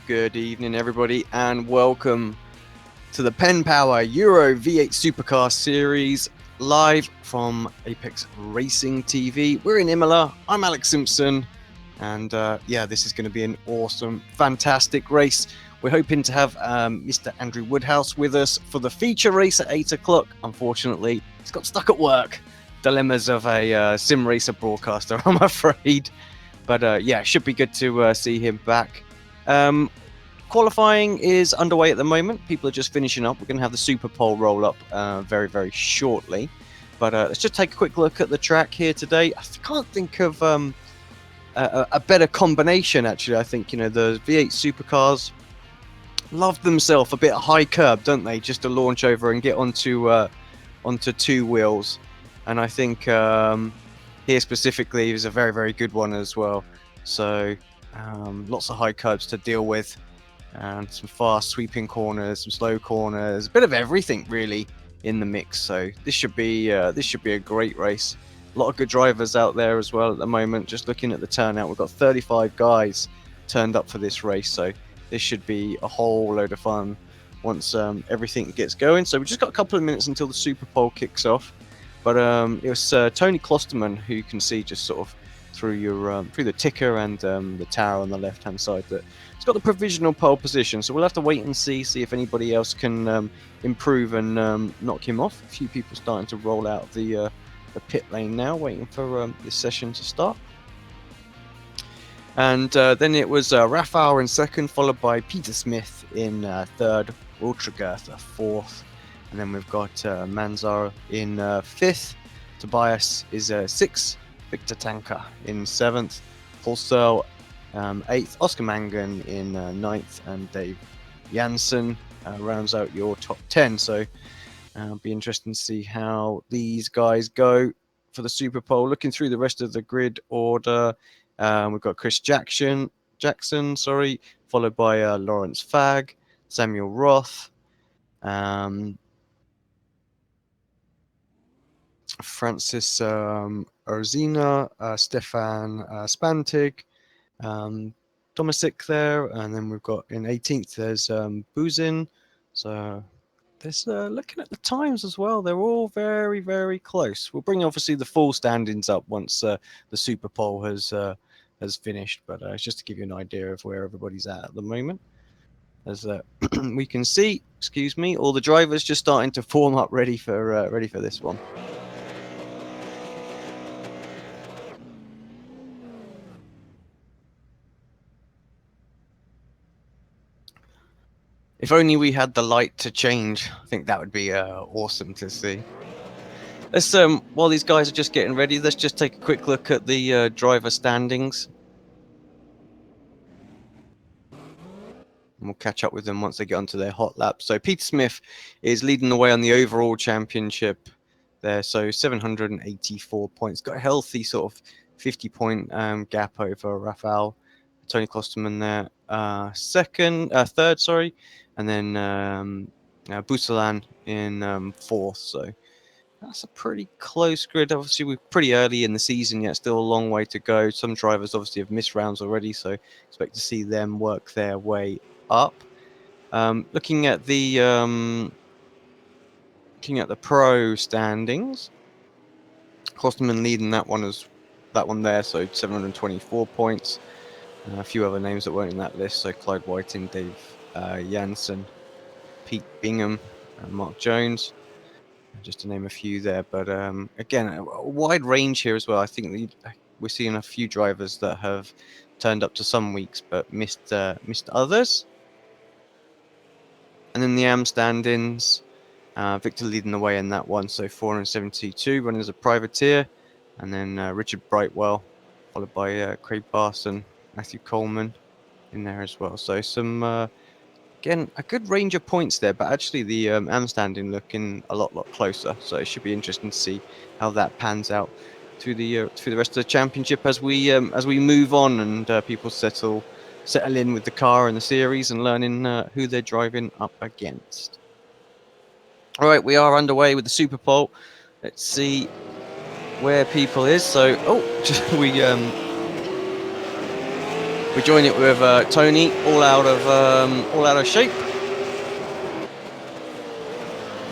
Good evening, everybody, and welcome to the PenPower Euro V8 Supercar Series, live from Apex Racing TV. We're in Imola. I'm Alex Simpson, and this is going to be an awesome, fantastic race. We're hoping to have Mr. Andrew Woodhouse with us for the feature race at 8 o'clock. Unfortunately, he's got stuck at work. Dilemmas of a sim racer broadcaster, I'm afraid. But it should be good to see him back. Qualifying is underway at the moment. People are just finishing up. We're going to have the Super Pole roll up very, very shortly. But let's just take a quick look at the track here today. I can't think of a better combination, actually. I think, the V8 Supercars love themselves a bit of high curb, don't they? Just to launch over and get onto two wheels. And I think here specifically is a very, very good one as well. So lots of high curbs to deal with, and some fast sweeping corners, some slow corners, a bit of everything really in the mix. So this should be a great race. A lot of good drivers out there as well at the moment. Just looking at the turnout, we've got 35 guys turned up for this race, so this should be a whole load of fun once everything gets going. So we've just got a couple of minutes until the Super Pole kicks off. But it was Tony Klosterman, who you can see just sort of through your through the ticker and the tower on the left-hand side, that it's got the provisional pole position. So we'll have to wait and see if anybody else can improve and knock him off. A few people starting to roll out of the pit lane now, waiting for this session to start. And then it was Rafael in second, followed by Peter Smith in third, Ultragertha fourth. And then we've got Manzaro in fifth, Tobias is sixth, Victor Tanka in seventh, Paul Searle eighth, Oscar Mangan in ninth, and Dave Janssen rounds out your top 10. So it'll be interesting to see how these guys go for the Super Pole. Looking through the rest of the grid order, we've got Chris Jackson, followed by Lawrence Fagg, Samuel Roth, Francis Ozina, Stefan Spantig, Tomasic there, and then we've got in 18th there's Buzin. So there's looking at the times as well, they're all very, very close. We'll bring obviously the full standings up once the Super Pole has finished, but it's just to give you an idea of where everybody's at the moment. As we can see, all the drivers just starting to form up ready for this one. If only we had the light to change. I think that would be awesome to see. Let's while these guys are just getting ready, let's just take a quick look at the driver standings. And we'll catch up with them once they get onto their hot lap. So Peter Smith is leading the way on the overall championship there. So 784 points. Got a healthy sort of 50-point gap over Rafael. Tony Klosterman there, third, and then Busalan in fourth. So that's a pretty close grid. Obviously, we're pretty early in the season yet, still a long way to go. Some drivers obviously have missed rounds already, so expect to see them work their way up. Looking at the pro standings, Klosterman leading that one there, so 724 points. A few other names that weren't in that list, so Clyde Whiting, Dave Janssen, Pete Bingham, and Mark Jones, just to name a few there. But again, a wide range here as well. I think we're seeing a few drivers that have turned up to some weeks but missed others. And then the AM standings, Victor leading the way in that one, so 472, running as a privateer. And then Richard Brightwell, followed by Craig Barson, Matthew Coleman in there as well. So some, again, a good range of points there, but actually the AM standing looking a lot closer. So it should be interesting to see how that pans out through the rest of the championship as we move on and people settle in with the car and the series and learning who they're driving up against. All right, we are underway with the Super Pole. Let's see where people is. So we We join it with Tony, all out of shape.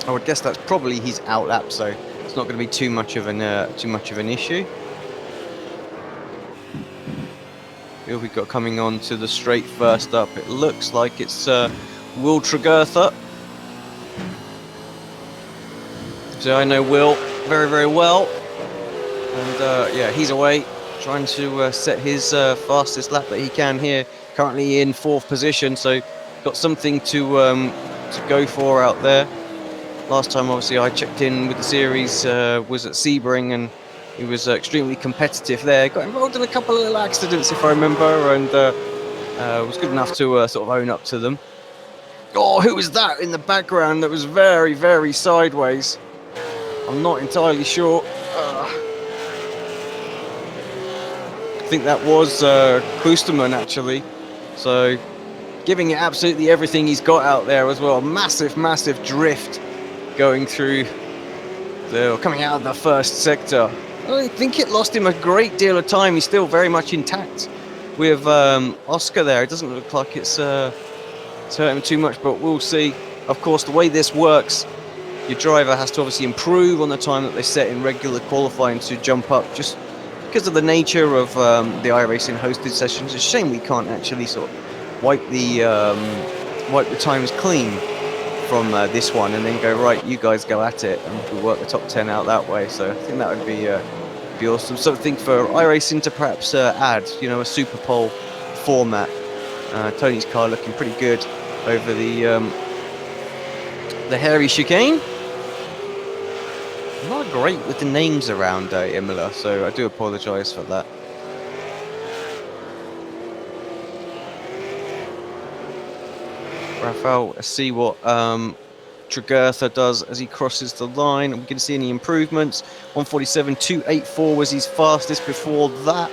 I would guess that's probably his out lap, so it's not going to be too much of an issue. Who have we got coming on to the straight first up? It looks like it's Will Tregurtha. So I know Will very, very well, and yeah, he's away trying to set his fastest lap that he can here. Currently in 4th position, so got something to go for out there. Last time, obviously, I checked in with the series was at Sebring, and he was extremely competitive there. Got involved in a couple of little accidents, if I remember, and was good enough to sort of own up to them. Oh, who was that in the background that was very, very sideways? I'm not entirely sure. I think that was Klosterman, actually. So, giving it absolutely everything he's got out there as well. Massive, massive drift going through coming out of the first sector. I don't think it lost him a great deal of time. He's still very much intact with Oscar there. It doesn't look like it's hurt him too much, but we'll see. Of course, the way this works, your driver has to obviously improve on the time that they set in regular qualifying to jump up, just because of the nature of the iRacing hosted sessions. It's a shame we can't actually sort of wipe the times clean from this one and then go, right, you guys go at it, and we'll work the top 10 out that way. So I think that would be awesome. Something for iRacing to perhaps add, you know, a super pole format. Tony's car looking pretty good over the hairy chicane. Not great with the names around Imola, so I do apologise for that. Rafael, let's see what Tregurtha does as he crosses the line. Are we going to see any improvements? 147.284 was his fastest before that,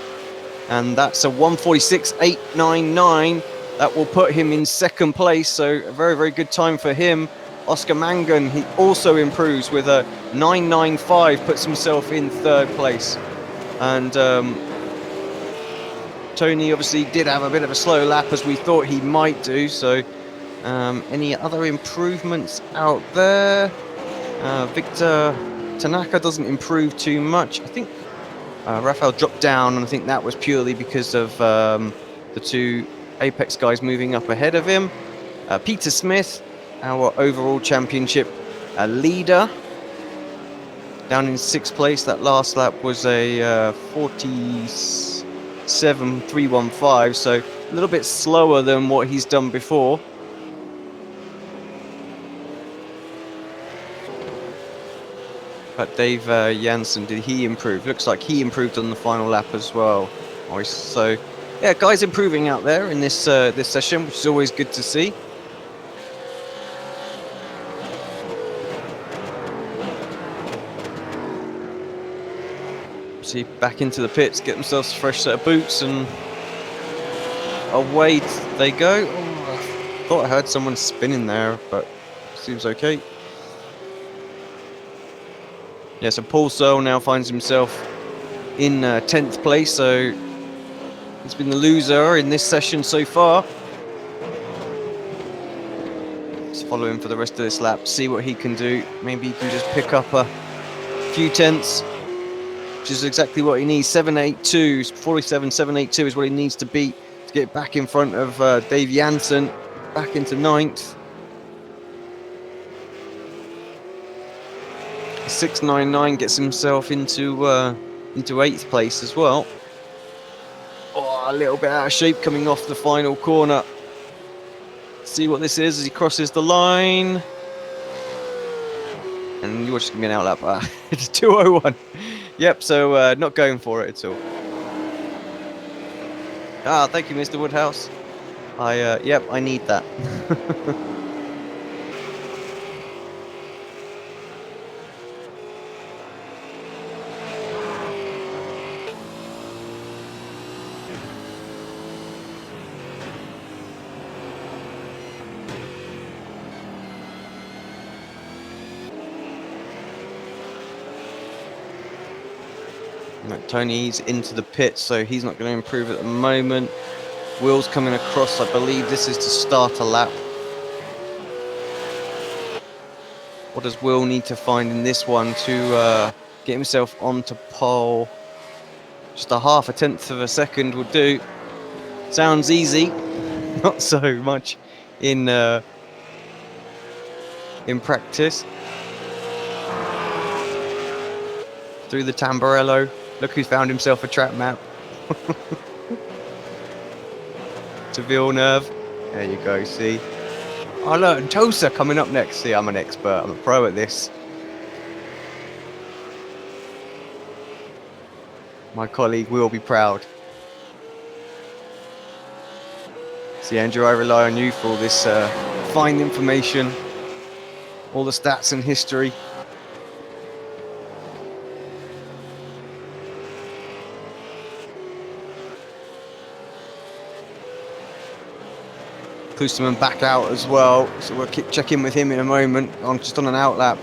and that's a 146.899. That will put him in 2nd place, so a very, very good time for him. Oscar Mangan, he also improves with a 995, puts himself in 3rd place. And Tony obviously did have a bit of a slow lap, as we thought he might do, so any other improvements out there? Victor Tanaka doesn't improve too much. I think Rafael dropped down, and I think that was purely because of the 2 Apex guys moving up ahead of him. Peter Smith, our overall championship leader, down in 6th place. That last lap was a 47.315, so a little bit slower than what he's done before. But Dave Janssen, did he improve? Looks like he improved on the final lap as well. Nice. So, yeah, guys improving out there in this this session, which is always good to see. See, back into the pits, get themselves a fresh set of boots, and away they go. Oh, I thought I heard someone spinning there, but seems okay. Yeah, so Paul Searle now finds himself in 10th place, so he's been the loser in this session so far. Let's follow him for the rest of this lap, see what he can do. Maybe he can just pick up a few tenths, which is exactly what he needs. 782, 47.782 is what he needs to beat to get back in front of Dave Janssen, back into 9th. 699 gets himself into 8th place as well. Oh, a little bit out of shape coming off the final corner. See what this is as he crosses the line. And you're just going to be an outlap. It's 201. Yep, so not going for it at all. Thank you, Mr. Woodhouse. Yep, I need that. Tony's into the pit, so he's not going to improve at the moment. Will's coming across. I believe this is to start a lap. What does Will need to find in this one to get himself onto pole? Just a half a tenth of a second would do. Sounds easy, not so much in practice. Through the Tamburello. Look who's found himself a track map. To Villeneuve. There you go, see. Oh look, Tosa coming up next. See, I'm an expert. I'm a pro at this. My colleague will be proud. See, Andrew, I rely on you for all this fine information. All the stats and history. Klosterman back out as well, so we'll keep checking with him in a moment, just on an out lap.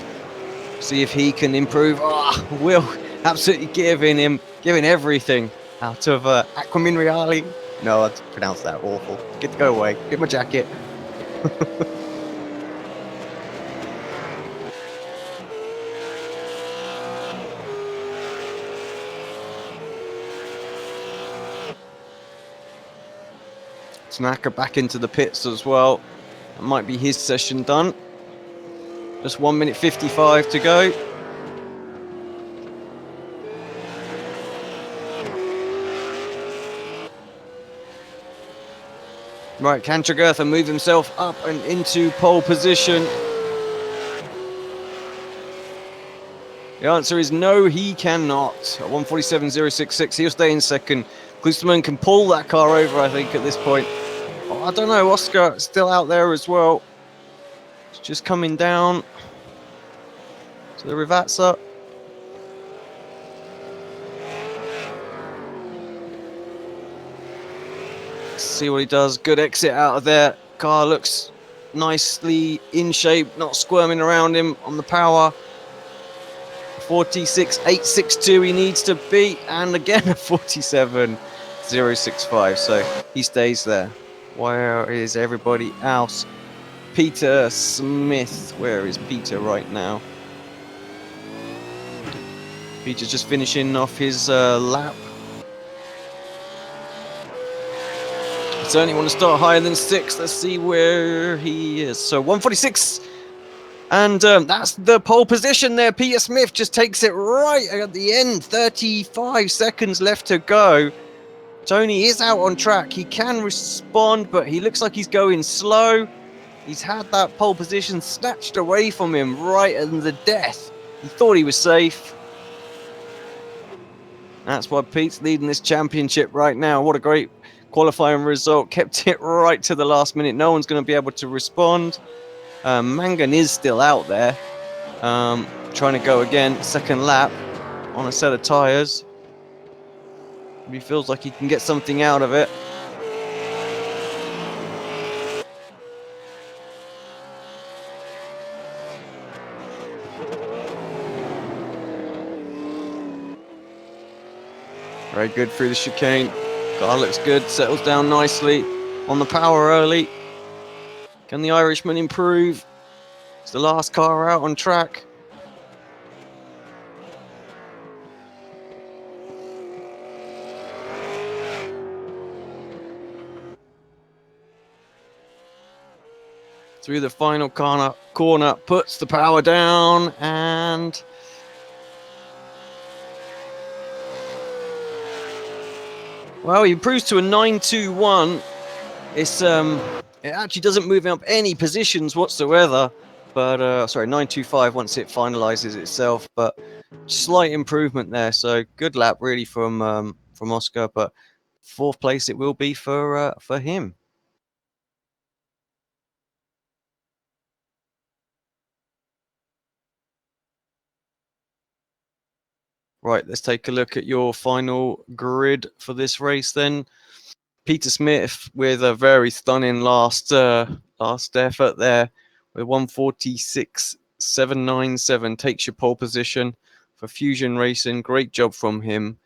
See if he can improve. Will absolutely giving everything out of Aquamin Reali. No, I pronounced that awful. Get to go away. Get my jacket. Smacker back into the pits as well. That might be his session done. Just 1 minute 55 to go. Right, can Tregurtha move himself up and into pole position? The answer is no, he cannot. At 1:47.066, he'll stay in second. Klosterman can pull that car over, I think, at this point. Oh, I don't know, Oscar still out there as well. It's just coming down to the Rivazza. Let's see what he does. Good exit out of there. Car looks nicely in shape, not squirming around him on the power. 46.862 he needs to beat, and again a 47.065, so he stays there. Where is everybody else? Peter Smith, where is Peter right now? Peter's just finishing off his lap. I certainly want to start higher than 6. Let's see where he is. So 1:46. And that's the pole position there. Peter Smith just takes it right at the end. 35 seconds left to go. Tony is out on track. He can respond, but he looks like he's going slow. He's had that pole position snatched away from him right in the death. He thought he was safe. That's why Pete's leading this championship right now. What a great qualifying result. Kept it right to the last minute. No one's going to be able to respond. Mangan is still out there, trying to go again, second lap on a set of tyres. He feels like he can get something out of it. Very good through the chicane. Car looks good, settles down nicely on the power early. Can the Irishman improve? It's the last car out on track. Through the final corner, puts the power down, and well, he improves to a 9.21. It's it actually doesn't move up any positions whatsoever, but sorry, 9.25 once it finalizes itself, but slight improvement there. So good lap really from Oscar, but 4th place it will be for him. Right, let's take a look at your final grid for this race then. Peter Smith with a very stunning last effort there with 1:46.797 takes your pole position for Fusion Racing. Great job from him.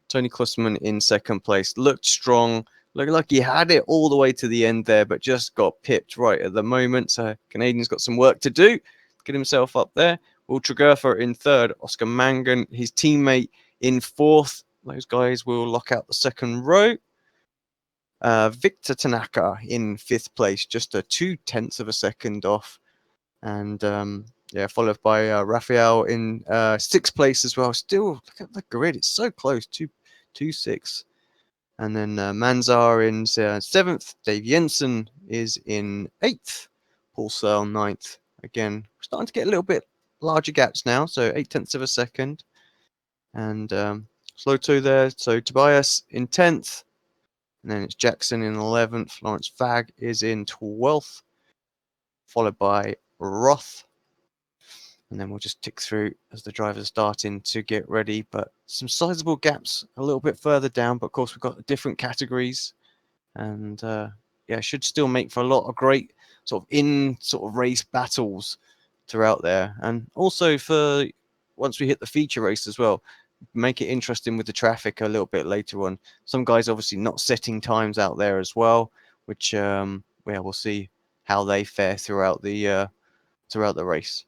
Tony Klosterman in 2nd place. Looked strong, Looked like he had it all the way to the end there, but just got pipped right at the moment. So Canadian's got some work to do. Get himself up there. Will Tregurtha in third. Oscar Mangan, his teammate, in fourth. Those guys will lock out the second row. Victor Tanaka in fifth place, just a 0.2 of a second off. And yeah, followed by Raphael in sixth place as well. Still, look at the grid. It's so close. 2-2-6. And then Manzar in seventh. Dave Jensen is in eighth. Paul Searle ninth. Again, we're starting to get a little bit larger gaps now. So 0.8 of a second. And slow two there. So Tobias in 10th. And then it's Jackson in 11th. Lawrence Fagg is in 12th. Followed by Roth. And then we'll just tick through as the drivers are starting to get ready. But some sizable gaps a little bit further down. But of course, we've got different categories. And yeah, should still make for a lot of great sort of race battles throughout there. And also for once we hit the feature race as well, make it interesting with the traffic a little bit later on. Some guys obviously not setting times out there as well, which yeah, we'll see how they fare throughout the race.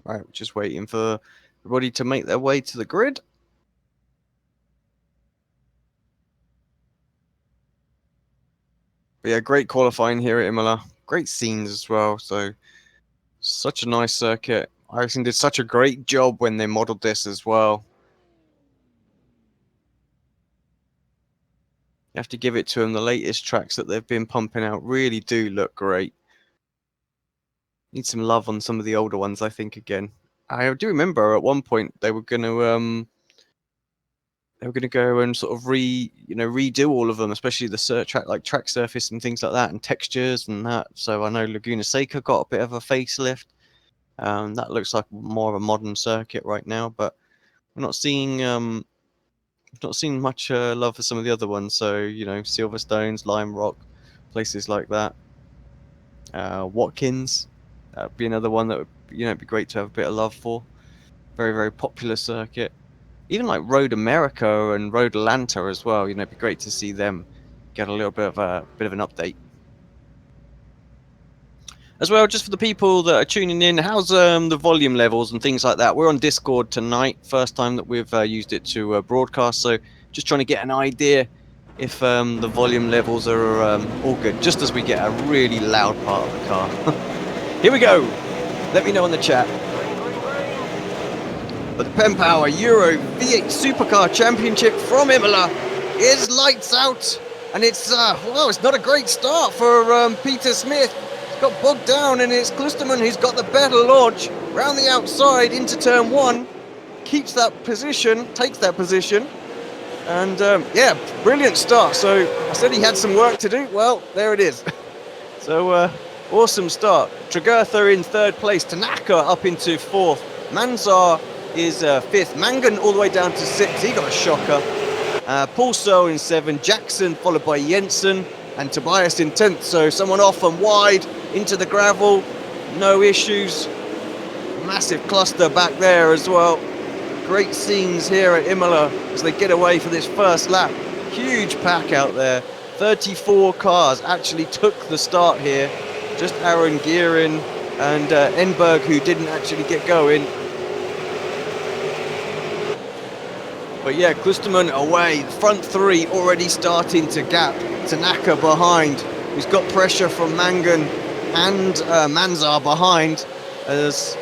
Right, just waiting for everybody to make their way to the grid. But yeah, great qualifying here at Imola. Great scenes as well. So such a nice circuit. iRacing did such a great job when they modeled this as well. You have to give it to them. The latest tracks that they've been pumping out really do look great. Need some love on some of the older ones, I think, again. I do remember at one point they were going to go and sort of redo all of them, especially the track surface and things like that, and textures and that. So I know Laguna Seca got a bit of a facelift. That looks like more of a modern circuit right now, but we're not seeing much love for some of the other ones. So Silverstones, Lime Rock, places like that. Watkins, that would be another one that would it'd be great to have a bit of love for. Very, very popular circuit. Even like Road America and Road Atlanta as well. It'd be great to see them get a little bit of an update. As well, just for the people that are tuning in, how's the volume levels and things like that? We're on Discord tonight, first time that we've used it to broadcast, so just trying to get an idea if the volume levels are all good, just as we get a really loud part of the car. Here we go. Let me know in the chat. But the PenPower Euro V8 Supercar Championship from Imola is lights out, and it's it's not a great start for Peter Smith. Got bogged down, and it's Klusterman who's got the better launch round the outside into turn one, keeps that position, takes that position, and yeah, brilliant start. So I said he had some work to do. Well, there it is. So awesome start. Tregurtha in third place, Tanaka up into fourth, Manzar is fifth, Mangan all the way down to sixth. He got a shocker. Paul Searle in seventh, Jackson followed by Jensen, and Tobias in 10th, so someone off and wide into the gravel, no issues. Massive cluster back there as well. Great scenes here at Imola as they get away for this first lap. Huge pack out there. 34 cars actually took the start here. Just Aaron Gearin and Enberg who didn't actually get going. But yeah, Klusterman away. Front three already starting to gap. Tanaka behind, who's got pressure from Mangan and Manzar behind, as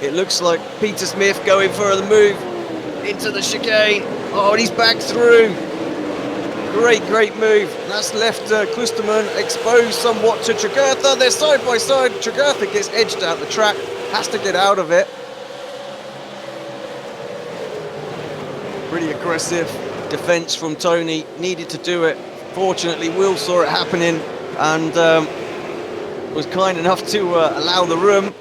it looks like Peter Smith going for the move into the chicane. Oh, and he's back through. Great move. That's left Klusterman exposed somewhat to Tregurtha. They're side by side. Tregurtha gets edged out the track, has to get out of it. Pretty aggressive defense from Tony, needed to do it. Fortunately, Will saw it happening and was kind enough to allow the room.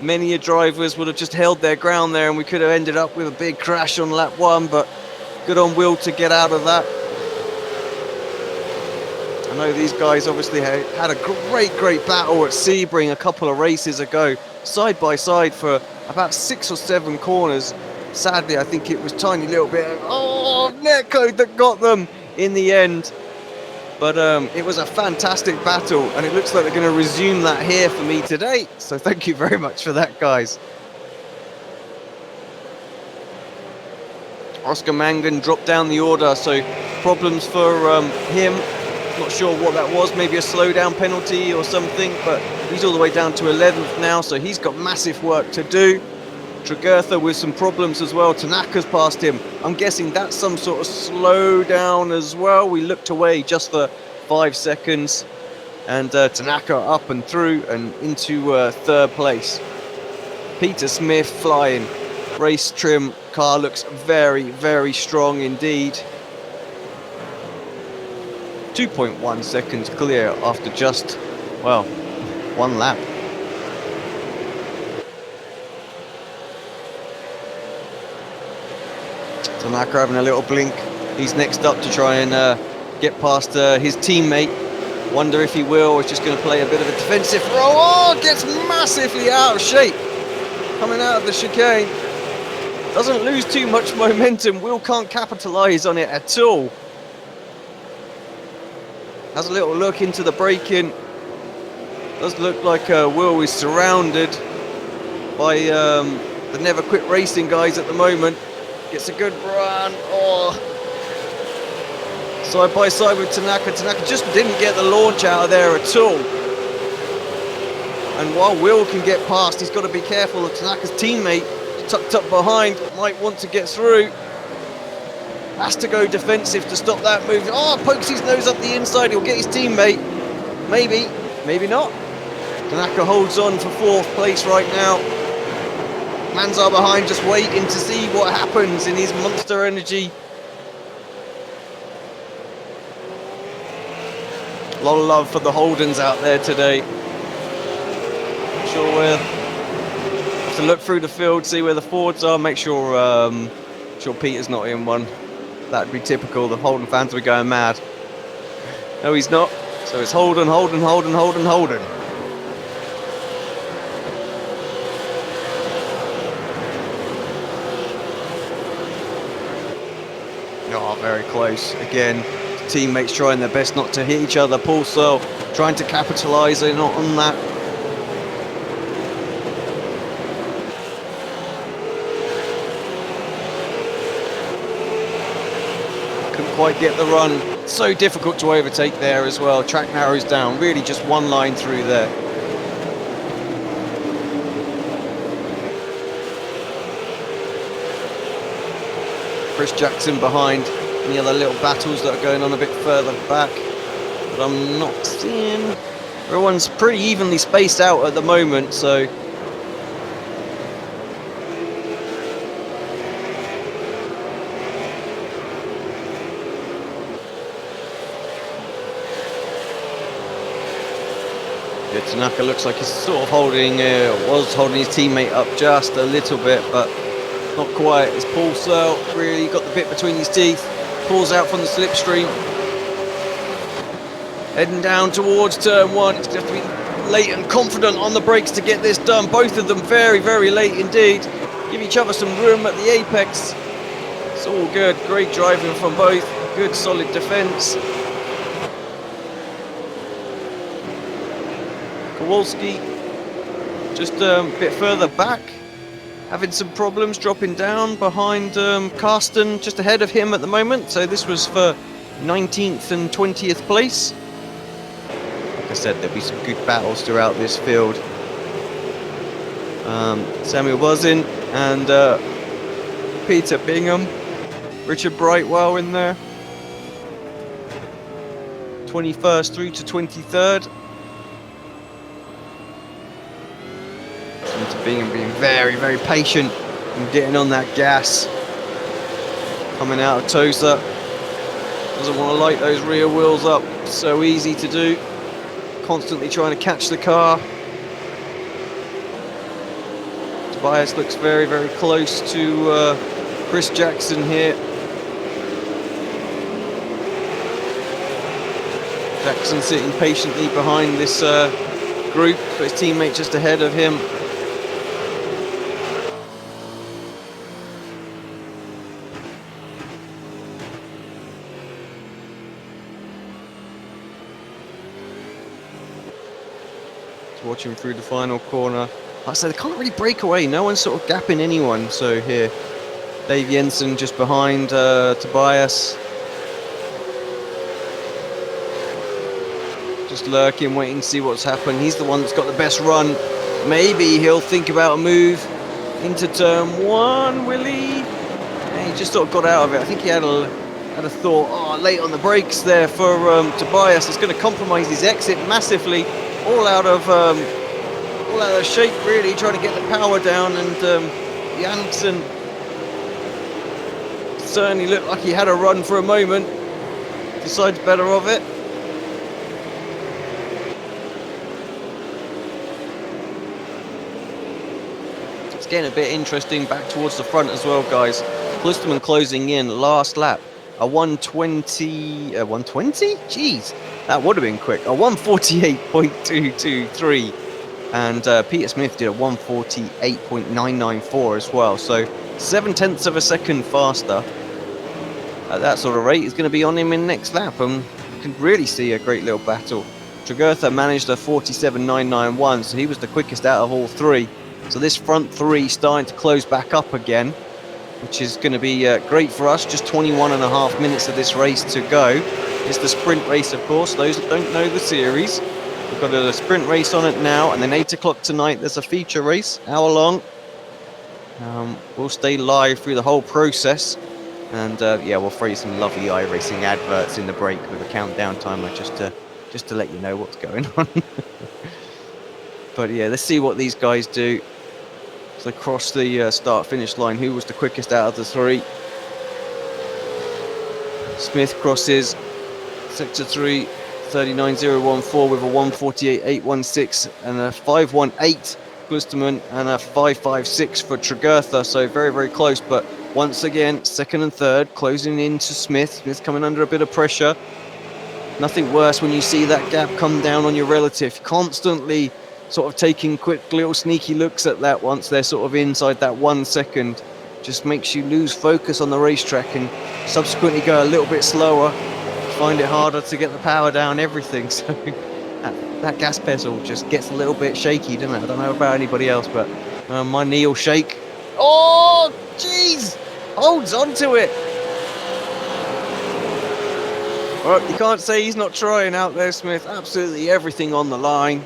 Many drivers would have just held their ground there and we could have ended up with a big crash on lap 1, but good on Will to get out of that. I know these guys obviously had a great battle at Sebring a couple of races ago, side by side for about 6 or 7 corners. Sadly, I think it was tiny little bit of netcode that got them in the end. But it was a fantastic battle, and it looks like they're going to resume that here for me today. So thank you very much for that, guys. Oscar Mangan dropped down the order, so problems for him. Not sure what that was, maybe a slowdown penalty or something, but he's all the way down to 11th now, so he's got massive work to do. Tregurtha with some problems as well. Tanaka's passed him. I'm guessing that's some sort of slowdown as well. We looked away just for 5 seconds, and Tanaka up and through and into 3rd place. Peter Smith flying. Race trim car looks very strong indeed. 2.1 seconds clear after just, well, 1 lap. Tanaka having a little blink. He's next up to try and get past his teammate. Wonder if he will. He's just going to play a bit of a defensive roll. Oh, gets massively out of shape coming out of the chicane. Doesn't lose too much momentum. Will can't capitalise on it at all. Has a little look into the braking. Does look like Will is surrounded by the Never Quit Racing guys at the moment. Gets a good run. Oh, side by side with Tanaka. Tanaka just didn't get the launch out of there at all. And while Will can get past, he's got to be careful of Tanaka's teammate tucked up behind. Might want to get through. Has to go defensive to stop that move. Oh, pokes his nose up the inside. He'll get his teammate. Maybe, maybe not. Tanaka holds on for 4th place right now. Manzar behind, just waiting to see what happens in his Monster Energy. A lot of love for the Holdens out there today. Sure we'll have to look through the field, see where the Fords are, make sure sure Peter's not in one. That'd be typical. The Holden fans will be going mad. No, he's not. So it's Holden. Oh, very close. Again, teammates trying their best not to hit each other. Paul Searle trying to capitalise on that. Couldn't quite get the run. So difficult to overtake there as well. Track narrows down. Really just one line through there. Chris Jackson behind. Any other little battles that are going on a bit further back, but I'm not seeing. Everyone's pretty evenly spaced out at the moment, so yeah, Tanaka looks like he's sort of holding, was holding his teammate up just a little bit, but not quite. It's Paul Searle really got the bit between his teeth. Pulls out from the slipstream. Heading down towards turn 1. It's going to have to be late and confident on the brakes to get this done. Both of them very late indeed. Give each other some room at the apex. It's all good. Great driving from both. Good solid defence. Kowalski just a bit further back. Having some problems dropping down behind Karsten, just ahead of him at the moment. So this was for 19th and 20th place. Like I said, there'll be some good battles throughout this field. Samuel Buzzin and Peter Bingham. Richard Brightwell in there. 21st through to 23rd. Bingham being very patient and getting on that gas. Coming out of Tosa. Doesn't want to light those rear wheels up. So easy to do. Constantly trying to catch the car. Tobias looks very, very close to Chris Jackson here. Jackson sitting patiently behind this group, but his teammate just ahead of him. Watching through the final corner. Like I said, they can't really break away. No one's sort of gapping anyone. So here, Dave Jensen just behind Tobias. Just lurking, waiting to see what's happened. He's the one that's got the best run. Maybe he'll think about a move into turn one, will he? Yeah, he just sort of got out of it. I think he had a thought, late on the brakes there for Tobias. It's going to compromise his exit massively. All out of shape, really, trying to get the power down, and Janssen certainly looked like he had a run for a moment. Decides better of it. It's getting a bit interesting back towards the front as well, guys. Klusterman closing in, last lap. A 120, 120? Jeez, that would have been quick. A 148.223. And Peter Smith did a 148.994 as well. So 0.7 of a second faster. At that sort of rate, is going to be on him in next lap. And you can really see a great little battle. Tregurtha managed a 47.991, so he was the quickest out of all three. So this front three starting to close back up again, which is going to be great for us. Just 21.5 minutes of this race to go. It's the sprint race, of course. Those that don't know the series, we've got a sprint race on it now, and then 8 o'clock tonight there's a feature race, hour long. We'll stay live through the whole process, and yeah, we'll throw you some lovely iRacing adverts in the break with a countdown timer just to let you know what's going on. But yeah, let's see what these guys do. So across the start-finish line, who was the quickest out of the three? Smith crosses Sector 3, 39.014 with a 148.816 and a 518 Klusterman and a 556 for Tregurtha. So very, very close. But once again, second and third closing into Smith. Smith's coming under a bit of pressure. Nothing worse when you see that gap come down on your relative. Constantly sort of taking quick little sneaky looks at that once they're sort of inside that 1 second. Just makes you lose focus on the racetrack and subsequently go a little bit slower. Find it harder to get the power down, everything. So that gas pedal just gets a little bit shaky, doesn't it? I don't know about anybody else, but my knee will shake. Oh, jeez! Holds onto it. Well, you can't say he's not trying out there, Smith. Absolutely everything on the line.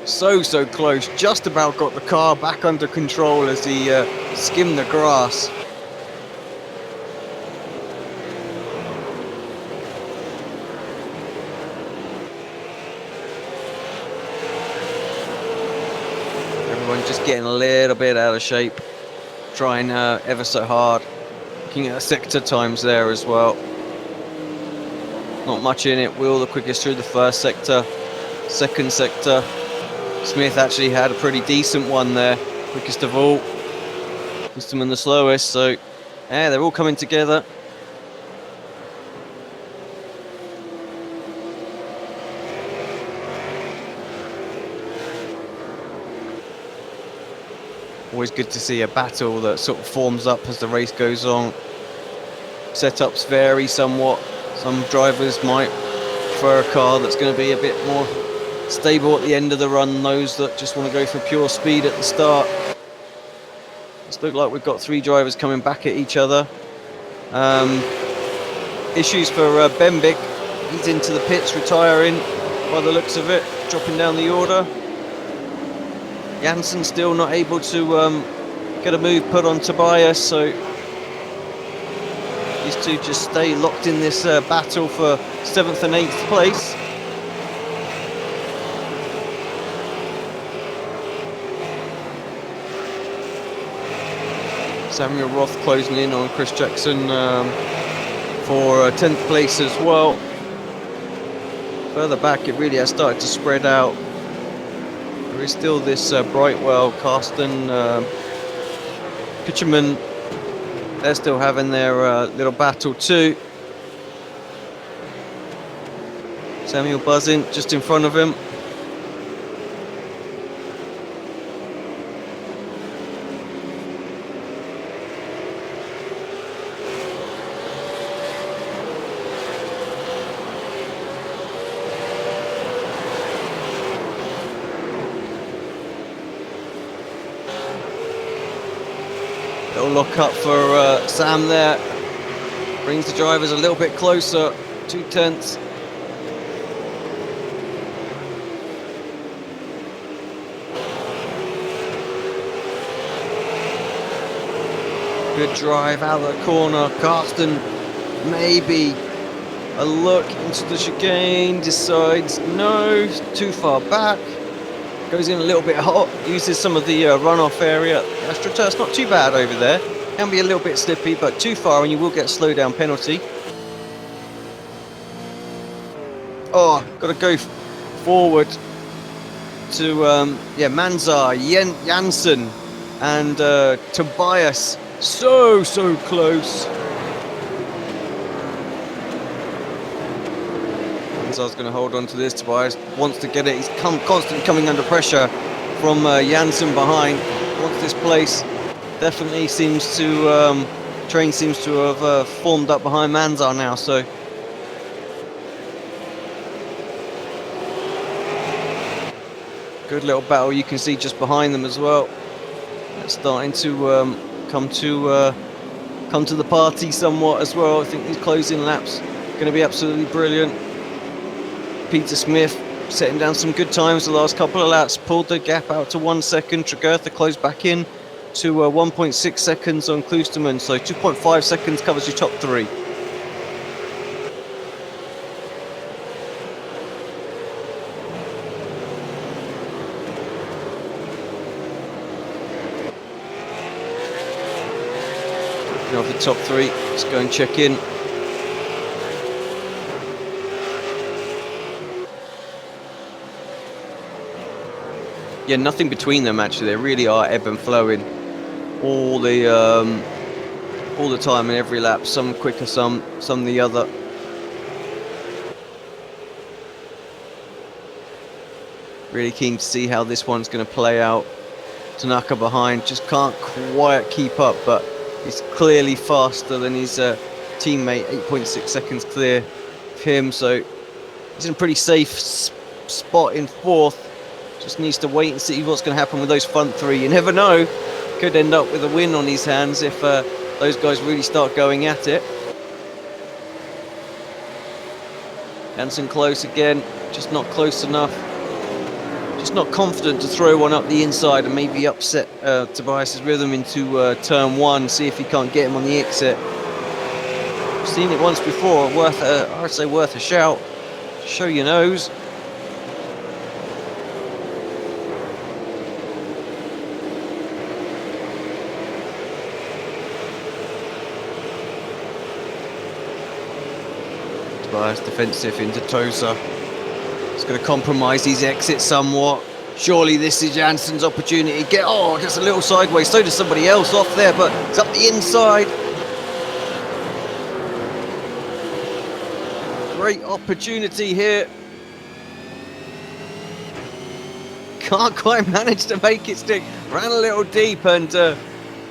So close. Just about got the car back under control as he skimmed the grass. Just getting a little bit out of shape, trying ever so hard. Looking at sector times there as well. Not much in it. Will the quickest through the first sector, second sector. Smith actually had a pretty decent one there, quickest of all. Klusterman the slowest, so yeah, they're all coming together. Always good to see a battle that sort of forms up as the race goes on. Setups vary somewhat. Some drivers might prefer a car that's going to be a bit more stable at the end of the run, those that just want to go for pure speed at the start. It's looked like we've got three drivers coming back at each other. Issues for Bembic. He's into the pits, retiring by the looks of it, dropping down the order. Janssen still not able to get a move put on Tobias, so these two just stay locked in this battle for 7th and 8th place. Samuel Roth closing in on Chris Jackson for 10th place as well. Further back, it really has started to spread out. There is still this Brightwell, Carsten, Pitcherman. They're still having their little battle too. Samuel buzzing just in front of him. Little lock up for Sam there. Brings the drivers a little bit closer. 2/10. Good drive out of the corner. Carsten, maybe a look into the chicane. Decides no, too far back. Goes in a little bit hot. Uses some of the runoff area. AstroTurf's not too bad over there. Can be a little bit slippy, but too far and you will get a slowdown penalty. Oh, got to go forward to Manzar, Janssen, and Tobias. So close. Manzar's going to hold on to this. Tobias wants to get it. He's constantly coming under pressure from Janssen behind. Wants this place. Definitely seems to train seems to have formed up behind Manzar now. So good little battle. You can see just behind them as well. It's starting to come to the party somewhat as well. I think these closing laps are going to be absolutely brilliant. Peter Smith setting down some good times the last couple of laps. Pulled the gap out to 1 second. Tregurtha closed back in to 1.6 seconds on Kloosterman. So 2.5 seconds covers your top three. Of the top three, let's go and check in. Yeah, nothing between them actually. They really are ebb and flowing all the time in every lap. Some quicker, some the other. Really keen to see how this one's going to play out. Tanaka behind, just can't quite keep up, but he's clearly faster than his teammate, 8.6 seconds clear of him, so he's in a pretty safe spot in fourth. Just needs to wait and see what's going to happen with those front three. You never know, could end up with a win on his hands if those guys really start going at it. Janssen close again, just not close enough. Just not confident to throw one up the inside and maybe upset Tobias's rhythm into turn one. See if he can't get him on the exit. I've seen it once before. I'd say worth a shout. Show your nose. Tobias defensive into Tosa. It's going to compromise his exit somewhat. Surely this is Janssen's opportunity. Gets a little sideways. So does somebody else off there, but it's up the inside. Great opportunity here. Can't quite manage to make it stick. Ran a little deep, and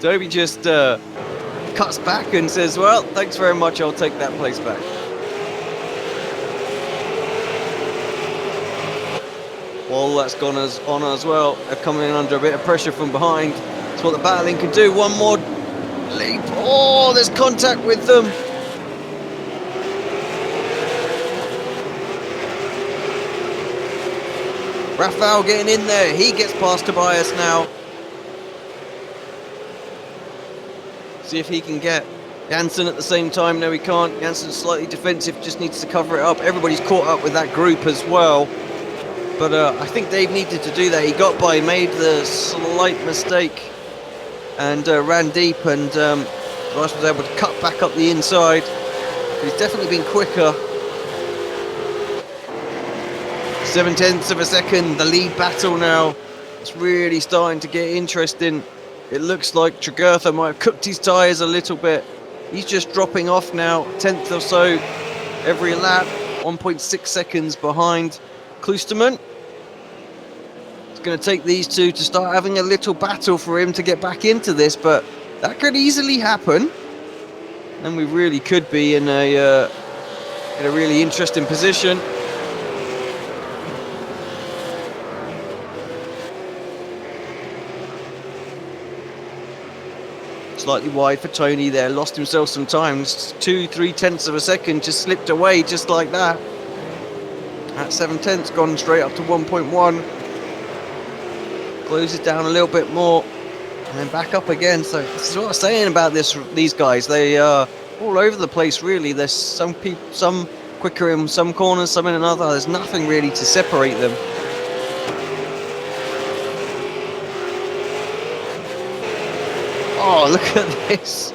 Toby just cuts back and says, well, thanks very much. I'll take that place back. Well, that's gone on as well. They're coming in under a bit of pressure from behind. That's what the battling can do. One more leap. Oh, there's contact with them. Rafael getting in there. He gets past Tobias now. See if he can get Janssen at the same time. No, he can't. Janssen's slightly defensive, just needs to cover it up. Everybody's caught up with that group as well. But I think Dave needed to do that. He got by, made the slight mistake, and ran deep, and Tobias was able to cut back up the inside. He's definitely been quicker. 0.7 of a second, the lead battle now It's really starting to get interesting. It looks like Tregurtha might have cooked his tyres a little bit. He's just dropping off now, 10th or so every lap, 1.6 seconds behind Klosterman. It's going to take these two to start having a little battle for him to get back into this, but that could easily happen. And we really could be in a really interesting position. Slightly wide for Tony there, lost himself some time. 2-3 tenths of a second just slipped away just like that. At 7 tenths, gone straight up to 1.1. Closes down a little bit more and then back up again. So this is what I was saying about these guys. They are all over the place really. There's some quicker in some corners, some in another. There's nothing really to separate them. Oh, look at this.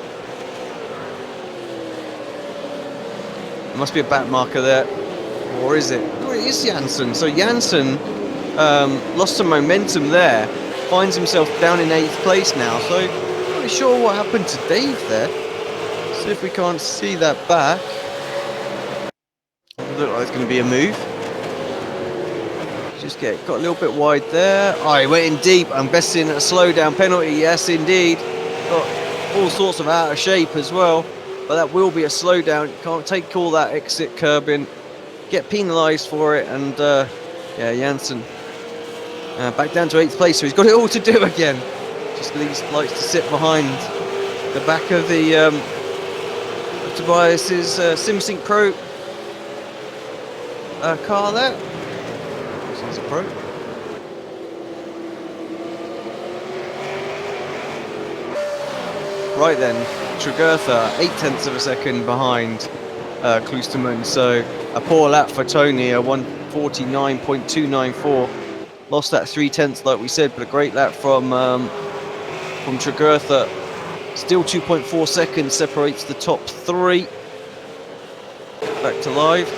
There must be a back marker there. Or is it? Oh, it is Janssen. So Janssen lost some momentum there. Finds himself down in 8th place now. So not really sure what happened to Dave there. See if we can't see that back. Doesn't look like it's going to be a move. Just got a little bit wide there. Oh, he went in deep. I'm guessing a slowdown penalty. Yes, indeed. Got all sorts of out of shape as well, but that will be a slowdown. You can't take all that exit curbing, get penalised for it, and yeah, Janssen back down to 8th place, so he's got it all to do again. Just likes to sit behind the back of the Tobias's SimSync Pro car there. This is a Pro. Right then, Tregurtha 8 tenths of a second behind Klosterman, so a poor lap for Tony, a 1:49.294. Lost that 3 tenths like we said, but a great lap from Tregurtha. Still 2.4 seconds separates the top 3. Back to live.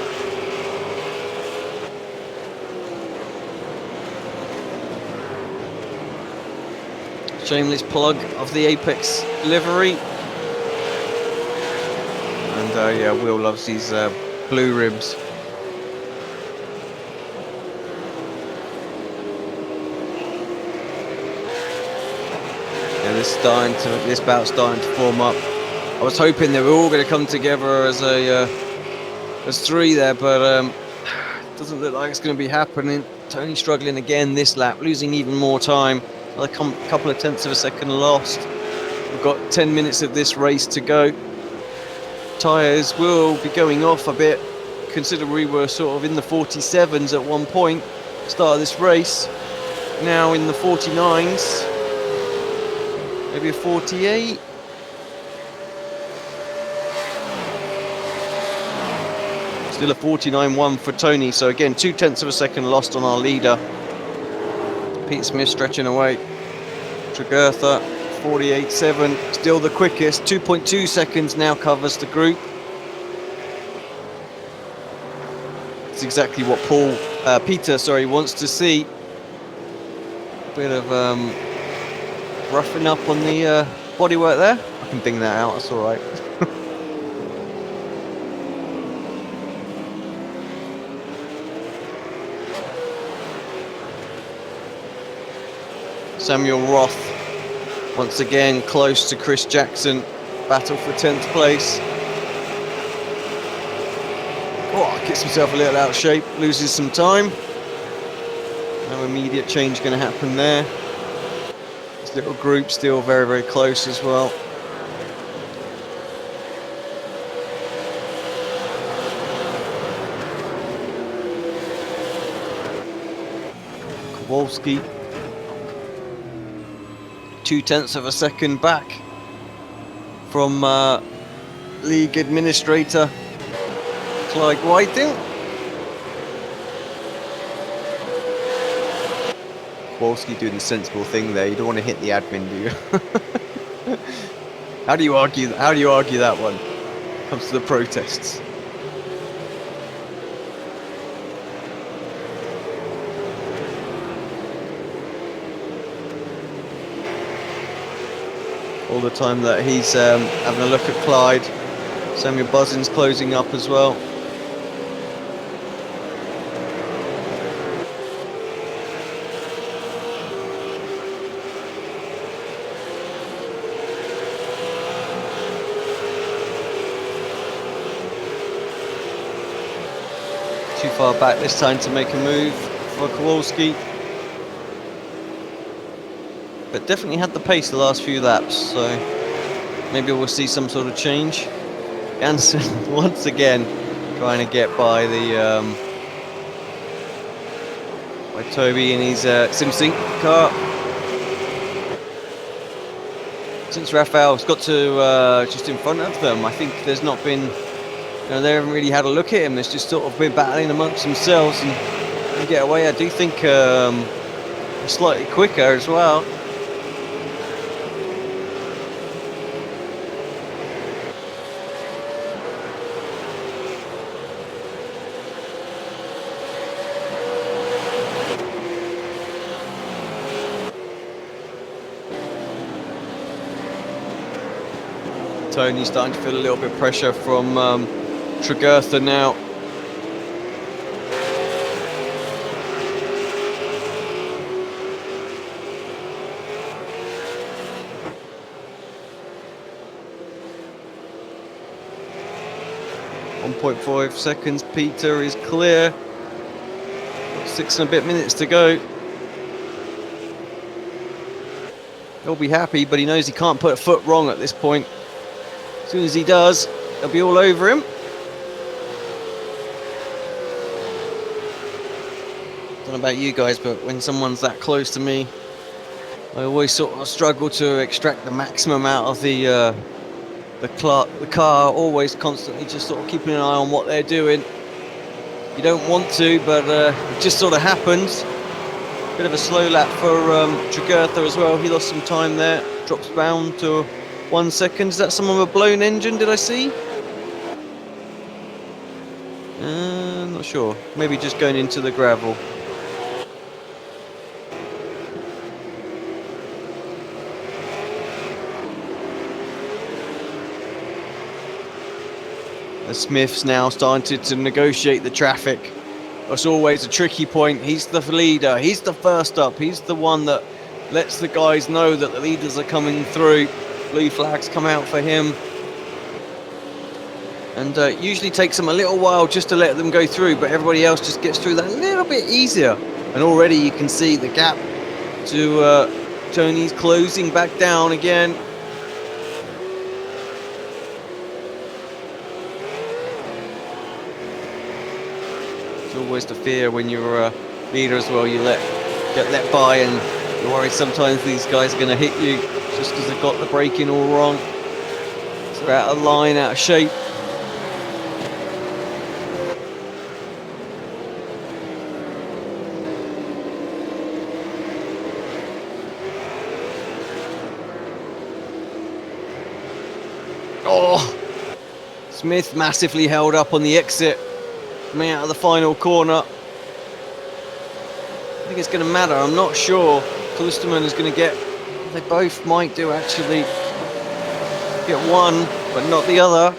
Shameless plug of the Apex livery. And yeah, Will loves these blue rims. Yeah, this bout's starting to form up. I was hoping they were all going to come together as three there, but it doesn't look like it's going to be happening. Tony struggling again this lap, losing even more time. Another couple of tenths of a second lost. We've got 10 minutes of this race to go. Tyres will be going off a bit, considering we were sort of in the 47s at one point, start of this race. Now in the 49s, maybe a 48. Still a 49.1 for Tony, so again 2 tenths of a second lost on our leader. Pete Smith stretching away. Tregurtha 48.7, still the quickest. 2.2 seconds now covers the group. It's exactly what Peter wants to see. A bit of roughing up on the bodywork there. I can ding that out, that's all right. Samuel Roth, once again close to Chris Jackson, battle for 10th place. Oh, gets himself a little out of shape, loses some time. No immediate change going to happen there. This little group still very, very close as well. Kowalski. 2 tenths of a second back from league administrator Clyde Whiting. Kowalski doing the sensible thing there. You don't want to hit the admin, do you? How do you argue that one? Comes to the protests. all the time that he's having a look at Clyde. Samuel Buzzin's closing up as well. Too far back this time to make a move for Kowalski. But definitely had the pace the last few laps, so maybe we'll see some sort of change. Janssen once again trying to get by the by Toby in his SimSync car. Since Rafael's got to just in front of them, I think there's not been, they haven't really had a look at him. There's just sort of been battling amongst themselves and get away. I do think slightly quicker as well. Tony's starting to feel a little bit of pressure from Tregurtha now. .5 seconds, Peter is clear. Got 6 and a bit minutes to go. He'll be happy, but he knows he can't put a foot wrong at this point. As soon as he does, they'll be all over him. Don't know about you guys, but when someone's that close to me, I always sort of struggle to extract the maximum out of the car. Always constantly just sort of keeping an eye on what they're doing. You don't want to, but it just sort of happens. Bit of a slow lap for Tregurtha as well. He lost some time there. Drops down to 1 second. Is that someone with a blown engine, did I see? Not sure. Maybe just going into the gravel. The Smith's now started to negotiate the traffic. That's always a tricky point. He's the leader. He's the first up. He's the one that lets the guys know that the leaders are coming through. Blue flags come out for him. And usually takes them a little while just to let them go through, but everybody else just gets through that a little bit easier. And already you can see the gap to Tony's closing back down again. It's always the fear when you're a leader as well. You get let by, and you're worried sometimes these guys are going to hit you just because they've got the braking all wrong. So they're out of line, out of shape. Oh, Smith massively held up on the exit, coming out of the final corner. I think it's going to matter. I'm not sure. Klusterman is going to get. They both might do actually get one, but not the other.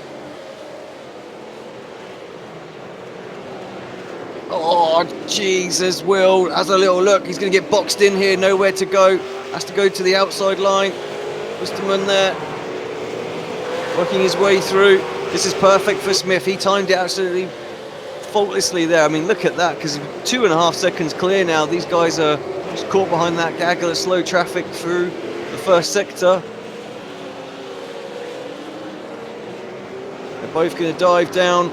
Oh, Jesus! Will has a little look. He's going to get boxed in here. Nowhere to go. Has to go to the outside line. Klusterman there, working his way through. This is perfect for Smith. He timed it absolutely faultlessly there. I mean, look at that, because 2.5 seconds clear now. These guys are just caught behind that gaggle of slow traffic through the first sector. They're both going to dive down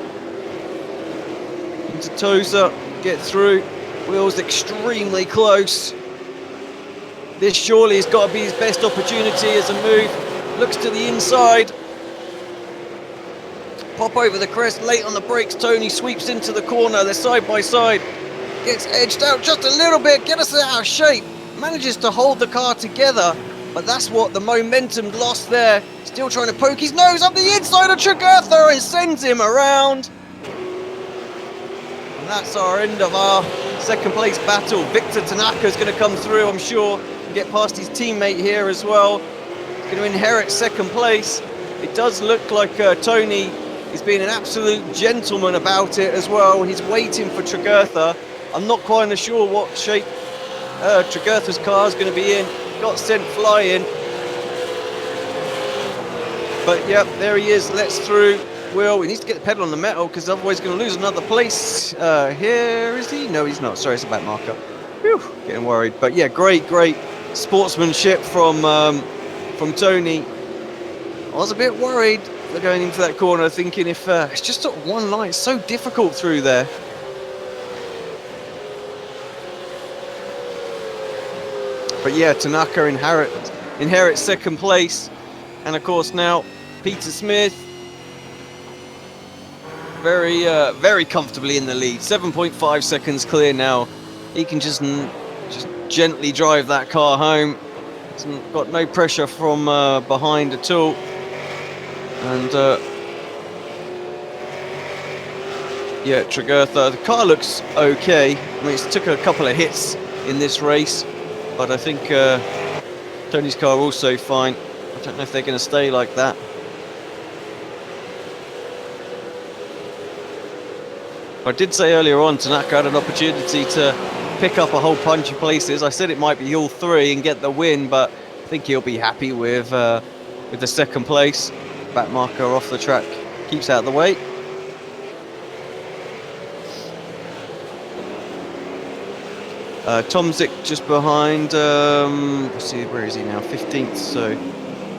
into Tosa, get through. Will's extremely close. This surely has got to be his best opportunity as a move. Looks to the inside. Pop over the crest, late on the brakes. Tony sweeps into the corner. They're side by side. Gets edged out just a little bit. Get us out of shape. Manages to hold the car together. But that's what the momentum lost there. Still trying to poke his nose up the inside of Tregurtha and sends him around. And that's our end of our second place battle. Victor Tanaka is going to come through, I'm sure, and get past his teammate here as well. going to inherit second place. It does look like Tony is being an absolute gentleman about it as well. He's waiting for Tregurtha. I'm not quite sure what shape Tregurtha's car is going to be in. Got sent flying. But yep, there he is. Let's through. Will, he needs to get the pedal on the metal because otherwise he's going to lose another place. Here is he? No, he's not. Sorry, it's a back marker. Whew, getting worried. But yeah, great sportsmanship from Tony. I was a bit worried going into that corner, thinking if it's just sort of one line, it's so difficult through there. But yeah, Tanaka inherits second place, and of course now Peter Smith very comfortably in the lead. 7.5 seconds clear now. He can just gently drive that car home. He's got no pressure from behind at all. And yeah, Tregurtha, the car looks okay. I mean, it took a couple of hits in this race, but I think Tony's car also fine. I don't know if they're going to stay like that. I did say earlier on, Tanaka had an opportunity to pick up a whole bunch of places. I said it might be all three and get the win, but I think he'll be happy with the second place. Back marker off the track keeps out of the way. Tomzik just behind. Let's see, where is he now? 15th. So,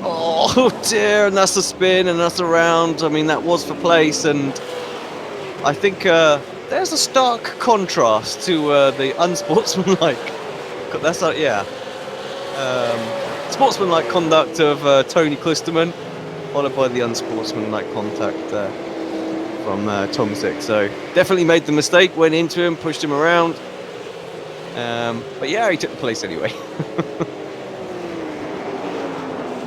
oh dear, and that's a spin and that's a round. I mean, that was for place, and I think there's a stark contrast to the unsportsmanlike. That's like, yeah, sportsmanlike conduct of Tony Klisterman, followed by the unsportsmanlike contact from Tomzik. So definitely made the mistake, went into him, pushed him around. But yeah, he took the place anyway.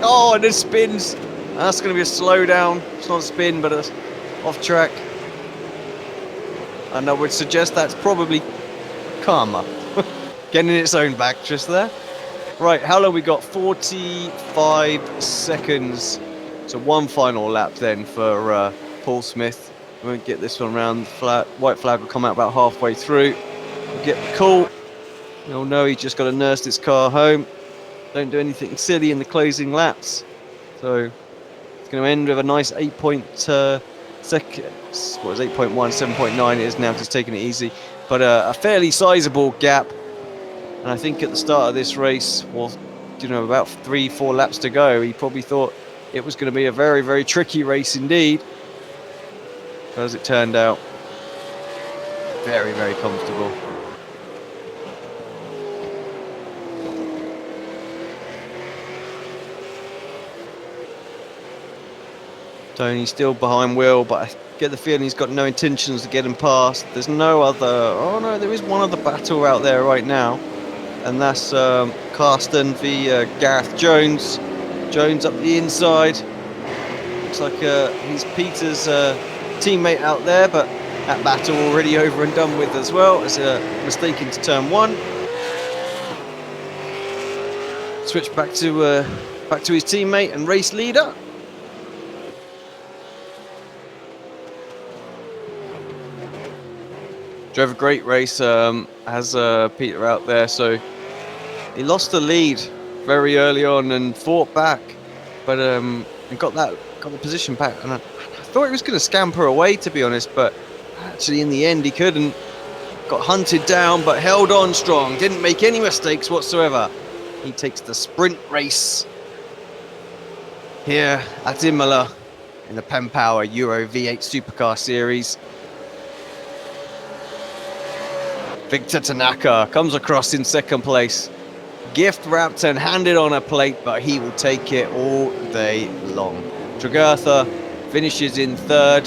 Oh, and it spins. That's going to be a slowdown. It's not a spin, but it's off track. And I would suggest that's probably karma. Getting its own back just there. Right, how long we got? 45 seconds. So one final lap then for Paul Smith. We won't get this one round. White flag will come out about halfway through. We'll get the call. You'll know he just got to nurse this car home. Don't do anything silly in the closing laps. So it's going to end with a nice 8 point seconds. What was 8.1, 7.9 it is now, just taking it easy. But a fairly sizable gap. And I think at the start of this race, well, you know, about 3-4 laps to go, he probably thought it was going to be a very, very tricky race indeed. But as it turned out, very, very comfortable. Tony's still behind Will, but I get the feeling he's got no intentions to get him past. There's no other... Oh no, there is one other battle out there right now. And that's Carsten v Gareth Jones. Jones up the inside. Looks like he's Peter's teammate out there, but that battle already over and done with as well. It's a mistake into turn one. Switch back to his teammate and race leader. Drove a great race, has Peter out there, so he lost the lead very early on and fought back, but and got the position back. And I thought he was going to scamper away, to be honest, but actually in the end he couldn't. Got hunted down, but held on strong. Didn't make any mistakes whatsoever. He takes the sprint race here at Imola in the PenPower Euro V8 Supercar Series. Victor Tanaka comes across in second place. Gift wrapped and handed on a plate, but he will take it all day long. Tregurtha finishes in third.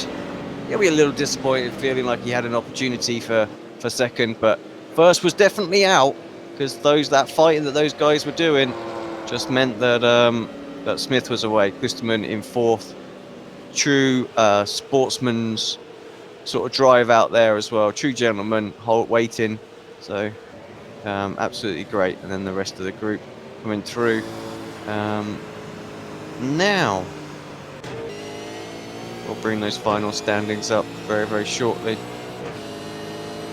He'll be a little disappointed, feeling like he had an opportunity for second, but first was definitely out, because that fighting that those guys were doing just meant that that Smith was away. Klisterman in fourth. True sportsman's sort of drive out there as well. True gentleman, waiting. So absolutely great. And then the rest of the group coming through. now. We'll bring those final standings up very, very shortly.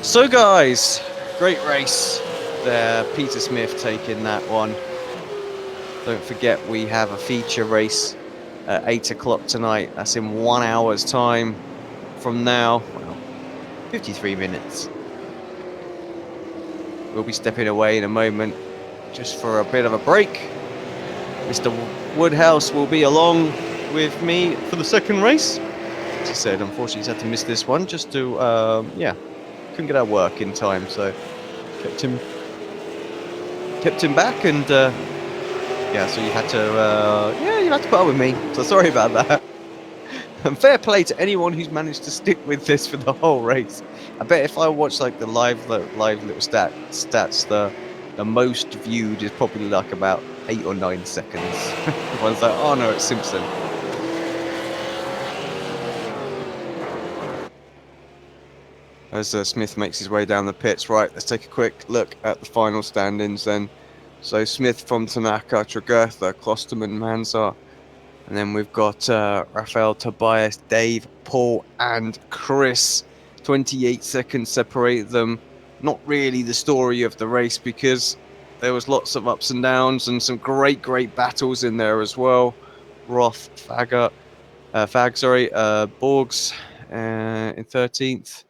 So guys, great race there. Peter Smith taking that one. Don't forget we have a feature race at 8 o'clock tonight. That's in 1 hour's time from now. Well, 53 minutes. We'll be stepping away in a moment just for a bit of a break. Mr. Woodhouse will be along with me for the second race. As he said, unfortunately he's had to miss this one just to, yeah, couldn't get our work in time, so kept him back, and yeah, so you had to put up with me, so sorry about that. And fair play to anyone who's managed to stick with this for the whole race. I bet if I watch like the live little stats, the most viewed is probably like about 8 or 9 seconds. Everyone's like, oh no, it's Simpson. As Smith makes his way down the pits. Right, let's take a quick look at the final standings then. So Smith from Tanaka, Tregurtha, Klosterman, Mansar. And then we've got Rafael, Tobias, Dave, Paul and Chris. 28 seconds separate them. Not really the story of the race because there was lots of ups and downs and some great battles in there as well. Roth, Borgs in 13th.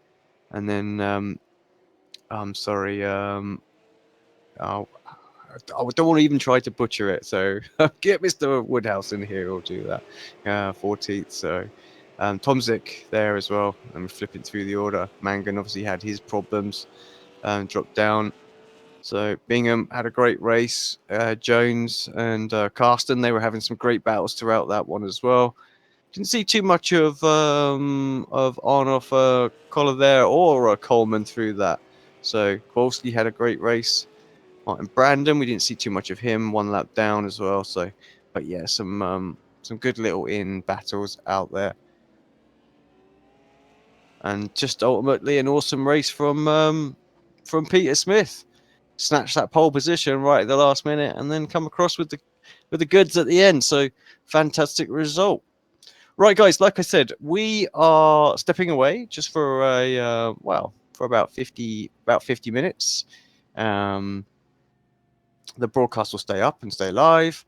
And then, I'm sorry, I don't want to even try to butcher it, so get Mr. Woodhouse in here, we'll do that. 14th, so Tomzik there as well. I'm flipping through the order. Mangan obviously had his problems, dropped down. So Bingham had a great race. Jones and Carsten, they were having some great battles throughout that one as well. Didn't see too much of Arnoff, Collar there, or Coleman through that. So Kowalski had a great race. Martin Brandon, we didn't see too much of him. 1 lap down as well. So, but yeah, some good little in battles out there. And just ultimately an awesome race from Peter Smith. Snatched that pole position right at the last minute, and then come across with the goods at the end. So fantastic result. Right, guys, like I said, we are stepping away just for for about 50 minutes. The broadcast will stay up and stay live.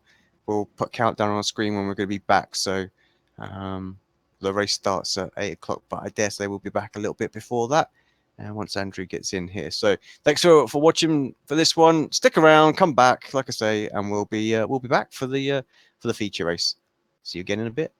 We'll put countdown on the screen when we're going to be back. So the race starts at 8 o'clock, but I dare say we'll be back a little bit before that. And once Andrew gets in here. So thanks for watching for this one. Stick around, come back, like I say, and we'll be back for the feature race. See you again in a bit.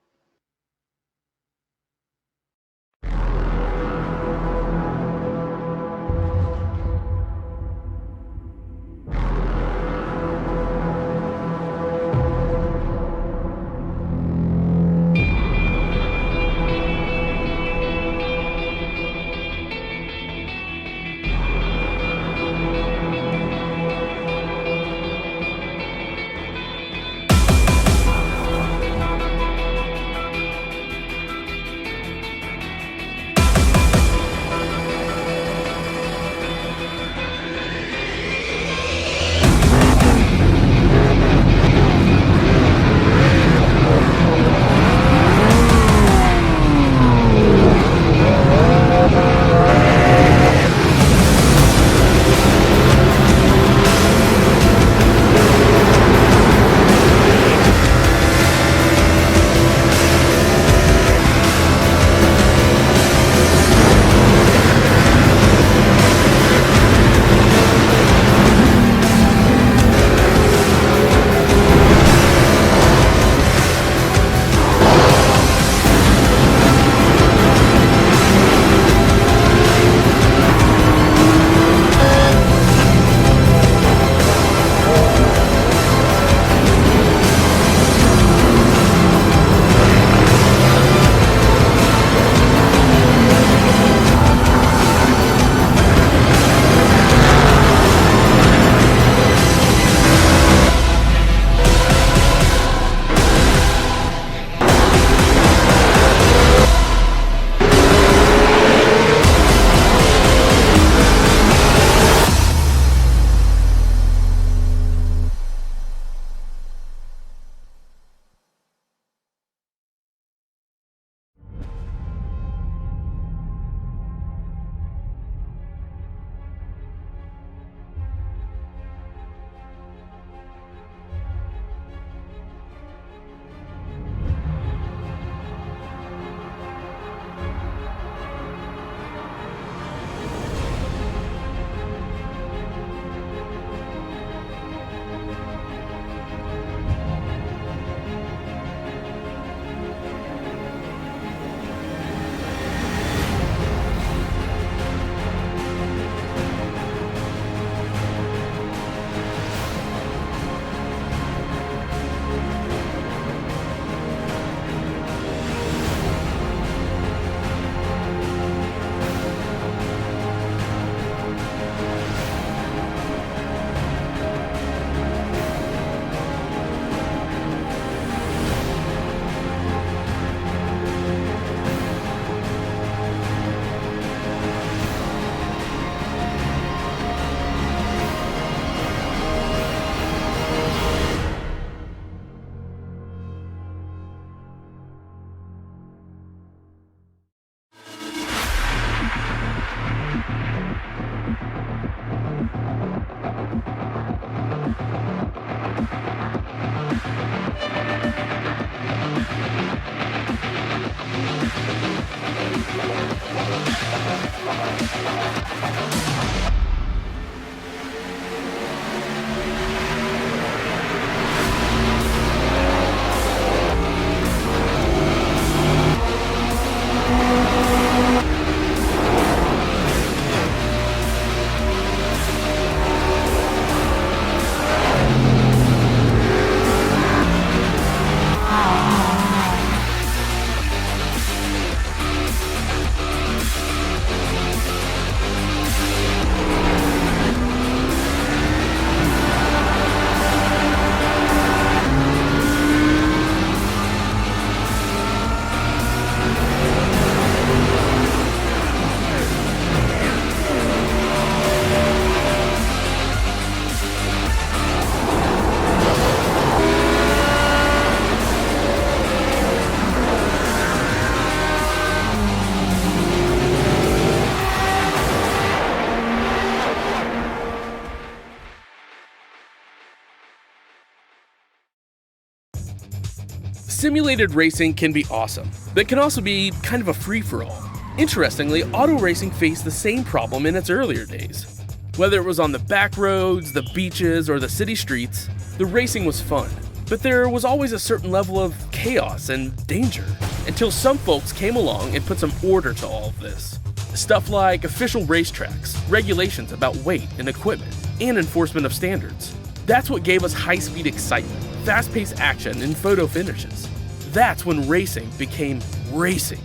Simulated racing can be awesome, but it can also be kind of a free-for-all. Interestingly, auto racing faced the same problem in its earlier days. Whether it was on the back roads, the beaches, or the city streets, the racing was fun. But there was always a certain level of chaos and danger, until some folks came along and put some order to all of this. Stuff like official racetracks, regulations about weight and equipment, and enforcement of standards. That's what gave us high-speed excitement, fast-paced action, and photo finishes. That's when racing became racing.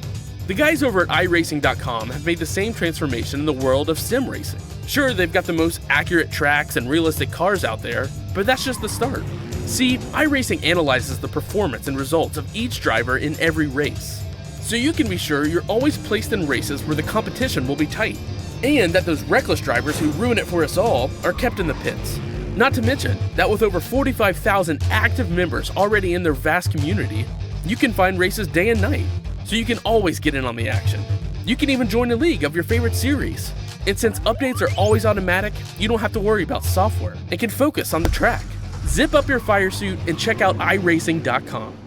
The guys over at iRacing.com have made the same transformation in the world of sim racing. Sure, they've got the most accurate tracks and realistic cars out there, but that's just the start. See, iRacing analyzes the performance and results of each driver in every race, so you can be sure you're always placed in races where the competition will be tight, and that those reckless drivers who ruin it for us all are kept in the pits. Not to mention that with over 45,000 active members already in their vast community, you can find races day and night, so you can always get in on the action. You can even join a league of your favorite series. And since updates are always automatic, you don't have to worry about software and can focus on the track. Zip up your fire suit and check out iRacing.com.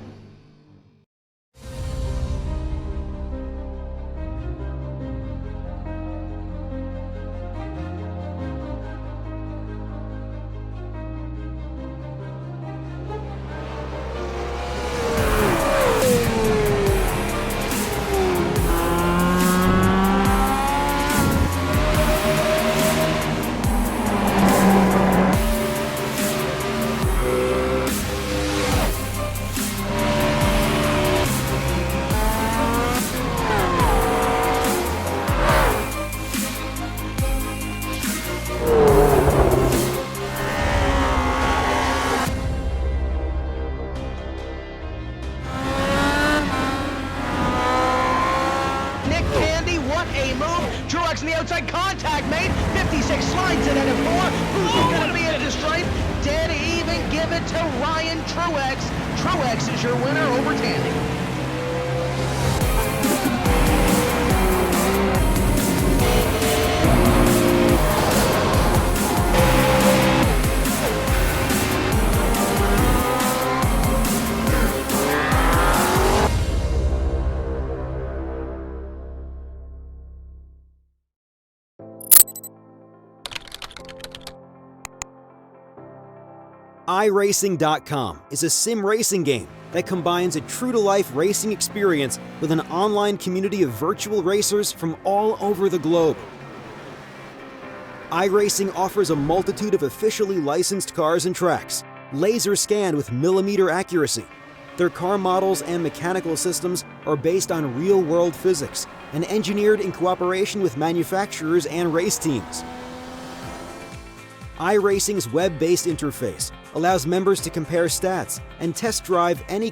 The outside contact made. 56 slides it into 4. Who's going to be at the stripe? Dead even. Give it to Ryan Truex. Truex is your winner over Tandy. iRacing.com is a sim racing game that combines a true-to-life racing experience with an online community of virtual racers from all over the globe. iRacing offers a multitude of officially licensed cars and tracks, laser scanned with millimeter accuracy. Their car models and mechanical systems are based on real-world physics and engineered in cooperation with manufacturers and race teams. iRacing's web-based interface allows members to compare stats and test drive any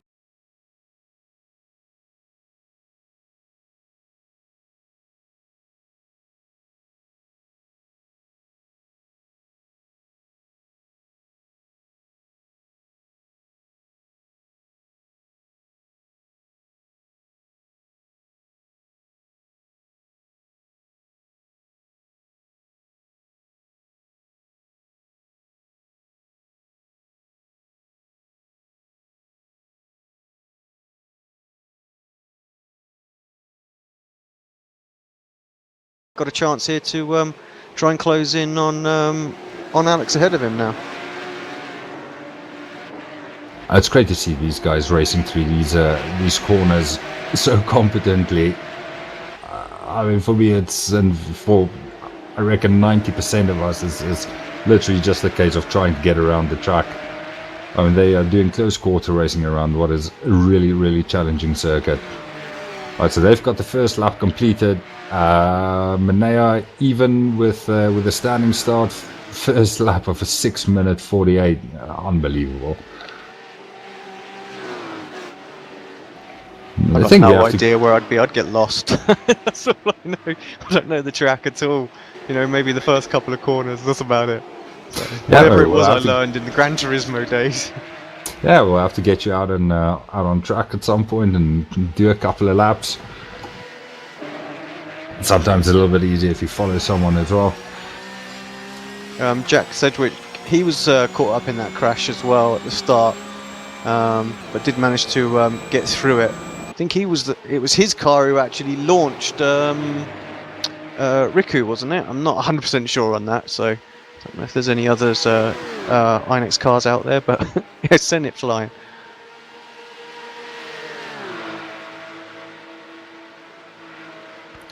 Got a chance here to try and close in on Alex ahead of him now. It's great to see these guys racing through these corners so competently. I mean, for me, and for I reckon 90% of us is literally just a case of trying to get around the track. I mean, they are doing close quarter racing around what is a really, really challenging circuit. Right, so they've got the first lap completed. Manea, even with a standing start, first lap of a 6:48, unbelievable. I've got no idea where I'd be. I'd get lost. That's all I know. I don't know the track at all. You know, maybe the first couple of corners. That's about it. So, whatever it was I learned in the Gran Turismo days. Yeah, we'll have to get you out on track at some point and do a couple of laps. Sometimes it's a little bit easier if you follow someone as well. Jack Sedgwick, he was caught up in that crash as well at the start. but did manage to get through it. I think it was his car who actually launched Riku, wasn't it? I'm not 100% sure on that, so I don't know if there's any others Inex cars out there, but yeah, send it flying.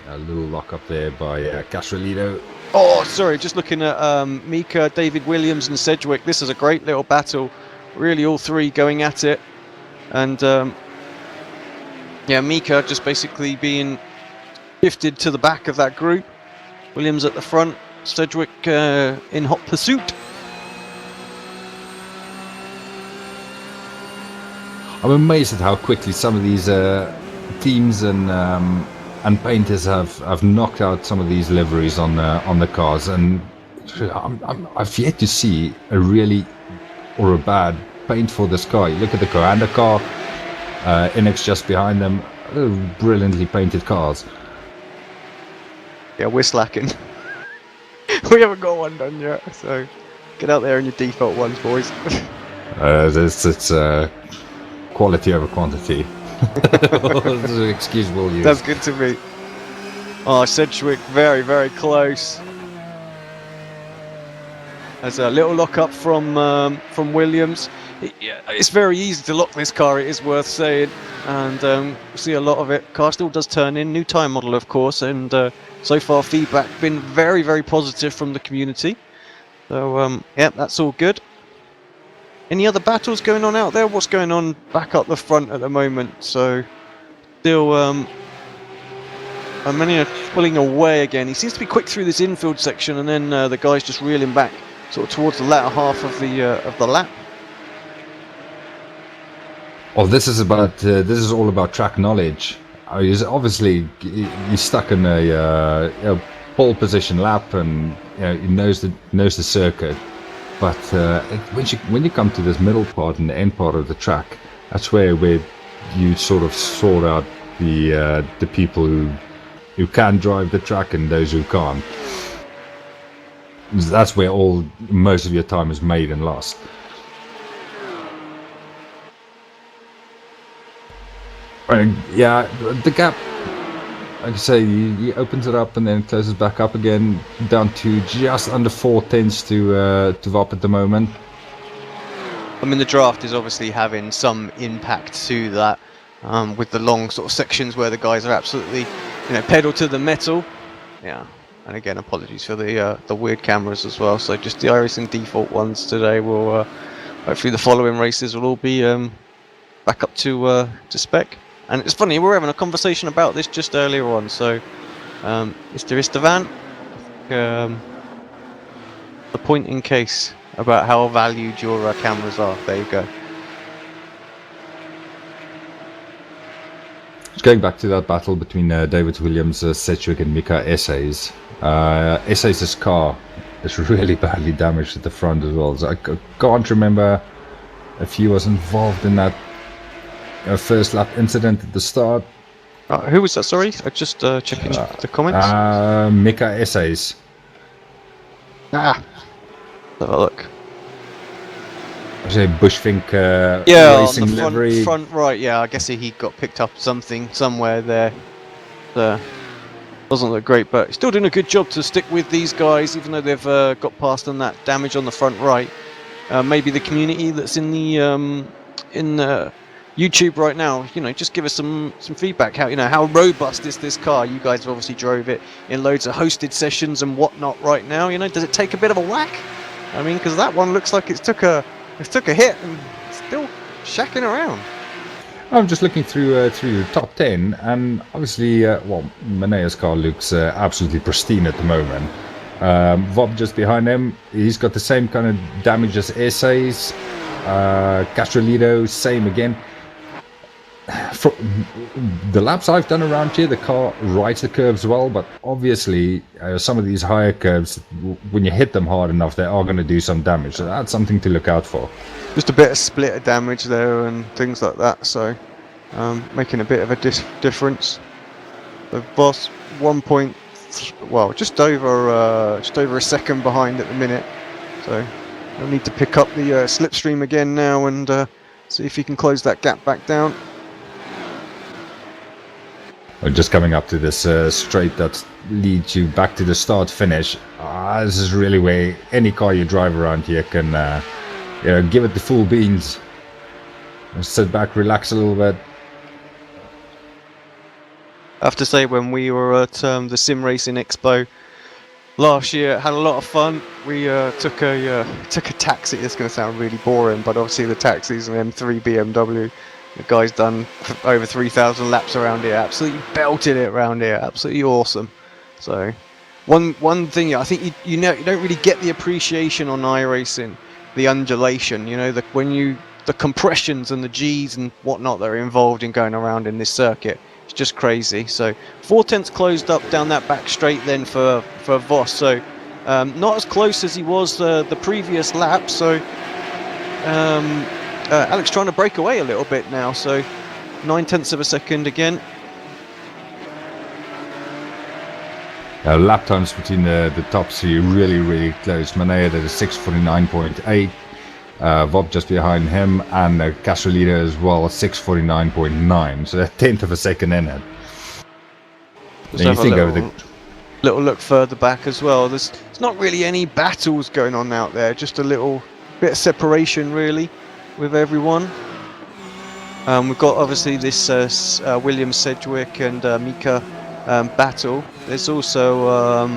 A little lock up there by Castrolito. Oh, sorry, just looking at Mika, David Williams and Sedgwick. This is a great little battle. Really all three going at it. And yeah, Mika just basically being shifted to the back of that group. Williams at the front, Sedgwick in hot pursuit. I'm amazed at how quickly some of these teams and painters have knocked out some of these liveries on the cars, and I've yet to see a really or a bad paint for this car. You look at the Coanda car, Inex just behind them, brilliantly painted cars. Yeah, we're slacking. We haven't got one done yet, so get out there in your default ones, boys. It's quality over quantity. This is an excusable use. That's good to me. Oh, Sedgwick very, very close. There's a little lock up from Williams. It's very easy to lock this car, it is worth saying, and we see a lot of it. Car still does turn in, new tyre model of course, and so far feedback been very, very positive from the community. So yeah, that's all good. Any other battles going on out there? What's going on back up the front at the moment? So still many are pulling away again. He seems to be quick through this infield section, and then the guys just reeling back sort of towards the latter half of the lap. Well, this is all about track knowledge. He's obviously he's stuck in a pole position lap, and he knows the circuit. But when you come to this middle part and the end part of the track, that's where you sort of sort out the people who can drive the track and those who can't. That's where most of your time is made and lost. Yeah, the gap, like I say, he opens it up and then closes back up again, down to just under 4 tenths to Vop at the moment. I mean, the draft is obviously having some impact to that, with the long sort of sections where the guys are absolutely, pedal to the metal. Yeah, and again, apologies for the weird cameras as well. So just the iRacing default ones today will, hopefully the following races will all be back up to spec. And it's funny, we were having a conversation about this just earlier on. So, Mr. Istvan, the point in case about how valued your cameras are. There you go. Just going back to that battle between David Williams, Sedgwick and Mika Essays. Essays' car is really badly damaged at the front as well. So I can't remember if he was involved in that first lap incident at the start. Who was that? Sorry, I just checking the comments. Mika Essays. Let's have a look. I say Bushfink Racing on the livery. front right. Yeah, I guess he got picked up somewhere there. Doesn't look great, but he's still doing a good job to stick with these guys, even though they've got past on that damage on the front right. Maybe the community that's in the YouTube right now, just give us some feedback. How robust is this car? You guys obviously drove it in loads of hosted sessions and whatnot right now. Does it take a bit of a whack? I mean, because that one looks like it took a hit and still shacking around. I'm just looking through the top 10, and obviously, Manea's car looks absolutely pristine at the moment. Vob just behind him, he's got the same kind of damage as Essays. Castrolito, same again. For the laps I've done around here, the car rides the curves well, but obviously some of these higher curves, when you hit them hard enough, they are going to do some damage. So that's something to look out for. Just a bit of splitter damage there and things like that, so making a bit of a difference. The boss just over a second behind at the minute, so I'll need to pick up the slipstream again now and See if he can close that gap back down. We're just coming up to this straight that leads you back to the start-finish. This is really where any car you drive around here can give it the full beans. Just sit back, relax a little bit. I have to say, when we were at the Sim Racing Expo last year, had a lot of fun. We took a taxi. It's going to sound really boring, but obviously the taxi's an M3 BMW. The guy's done over 3,000 laps around here. Absolutely belted it around here. Absolutely awesome. So, one thing I think you don't really get the appreciation on iRacing, the undulation. You know, the compressions and the G's and whatnot that are involved in going around in this circuit. It's just crazy. So 4/10 closed up down that back straight then for Voss. So not as close as he was the previous lap. So Alex trying to break away a little bit now. So 9/10 of a second again. Lap times between the top three really close. Manea at a 6:49.8. Vob just behind him, and Castrolita as well at 6:49.9. So a 1/10 of a second in it. Then you think over the little look further back as well. There's not really any battles going on out there. Just a little bit of separation really with everyone. We've got obviously this William Sedgwick and Mika battle. There's also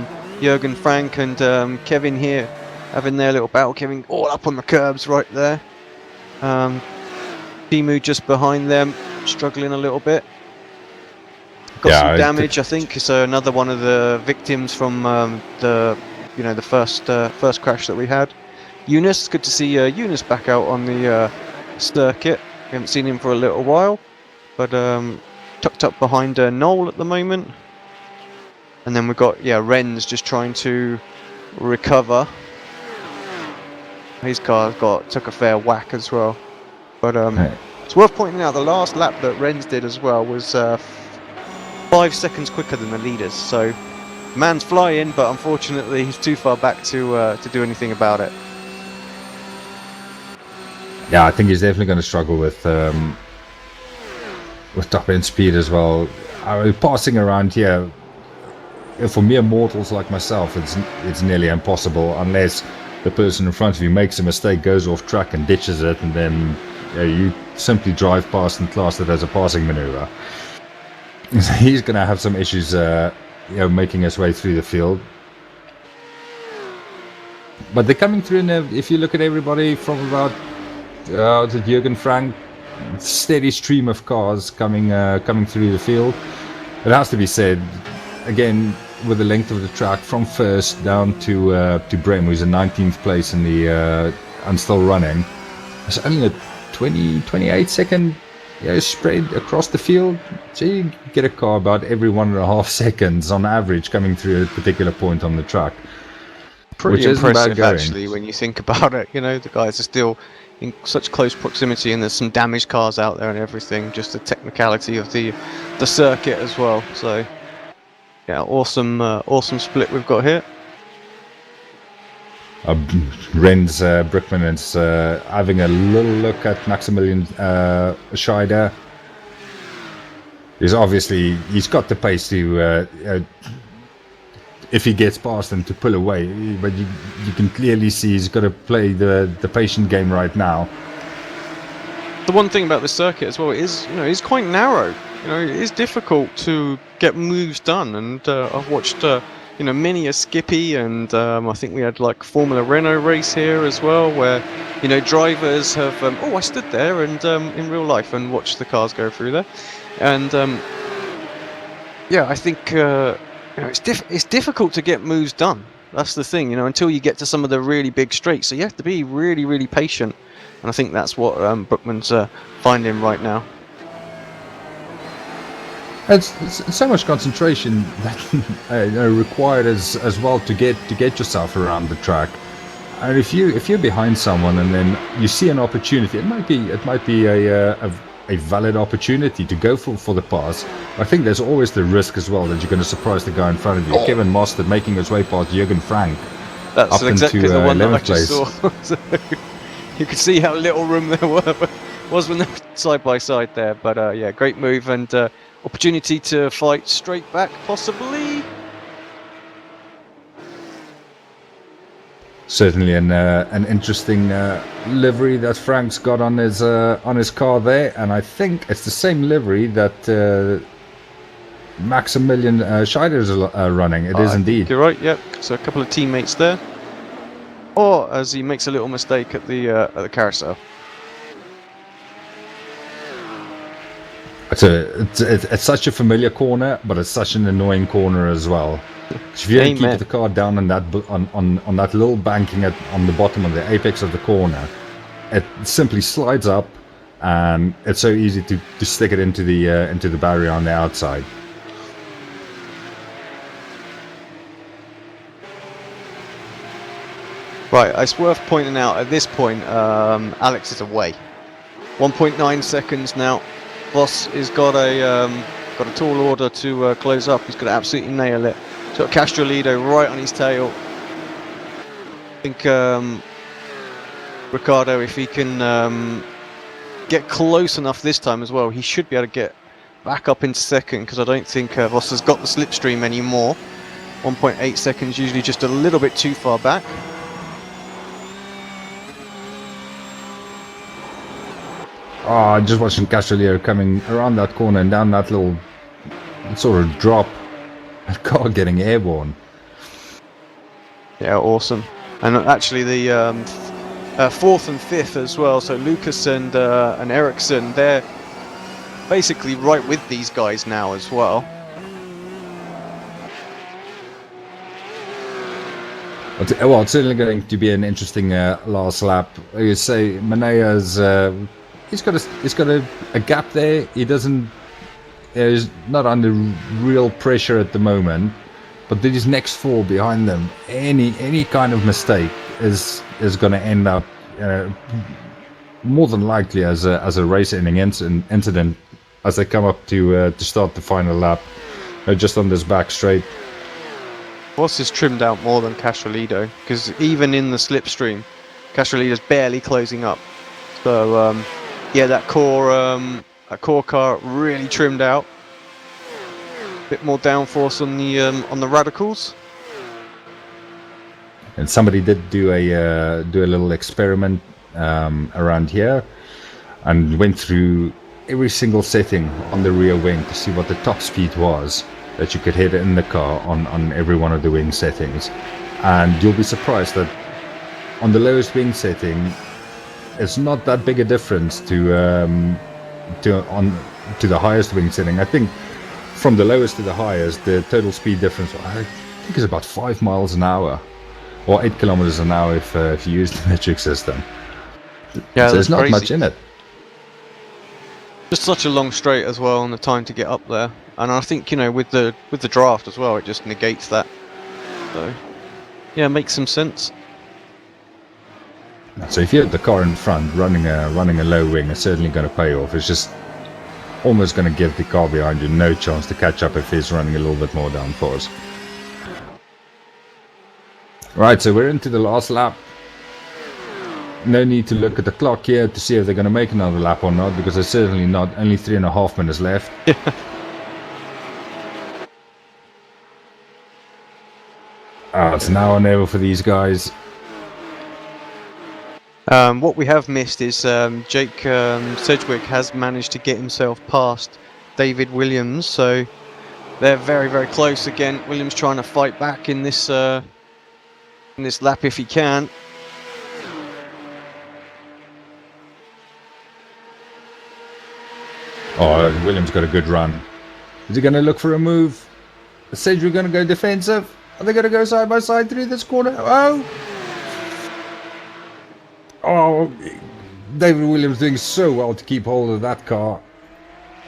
Jürgen Frank and Kevin here having their little battle. Kevin all up on the curbs right there. Timu just behind them, struggling a little bit. Got some damage, I think. So another one of the victims from the first crash that we had. Eunice, good to see Eunice back out on the circuit. We haven't seen him for a little while, but tucked up behind Noel at the moment. And then we've got Renz just trying to recover. His car took a fair whack as well. But it's worth pointing out the last lap that Renz did as well was 5 seconds quicker than the leaders. So man's flying, but unfortunately he's too far back to do anything about it. Yeah, I think he's definitely going to struggle with top end speed as well. Passing around here, for mere mortals like myself, it's nearly impossible unless the person in front of you makes a mistake, goes off track and ditches it, and then you simply drive past and class it as a passing maneuver. He's going to have some issues making his way through the field. But they're coming through, if you look at everybody from about to Jürgen Frank, steady stream of cars coming through the field. It has to be said, again, with the length of the track from first down to Brem, who's in 19th place in the and still running. It's only a 28 second spread across the field. So you get a car about every 1.5 seconds on average coming through a particular point on the track. Pretty impressive actually when you think about it. You know, the guys are still in such close proximity, and there's some damaged cars out there and everything. Just the technicality of the circuit as well. So yeah, awesome split we've got here. Renz Brickman is having a little look at Maximilian Scheider. He's got the pace to if he gets past him to pull away, but you can clearly see he's got to play the patient game right now. The one thing about the circuit as well is, it's quite narrow. It is difficult to get moves done, and I've watched many a Skippy, and I think we had like Formula Renault race here as well, where drivers have I stood there and in real life and watched the cars go through there, and I think it's difficult to get moves done. That's the thing, until you get to some of the really big straights. So you have to be really, really patient, and I think that's what Brookman's finding right now. It's so much concentration that required as well to get yourself around the track. And if you're behind someone and then you see an opportunity, it might be a valid opportunity to go for the pass. I think there's always the risk as well that you're going to surprise the guy in front of you. Kevin Mostert making his way past Jürgen Frank. That's up exactly into, the one that I 11th just place. saw. So you could see how little room there was when they were side by side there. But yeah, great move and opportunity to fight straight back, possibly. Certainly an interesting livery that Frank's got on his car there, and I think it's the same livery that Maximilian Scheider is running. It is indeed. You're right. Yep. So a couple of teammates there. Or as he makes a little mistake at the carousel. It's such a familiar corner, but it's such an annoying corner as well. If you don't keep the car down on that little banking on the bottom of the apex of the corner, it simply slides up, and it's so easy to stick it into the barrier on the outside. Right, it's worth pointing out at this point, Alex is away. 1.9 seconds now. Voss has got a tall order to close up. He's got to absolutely nail it. He's got Castrolido right on his tail. I think Ricciardo, if he can get close enough this time as well, he should be able to get back up into second, because I don't think Voss has got the slipstream anymore. 1.8 seconds, usually just a little bit too far back. Oh, just watching Castrolido coming around that corner and down that little sort of drop. That car getting airborne. Yeah, awesome. And actually the fourth and fifth as well. So Lucas and Ericsson, they're basically right with these guys now as well. Well, it's certainly going to be an interesting last lap. You say Manea's he's got a gap there. He's not under real pressure at the moment, but these next four behind them, any kind of mistake is going to end up more than likely as a race-ending incident as they come up to start the final lap, just on this back straight. Voss is trimmed out more than Castrolido, because even in the slipstream, Castrolido's barely closing up. So yeah, that core car really trimmed out. Bit more downforce on the radicals. And somebody did do a little experiment around here, and went through every single setting on the rear wing to see what the top speed was that you could hit in the car on every one of the wing settings. And you'll be surprised that on the lowest wing setting, it's not that big a difference to the highest wing setting. I think from the lowest to the highest, the total speed difference, I think, is about 5 miles an hour, or 8 kilometers an hour if you use the metric system. Yeah, so there's not crazy. much in it. Just such a long straight as well, and the time to get up there. And I think, you know, with the draft as well, it just negates that. So yeah, makes some sense. So if you have the car in front running a low wing, it's certainly going to pay off. It's just almost going to give the car behind you no chance to catch up if it's running a little bit more downforce. Right, so we're into the last lap. No need to look at the clock here to see if they're going to make another lap or not, because there's certainly not. Only 3.5 minutes left. It's now or never for these guys. What we have missed is Jake Sedgwick has managed to get himself past David Williams, so they're very, very close again. Williams trying to fight back in this lap if he can. Oh, Williams got a good run. Is he going to look for a move? Is Sedgwick going to go defensive? Are they going to go side by side through this corner? Oh, David Williams doing so well to keep hold of that car.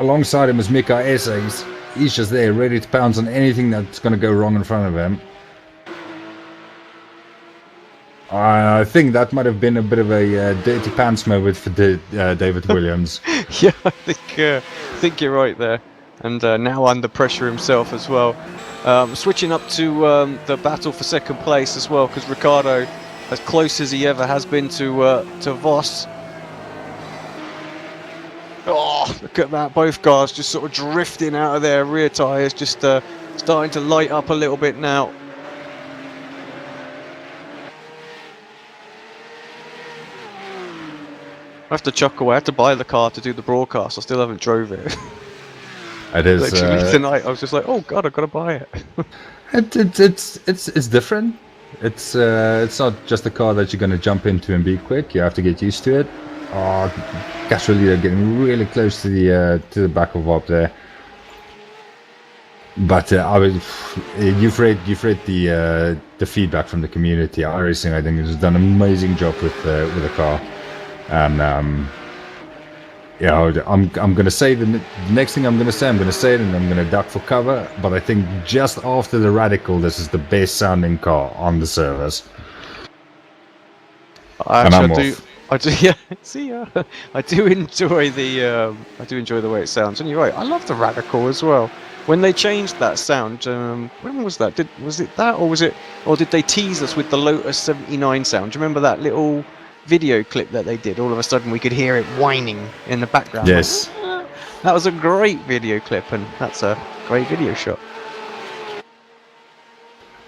Alongside him is Mika Essays. He's just there, ready to pounce on anything that's going to go wrong in front of him. I think that might have been a bit of a dirty pants moment for David Williams. Yeah, I think you're right there. And now under pressure himself as well. Switching up to the battle for second place as well, because Ricciardo, as close as he ever has been to Voss. Oh, look at that. Both cars just sort of drifting out of their rear tyres, just starting to light up a little bit now. I have to chuckle. I had to buy the car to do the broadcast. I still haven't drove it. It is Literally tonight. I was just like, oh god, I've got to buy it. it's different. It's not just a car that you're gonna jump into and be quick. You have to get used to it. Oh, Castrolito getting really close to the back of Bob there. But you've read the feedback from the community. iRacing, I think, has done an amazing job with the car, and I'm gonna say the next thing I'm gonna say it, and I'm gonna duck for cover. But I think just after the Radical, this is the best sounding car on the service. I do. Yeah. See, I do enjoy the way it sounds. And you're right. I love the Radical as well. When they changed that sound, when was that? Was it that, or did they tease us with the Lotus 79 sound? Do you remember that little video clip that they did? All of a sudden, we could hear it whining in the background. Yes, that was a great video clip, and that's a great video shot.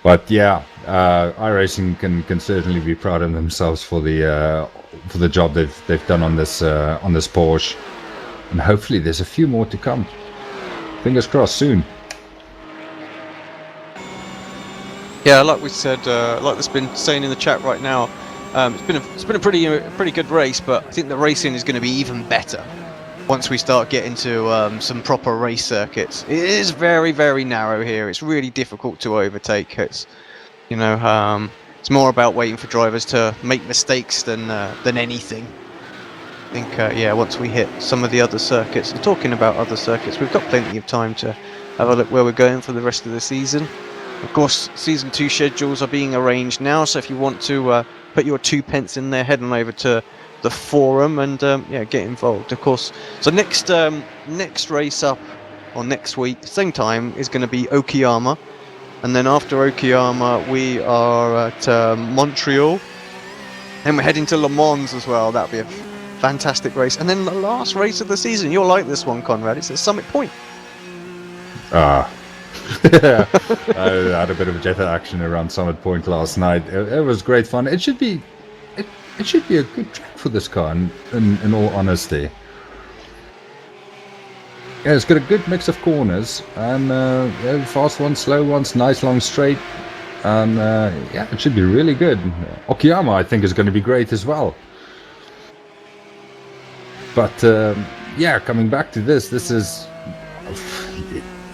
But yeah, iRacing can certainly be proud of themselves for the job they've done on this Porsche, and hopefully there's a few more to come. Fingers crossed soon. Yeah, like we said, like that's been saying in the chat right now, it's been a pretty good race, but I think the racing is going to be even better once we start getting to some proper race circuits. It is very, very narrow here. It's really difficult to overtake. It's it's more about waiting for drivers to make mistakes than anything. I think once we hit some of the other circuits, and talking about other circuits, we've got plenty of time to have a look where we're going for the rest of the season. Of course, Season 2 schedules are being arranged now, so if you want to put your 2 pence in there, head on over to the forum and get involved. Of course, so next race up, or next week, same time, is going to be Okayama, and then after Okayama we are at Montreal, and we're heading to Le Mans as well. That'll be a fantastic race, and then the last race of the season. You'll like this one, Conrad. It's at Summit Point. I had a bit of jet action around Summit Point last night. It was great fun. It should be a good track for this car, in all honesty. Yeah, it's got a good mix of corners, and fast ones, slow ones, nice long straight, and it should be really good. Okayama, I think, is going to be great as well. But coming back to this is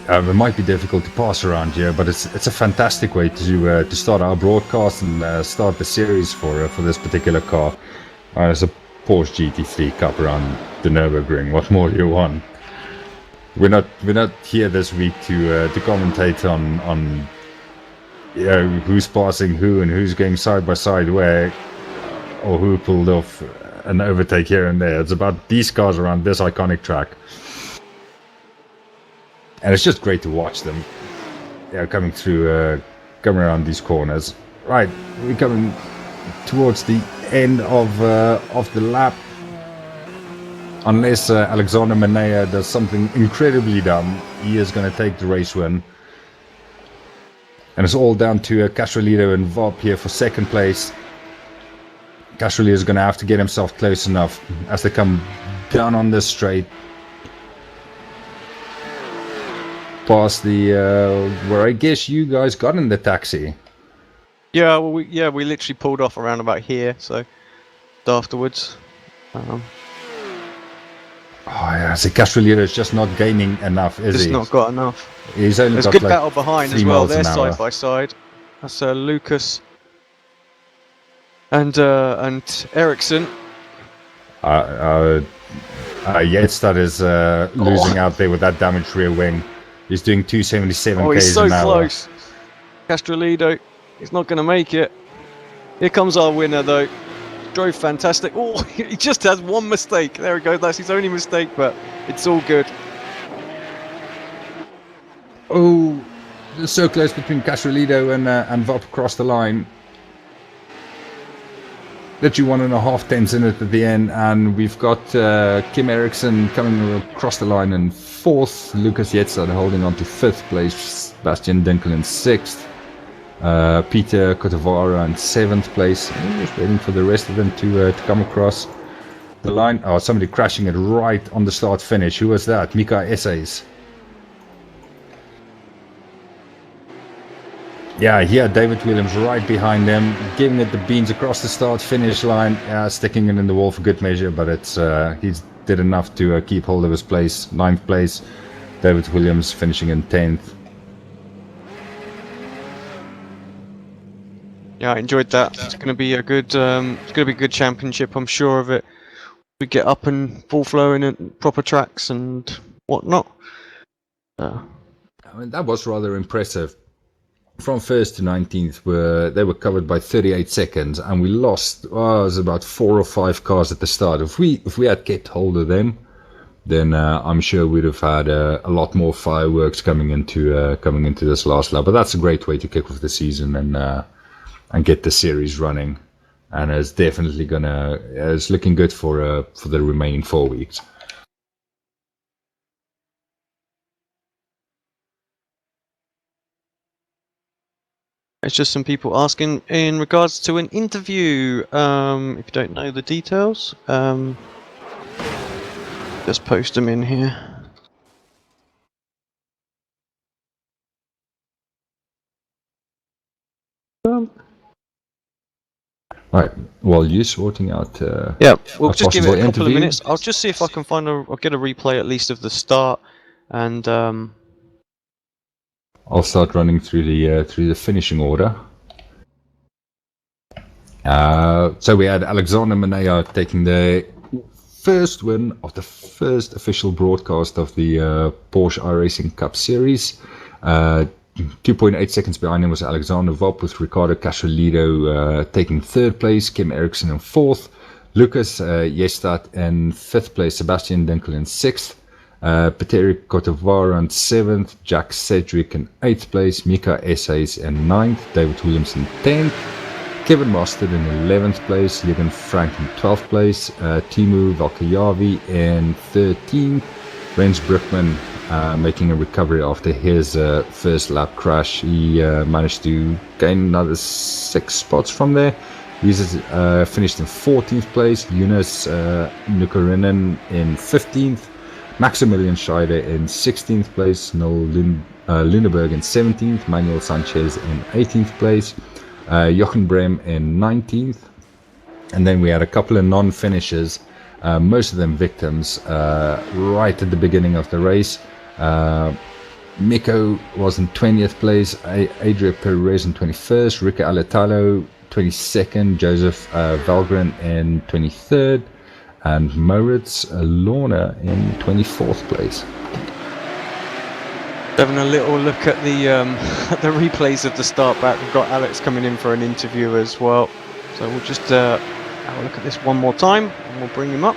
it might be difficult to pass around here, but it's a fantastic way to start our broadcast and start the series for this particular car. It's a Porsche GT3 Cup around the Nürburgring. What more do you want? We're not here this week to commentate on who's passing who and who's going side by side where, or who pulled off an overtake here and there. It's about these cars around this iconic track. And it's just great to watch them coming around these corners. Right, we're coming towards the end of the lap. Unless Alexander Menea does something incredibly dumb, he is going to take the race win. And it's all down to Castrolito and Vop here for second place. Castrolito is going to have to get himself close enough as they come down on this straight. Past the where I guess you guys got in the taxi. Yeah, well, we literally pulled off around about here, so afterwards. So Castrolito is just not gaining enough, is he? Just not got enough. He's only There's got good like battle behind 3 as well. miles They're an hour. side by side. That's Lucas and Ericsson. Yetstad is losing out there with that damaged rear wing. He's doing 277 k's he's so an hour. close. Castrolito, he's not going to make it. Here comes our winner, though. Drove fantastic. Oh, he just has one mistake. There we go. That's his only mistake, but it's all good. Oh, it's so close between Castrolito and Vop across the line. literally 1.5 tenths in it at the end, and we've got Kim Eriksson coming across the line in 4th, Lucas Jetstad holding on to 5th place, Sebastian Dinkel in 6th, Peter Kotavara in 7th place. Just waiting for the rest of them to come across the line. Oh, somebody crashing it right on the start finish. Who was that? Mika Essays. Yeah, here David Williams right behind them, giving it the beans across the start finish line, sticking it in the wall for good measure, but it's he did enough to keep hold of his place. 9th place, David Williams finishing in 10th. Yeah, I enjoyed that. It's going to be a good, it's going to be a good championship. I'm sure of it. We get up and full flowing and proper tracks and whatnot. I mean, that was rather impressive. From 1st to 19th, they were covered by 38 seconds, and we lost. It was about 4 or 5 cars at the start. If we had kept hold of them, then I'm sure we'd have had a lot more fireworks coming into this last lap. But that's a great way to kick off the season and get the series running, and it's definitely it's looking good for the remaining 4 weeks. It's just some people asking in regards to an interview. If you don't know the details, just post them in here. Right. While you're sorting out, yeah, we'll just give it a couple interview. of minutes. I'll just see if I can I'll get a replay at least of the start, and I'll start running through the finishing order. So we had Alexander Manea taking the first win of the first official broadcast of the Porsche iRacing Cup Series. 2.8 seconds behind him was Alexander Vop, with Ricardo Casolito taking 3rd place, Kim Eriksson in 4th, Lucas Jestad in 5th place, Sebastian Dinkel in 6th, Peter Kotavara in 7th, Jack Sedgwick in 8th place, Mika Essays in 9th, David Williams in 10th, Kevin Mostert in 11th place, Jürgen Frank in 12th place, Timu Valkajavi in 13th, Rens Brookman making a recovery after his first lap crash. He managed to gain another 6 spots from there. He's finished in 14th place, Jonas Nukarinen in 15th, Maximilian Scheider in 16th place, Noel Lindeberg in 17th, Manuel Sanchez in 18th place, Jochen Brem in 19th, and then we had a couple of non-finishers, most of them victims, right at the beginning of the race. Miko was in 20th place, Adria Perez in 21st, Rica Aletalo 22nd, Joseph Valgren in 23rd, and Moritz Lorna in 24th place. having a little look at the replays of the start back. We've got Alex coming in for an interview as well, so we'll just have a look at this one more time and we'll bring him up.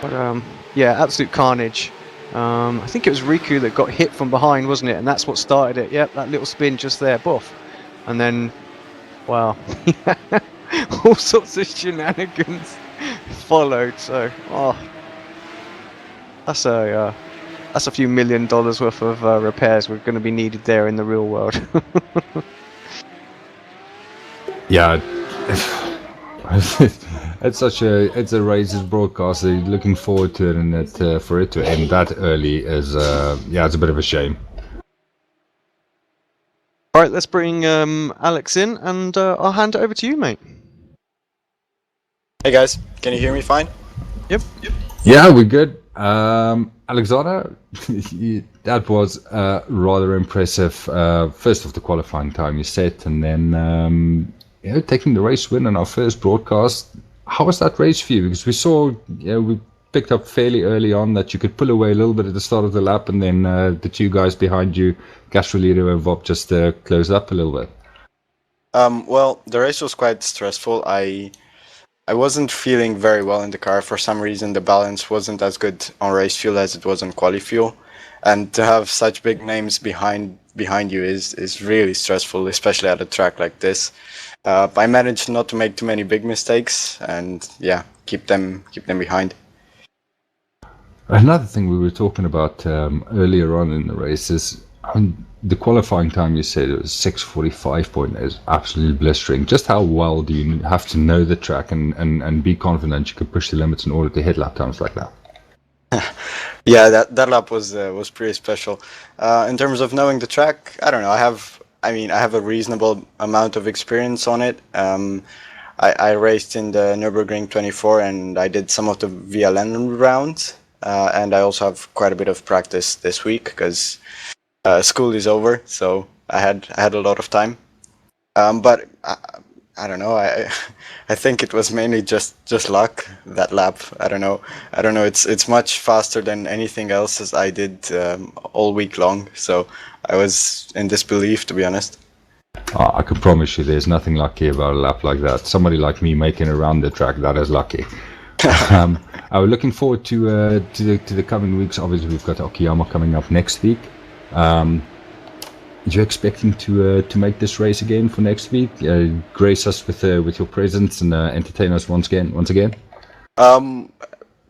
But yeah, absolute carnage. I think it was Riku that got hit from behind, wasn't it? And that's what started it. Yep, that little spin just there, buff. And then, wow, all sorts of shenanigans followed. So, that's a few $1 million worth of repairs we're going to be needed there in the real world. Yeah, it's a races broadcast. So looking forward to it, and for it to end that early is it's a bit of a shame. All right, let's bring Alex in, and I'll hand it over to you, mate. Hey guys, can you hear me fine? Yep. Yeah, we're good. Alexander, that was rather impressive. First of the qualifying time you set, and then taking the race win on our first broadcast. How was that race for you? Because we saw, we picked up fairly early on that you could pull away a little bit at the start of the lap, and then the two guys behind you, Castrolito and Vop, just closed up a little bit. Well, the race was quite stressful. I wasn't feeling very well in the car. For some reason, the balance wasn't as good on race fuel as it was on quali fuel. And to have such big names behind you is really stressful, especially at a track like this. I managed not to make too many big mistakes, and yeah, keep them behind. Another thing we were talking about earlier on in the race is the qualifying time. You said it was 6:45 is absolutely blistering. Just how well do you have to know the track and be confident you can push the limits in order to hit lap times like that? Yeah, that lap was pretty special. In terms of knowing the track, I don't know. I have a reasonable amount of experience on it. I raced in the Nürburgring 24, and I did some of the VLN rounds. And I also have quite a bit of practice this week because school is over, so I had a lot of time. But I don't know. I think it was mainly just luck that lap. I don't know. It's much faster than anything else as I did all week long. So I was in disbelief, to be honest. I can promise you, there's nothing lucky about a lap like that. Somebody like me making it around the track, that is lucky. We're looking forward to the coming weeks. Obviously, we've got Okayama coming up next week. You're expecting to make this race again for next week? Grace us with your presence and entertain us once again.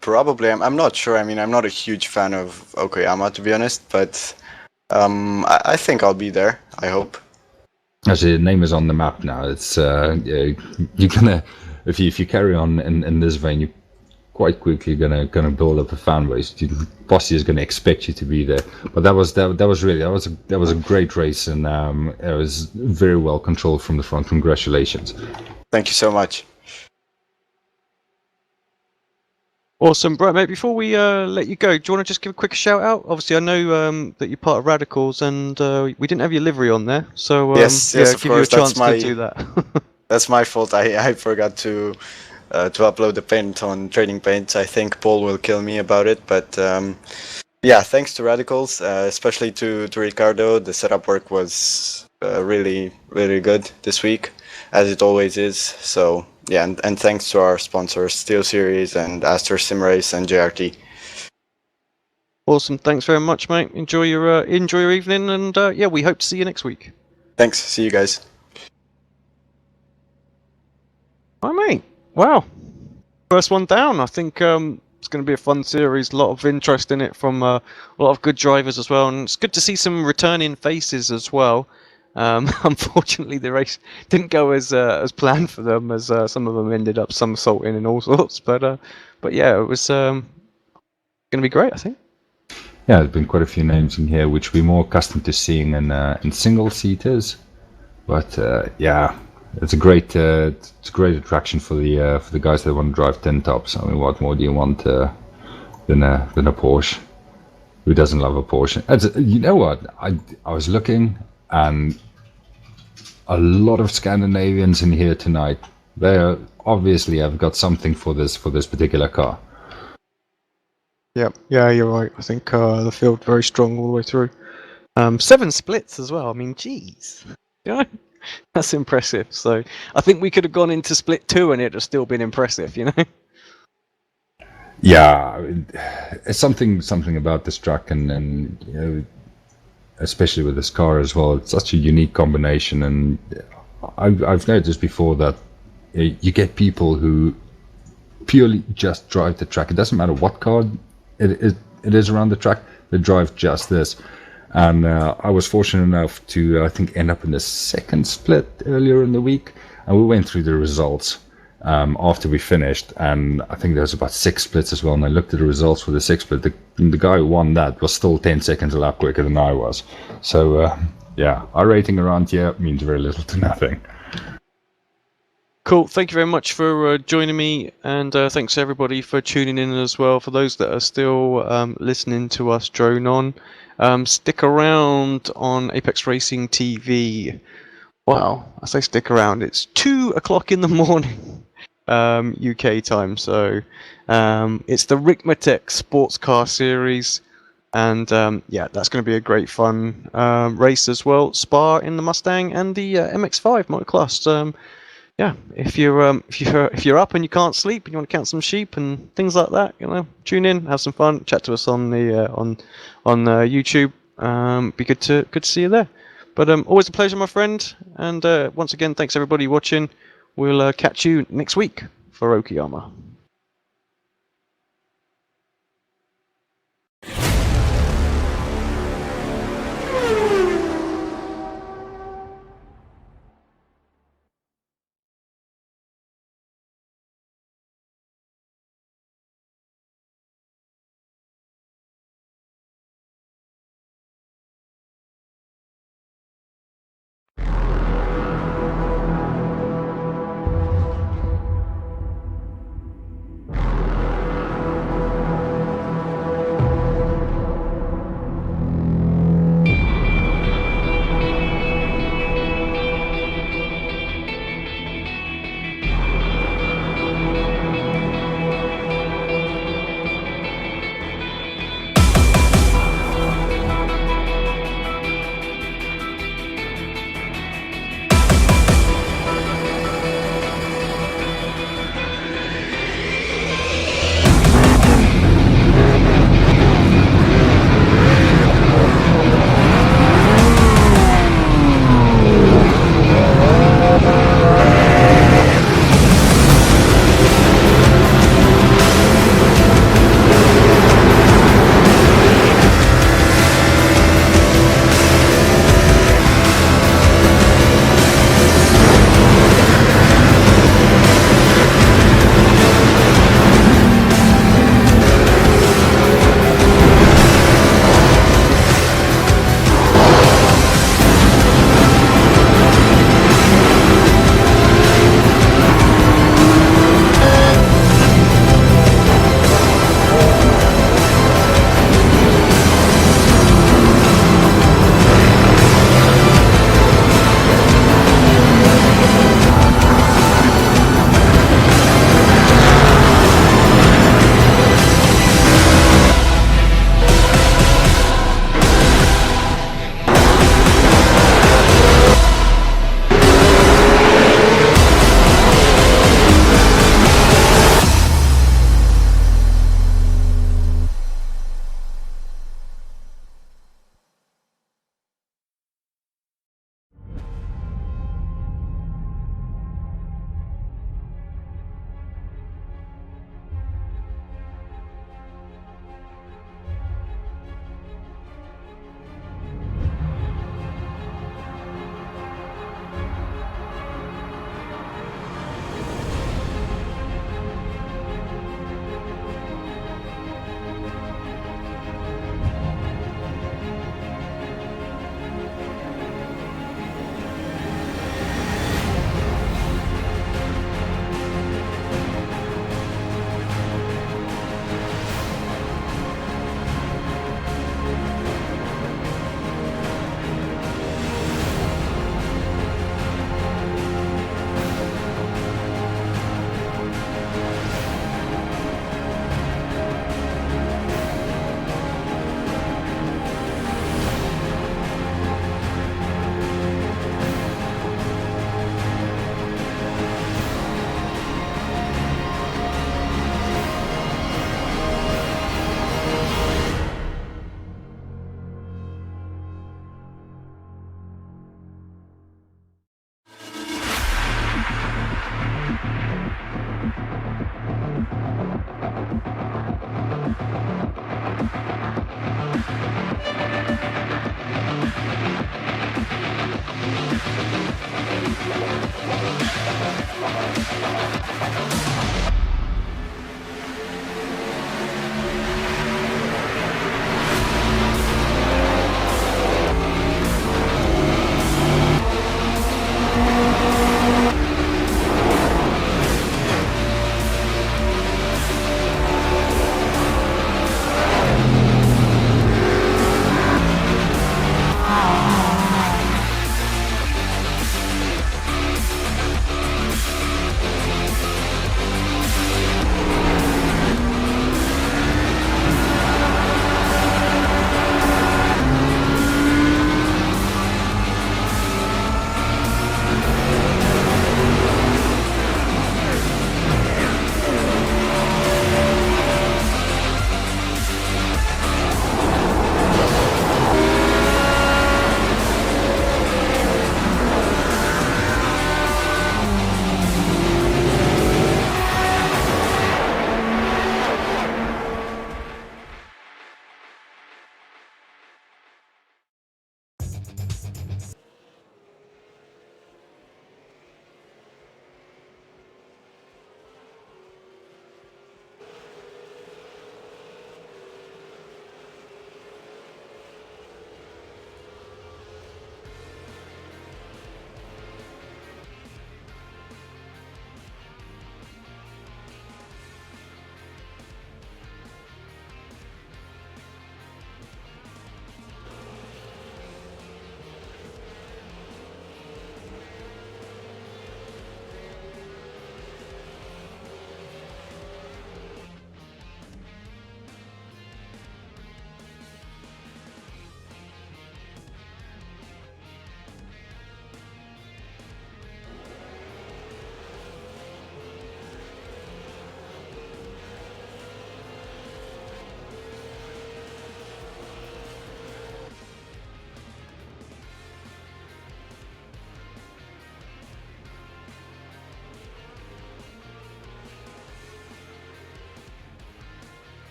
Probably. I'm not sure. I mean, I'm not a huge fan of Okayama, to be honest, but I think I'll be there. I hope. As the name is on the map now, it's you're gonna if you carry on in this vein, you're quite quickly gonna build up a fan base. Bossy is gonna expect you to be there. But that was a great race, and it was very well controlled from the front. Congratulations! Thank you so much. Awesome, right, mate. Before we let you go, do you want to just give a quick shout out? Obviously, I know that you're part of Radicals, and we didn't have your livery on there, so yes, of give course, you a chance to do that. That's my fault. I forgot to upload the paint on Trading Paint. I think Paul will kill me about it, but yeah, thanks to Radicals, especially to Ricardo. The setup work was really good this week, as it always is. So yeah, and thanks to our sponsors, SteelSeries and Aster Simrace and JRT. Awesome, thanks very much, mate. Enjoy your evening, and yeah, we hope to see you next week. Thanks. See you guys. Hi, mate. Wow. First one down. I think it's going to be a fun series. A lot of interest in it from a lot of good drivers as well. And it's good to see some returning faces as well. Unfortunately, the race didn't go as planned for them, as some of them ended up somersaulting and all sorts. But yeah, it was going to be great, I think. Yeah, there's been quite a few names in here, which we're more accustomed to seeing in single-seaters. But yeah, it's a great attraction for the guys that want to drive 10 tops. I mean, what more do you want than a Porsche? Who doesn't love a Porsche? You know what? I was looking, and a lot of Scandinavians in here tonight. They obviously have got something for this particular car. Yeah, you're right. I think the field very strong all the way through. 7 splits as well. I mean, geez, you know, that's impressive. So I think we could have gone into split 2 and it'd have still been impressive, you know. Yeah, it's something about this track, and you know, especially with this car as well. It's such a unique combination, and I've noticed before that you get people who purely just drive the track. It doesn't matter what car it is around the track. They drive just this. And I was fortunate enough to, I think, end up in the second split earlier in the week. And we went through the results after we finished. And I think there was about 6 splits as well. And I looked at the results for the 6th split. The guy who won that was still 10 seconds a lap quicker than I was. So, yeah, our rating around here means very little to nothing. Cool. Thank you very much for joining me, and thanks to everybody for tuning in as well. For those that are still listening to us drone on, stick around on Apex Racing TV. Well, I say stick around. It's 2:00 in the morning, UK time. So it's the Rikmatek Sports Car Series, and yeah, that's going to be a great fun race as well. Spa in the Mustang and the MX-5 motocross. Yeah, if you're up and you can't sleep and you want to count some sheep and things like that, you know, tune in, have some fun, chat to us on the on YouTube. Be good to see you there. But always a pleasure, my friend. And once again, thanks everybody watching. We'll catch you next week for Okayama.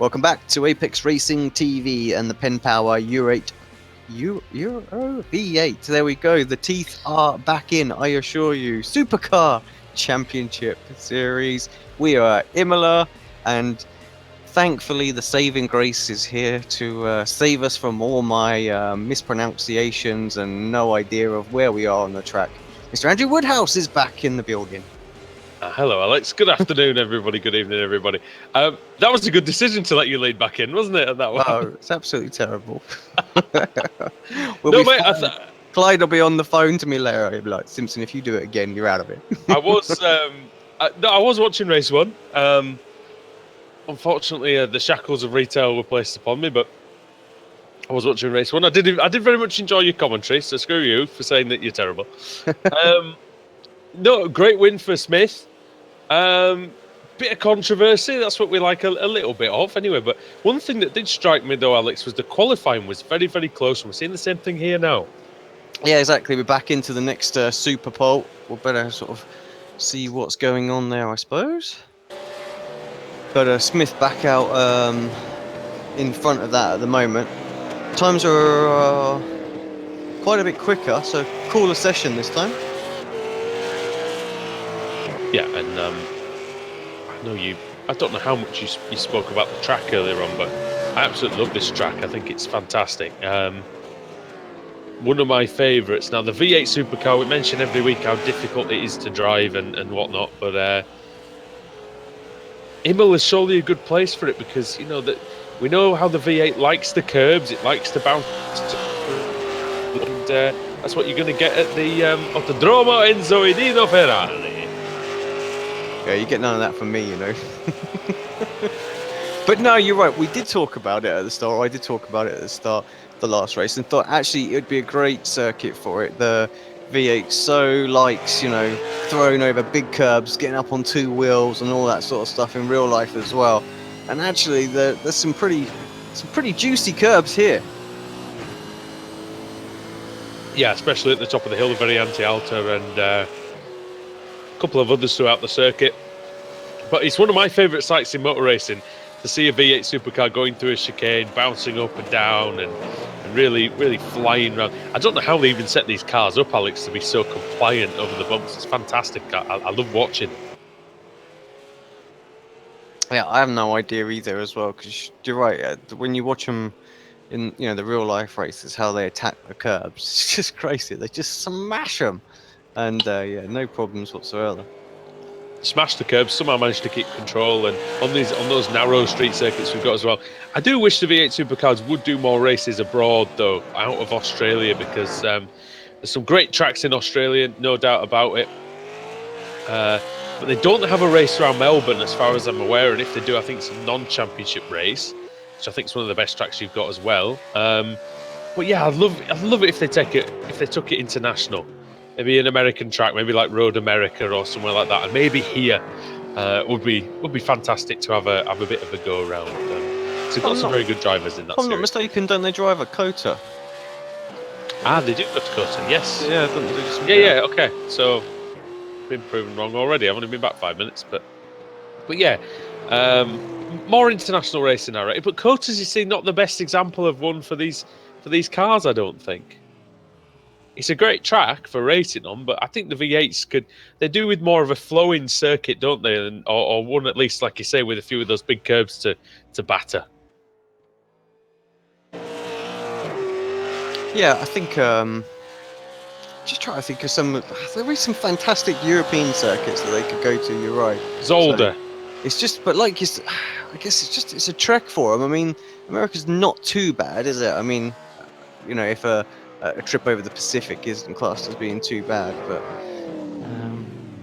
Welcome back to Apex Racing TV and the PenPower Euro V8. There we go. The teeth are back in, I assure you. Supercar Championship Series. We are at Imola, and thankfully the saving grace is here to save us from all my mispronunciations and no idea of where we are on the track. Mr. Andrew Woodhouse is back in the building. Hello, Alex. Good afternoon, everybody. Good evening, everybody. That was a good decision to let you lead back in, wasn't it? At that one. Oh, it's absolutely terrible. No, mate. Clyde will be on the phone to me later. He'll be like, Simpson, if you do it again, you're out of it. I was watching race one. Unfortunately, the shackles of retail were placed upon me, but I was watching race one. I did very much enjoy your commentary, so screw you for saying that you're terrible. No, great win for Smith. Bit of controversy. That's what we like a little bit of, anyway. But one thing that did strike me, though, Alex, was the qualifying was very, very close. We're seeing the same thing here now. Yeah, exactly. We're back into the next Super Pole. We'll better sort of see what's going on there, I suppose. But Smith back out in front of that at the moment. Times are quite a bit quicker, so cooler session this time. Yeah, and I know I don't know how much you spoke about the track earlier on, but I absolutely love this track. I think it's fantastic. One of my favourites. Now, the V8 Supercar, we mention every week how difficult it is to drive and whatnot, but Imola is surely a good place for it because, you know, that we know how the V8 likes the curbs, it likes to bounce, and that's what you're going to get at the Autodromo Enzo Edino Ferrari. Yeah, you get none of that from me, you know. But no, you're right. We did talk about it at the start. I did talk about it at the start of the last race and thought actually it would be a great circuit for it. The V8 so likes, you know, throwing over big curbs, getting up on two wheels and all that sort of stuff in real life as well. And actually, there's some pretty juicy curbs here. Yeah, especially at the top of the hill, the very anti-alta and a couple of others throughout the circuit. But it's one of my favourite sights in motor racing, to see a V8 supercar going through a chicane, bouncing up and down and really, really flying around. I don't know how they even set these cars up, Alex, to be so compliant over the bumps. It's fantastic. I love watching. Yeah, I have no idea either as well, because you're right. When you watch them in, you know, the real life races, how they attack the curbs, it's just crazy. They just smash them, and yeah, no problems whatsoever. Smash the curbs, somehow managed to keep control, and on those narrow street circuits we've got as well. I do wish the V8 supercars would do more races abroad, though, out of Australia, because there's some great tracks in Australia, no doubt about it. But they don't have a race around Melbourne, as far as I'm aware, and if they do, I think it's a non-championship race, which I think is one of the best tracks you've got as well. But yeah, I'd love it if they took it international. Maybe an American track, maybe like Road America or somewhere like that, and maybe here would be fantastic to have a bit of a go around. So they've got some very good drivers in that. If I'm not mistaken, don't they drive at Kota? They do go to Kota, yes. Yeah, don't they just, yeah. Okay, so been proven wrong already. I've only been back 5 minutes, but yeah, more international racing, I reckon. But Kota's, you see, not the best example of one for these cars, I don't think. It's a great track for racing on, but I think the V8s they do with more of a flowing circuit, don't they? Or one at least, like you say, with a few of those big curves to batter. Yeah, I think just trying to think of there is some fantastic European circuits that they could go to. You're right. Zolder. So it's just, but like I guess it's a trek for them. I mean, America's not too bad, is it? I mean, you know, if a trip over the Pacific isn't classed as being too bad, but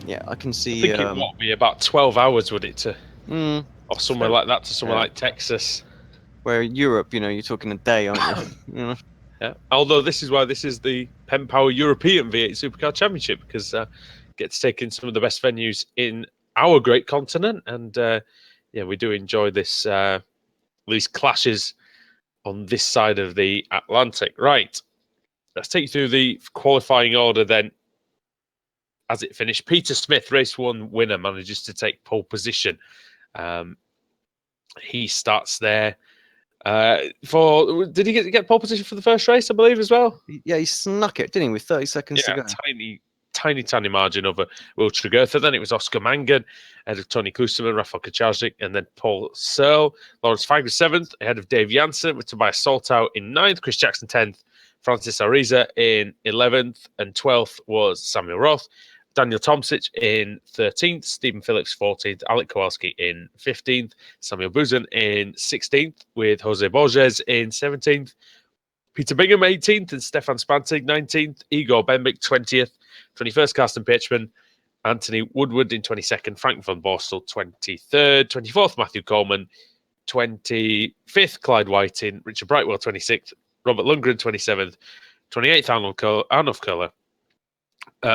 yeah, I can see. I think it would be about 12 hours, would it, or somewhere like that, to somewhere like Texas. Where Europe, you know, you're talking a day, aren't you? You know? Yeah. Although this is why this is the PenPower European V8 Supercar Championship, because get to take in some of the best venues in our great continent, and yeah, we do enjoy these clashes on this side of the Atlantic. Right. Let's take you through the qualifying order then. As it finished, Peter Smith, race one winner, manages to take pole position. He starts there. Did he get pole position for the first race, I believe, as well? Yeah, he snuck it, didn't he, with 30 seconds to go? Tiny margin over Will Tregurtha. Then it was Oscar Mangan ahead of Tony Klusterman, Rafael Kaczarczyk, and then Paul Searle. Lawrence Fag was 7th, ahead of Dave Janssen, with Tobias Soltau in 9th, Chris Jackson 10th, Francis Ariza in 11th, and 12th was Samuel Roth. Daniel Tomsic in 13th, Stephen Phillips 14th, Alec Kowalski in 15th, Samuel Buzan in 16th, with Jose Borges in 17th, Peter Bingham 18th, and Stefan Spantig 19th, Igor Benbick 20th, 21st Carsten Pitchman, Anthony Woodward in 22nd, Frank von Borstel 23rd, 24th Matthew Coleman, 25th Clyde Whiting, Richard Brightwell 26th, Robert Lundgren 27th, 28th Arnulf Köhler,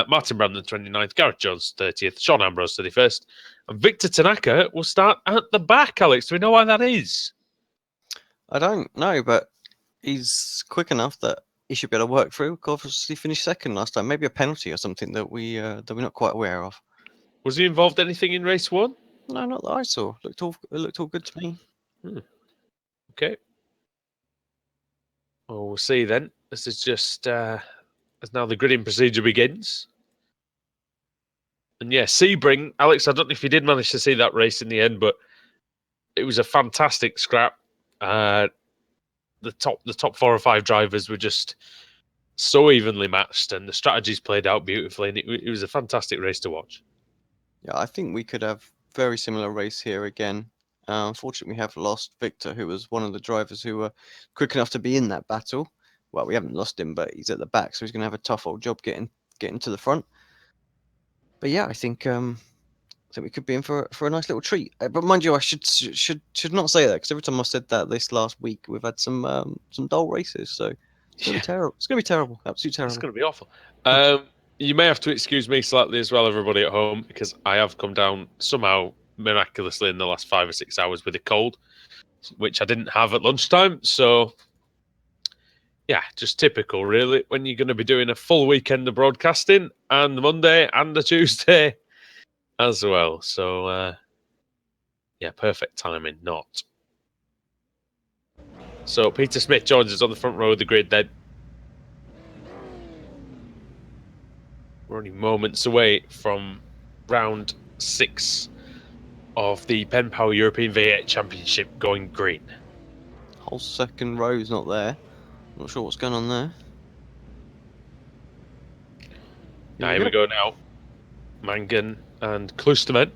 Martin Brandon 29th, Gareth Jones 30th, Sean Ambrose 31st, and Victor Tanaka will start at the back. Alex, do we know why that is? I don't know, but he's quick enough that he should be able to work through. Obviously, finished second last time. Maybe a penalty or something that we're not quite aware of. Was he involved anything in race 1? No, not that I saw. It looked all good to me. Okay. Well, we'll see then. This is just as now the gridding procedure begins. And yeah, Sebring, Alex, I don't know if you did manage to see that race in the end, but it was a fantastic scrap. The top 4 or 5 drivers were just so evenly matched, and the strategies played out beautifully, and it was a fantastic race to watch. Yeah, I think we could have very similar race here again. Unfortunately, we have lost Victor, who was one of the drivers who were quick enough to be in that battle. Well, we haven't lost him, but he's at the back, so he's going to have a tough old job getting to the front. But yeah, I think we could be in for a nice little treat. But mind you, I should not say that, because every time I've said that this last week, we've had some dull races. So it's going to be terrible. It's going to be terrible. Absolutely terrible. It's going to be awful. You may have to excuse me slightly as well, everybody at home, because I have come down somehow miraculously in the last 5 or 6 hours with a cold, which I didn't have at lunchtime. So yeah, just typical, really, when you're going to be doing a full weekend of broadcasting, and the Monday and the Tuesday as well. So yeah, perfect timing, not. So Peter Smith joins us on the front row of the grid then. We're only moments away from round 6 of the PenPower European V8 Championship going green. Whole second row's not there. Not sure what's going on there. Here we go now. Mangan and Klusterman.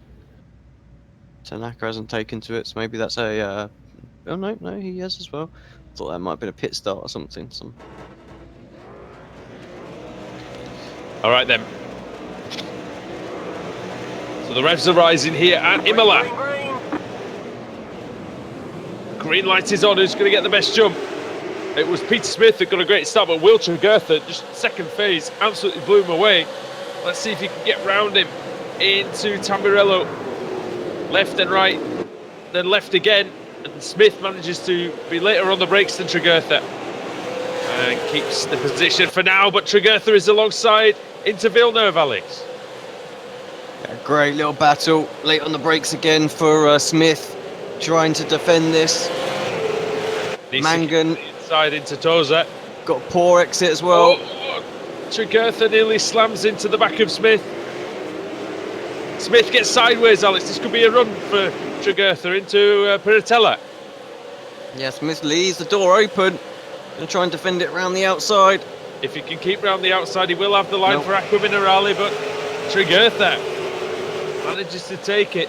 Tanaka hasn't taken to it, so maybe that's a... Oh, no, he has as well. Thought that might have been a pit start or something. All right, then. So the revs are rising here at Imola. Green light is on. Who's going to get the best jump? It was Peter Smith that got a great start, but Will Tregurtha, just second phase, absolutely blew him away. Let's see if he can get round him into Tamburello. Left and right, then left again. And Smith manages to be later on the brakes than Tregurtha. And keeps the position for now, but Tregurtha is alongside into Villeneuve, Alex. Yeah, great little battle. Late on the brakes again for Smith, trying to defend this. Mangan inside into Toza. Got a poor exit as well. Tregurtha nearly slams into the back of Smith. Smith gets sideways, Alex. This could be a run for Tregurtha into Piratella. Yeah, Smith leaves the door open and try and defend it around the outside. If he can keep round the outside, he will have the line for Aqua Minerale, but Tregurtha manages to take it.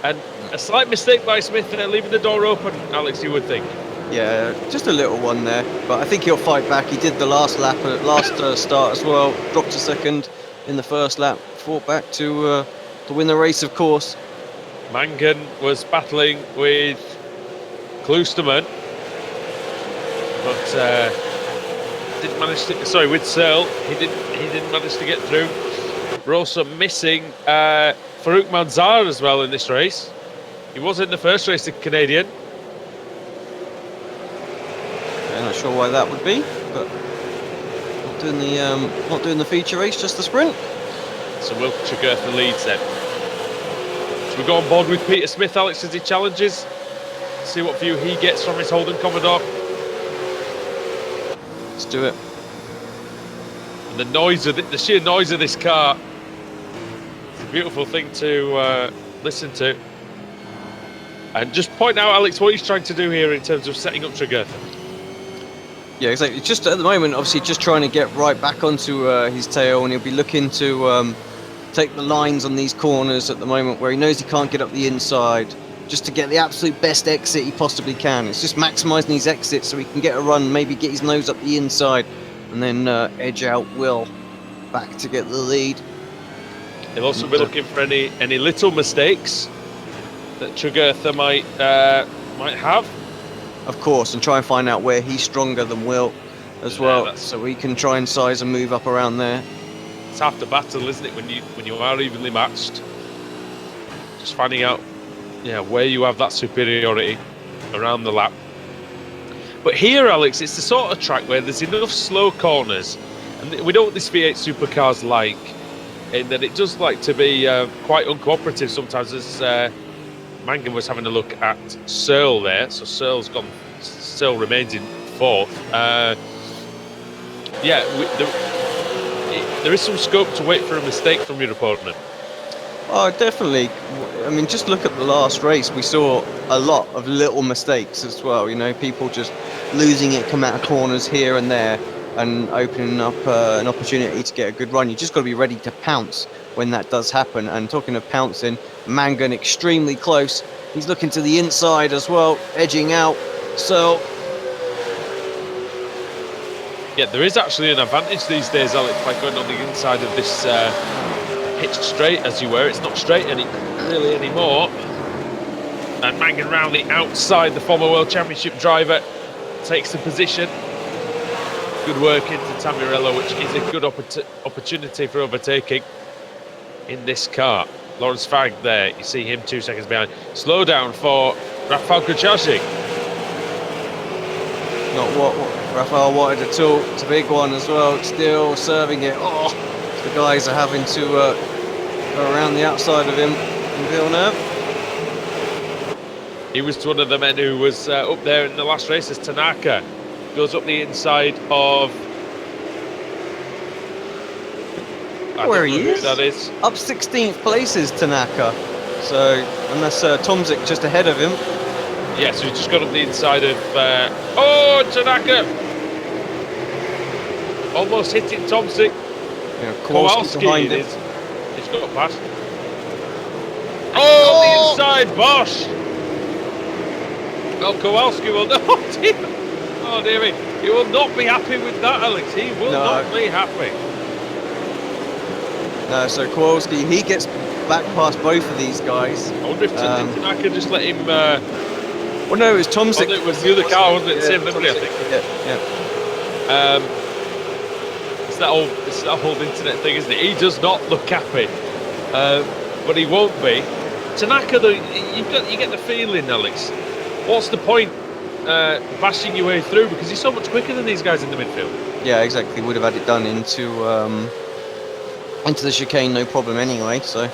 And a slight mistake by Smith there, leaving the door open, Alex, you would think. Yeah, just a little one there, but I think he'll fight back. He did the last lap, start as well. Dropped a second in the first lap, fought back to win the race, of course. Mangan was battling with Klusterman, but didn't manage to. Sorry, with Searle, he didn't manage to get through. We're also missing Farouk Manzar as well in this race. He was in the first race, the Canadian. I'm not sure why that would be, but not doing the feature race, just the sprint. So Will Tregurtha leads then. We go on board with Peter Smith, Alex, as he challenges. See what view he gets from his Holden Commodore. Let's do it. And the noise of the sheer noise of this car. It's a beautiful thing to listen to. And just point out, Alex, what he's trying to do here in terms of setting up Tregertha. Yeah, exactly. It's just at the moment, obviously, just trying to get right back onto his tail, and he'll be looking to take the lines on these corners at the moment where he knows he can't get up the inside, just to get the absolute best exit he possibly can. It's just maximising these exits so he can get a run, maybe get his nose up the inside, and then edge out Will back to get the lead. He'll also be looking for any little mistakes that Tregertha might have. Of course, and try and find out where he's stronger than Will as well, so we can try and size and move up around there. It's half the battle, isn't it, when you are evenly matched? Just finding out, where you have that superiority around the lap. But here, Alex, it's the sort of track where there's enough slow corners, and we know what this V8 Supercar's like, in that it does like to be quite uncooperative sometimes. As Mangan was having a look at Searle there, so Searle remains in fourth. There is some scope to wait for a mistake from your opponent. Oh, definitely. I mean, just look at the last race. We saw a lot of little mistakes as well. People just losing it, come out of corners here and there, and opening up an opportunity to get a good run. You just got to be ready to pounce when that does happen. And talking of pouncing, Mangan extremely close. He's looking to the inside as well, edging out. So yeah, there is actually an advantage these days, Alex, by going on the inside of this hitched straight, as you were. It's not straight really anymore. And Mangan round the outside, the former World Championship driver takes the position. Good work into Tamirello, which is a good opportunity for overtaking in this car. Lawrence Fagg there, you see him 2 seconds behind. Slow down for Rafał Kucharczyk. Not what Rafał wanted at all. It's a big one as well. Still serving it. Oh, the guys are having to go around the outside of him in Villeneuve. He was one of the men who was up there in the last race as Tanaka goes up the inside of... Where he is? That is. Up 16th place is Tanaka. So, unless Tomzik just ahead of him. Yeah, so he's just got up the inside of... Tanaka! Almost hitting Tomzik. Kowalski behind him. He's got past. The inside, Bosch! Well, Kowalski will not... Oh, dear me. He will not be happy with that, Alex. He will not be happy. No, so Kowalski, he gets back past both of these guys. I wonder if Tanaka just let him... well, no, it was Tomzik. It was the other car, wasn't it? The same livery, I think. Yeah. It's that whole internet thing, isn't it? He does not look happy. But he won't be. Tanaka, though, you get the feeling, Alex. What's the point bashing your way through? Because he's so much quicker than these guys in the midfield. Yeah, exactly. Would have had it done into the chicane, no problem anyway. So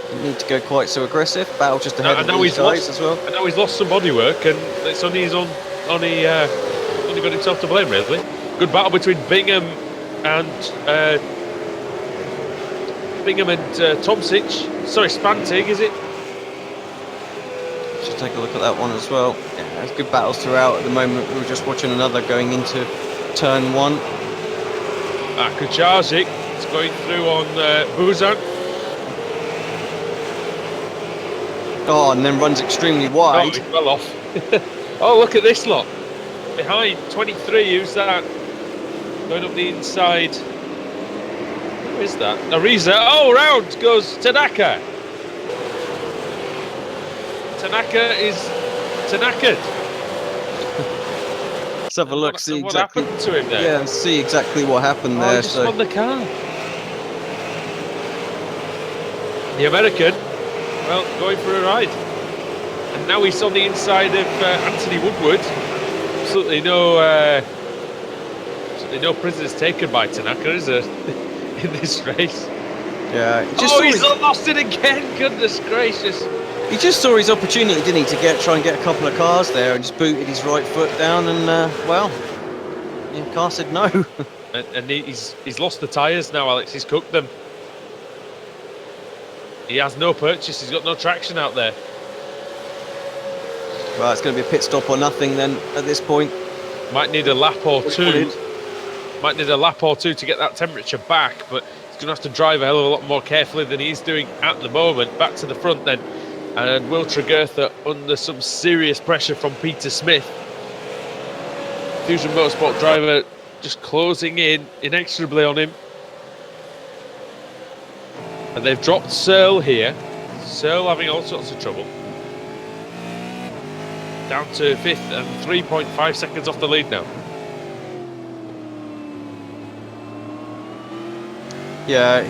didn't need to go quite so aggressive. Battle just ahead of these guys as well. And now he's lost some bodywork, and it's only only got himself to blame, really. Good battle between Bingham and Tomsic. Sorry, Spantig, is it? Just take a look at that one as well. Yeah, there's good battles throughout at the moment. We were just watching another going into turn one. Kucharczyk is going through on Buzan. Oh, and then runs extremely wide. Oh, he fell off. Oh, look at this lot. Behind, 23, who's that? Going up the inside. Who is that? Ariza. Oh, round goes Tanaka. Tanaka is Tanaka'd. Let's have a look, see what exactly happened to him there. Yeah, and see exactly what happened there. Just on the car. The American, well, going for a ride. And now he's on the inside of Anthony Woodward. Absolutely no prisoners taken by Tanaka, is there, in this race? Yeah, He's lost it again. Goodness gracious. he just saw his opportunity, didn't he, to try and get a couple of cars there, and just booted his right foot down, and well, yeah, car said no. And he's lost the tyres now, Alex. He's cooked them. He has no purchase. He's got no traction out there. Well, it's going to be a pit stop or nothing then at this point. Might need a lap or two. Might need a lap or two to get that temperature back, but he's going to have to drive a hell of a lot more carefully than he's doing at the moment. Back to the front then. And Will Tregurtha under some serious pressure from Peter Smith. Fusion Motorsport driver just closing in inexorably on him. And they've dropped Searle here. Searle having all sorts of trouble. Down to 5th and 3.5 seconds off the lead now. Yeah,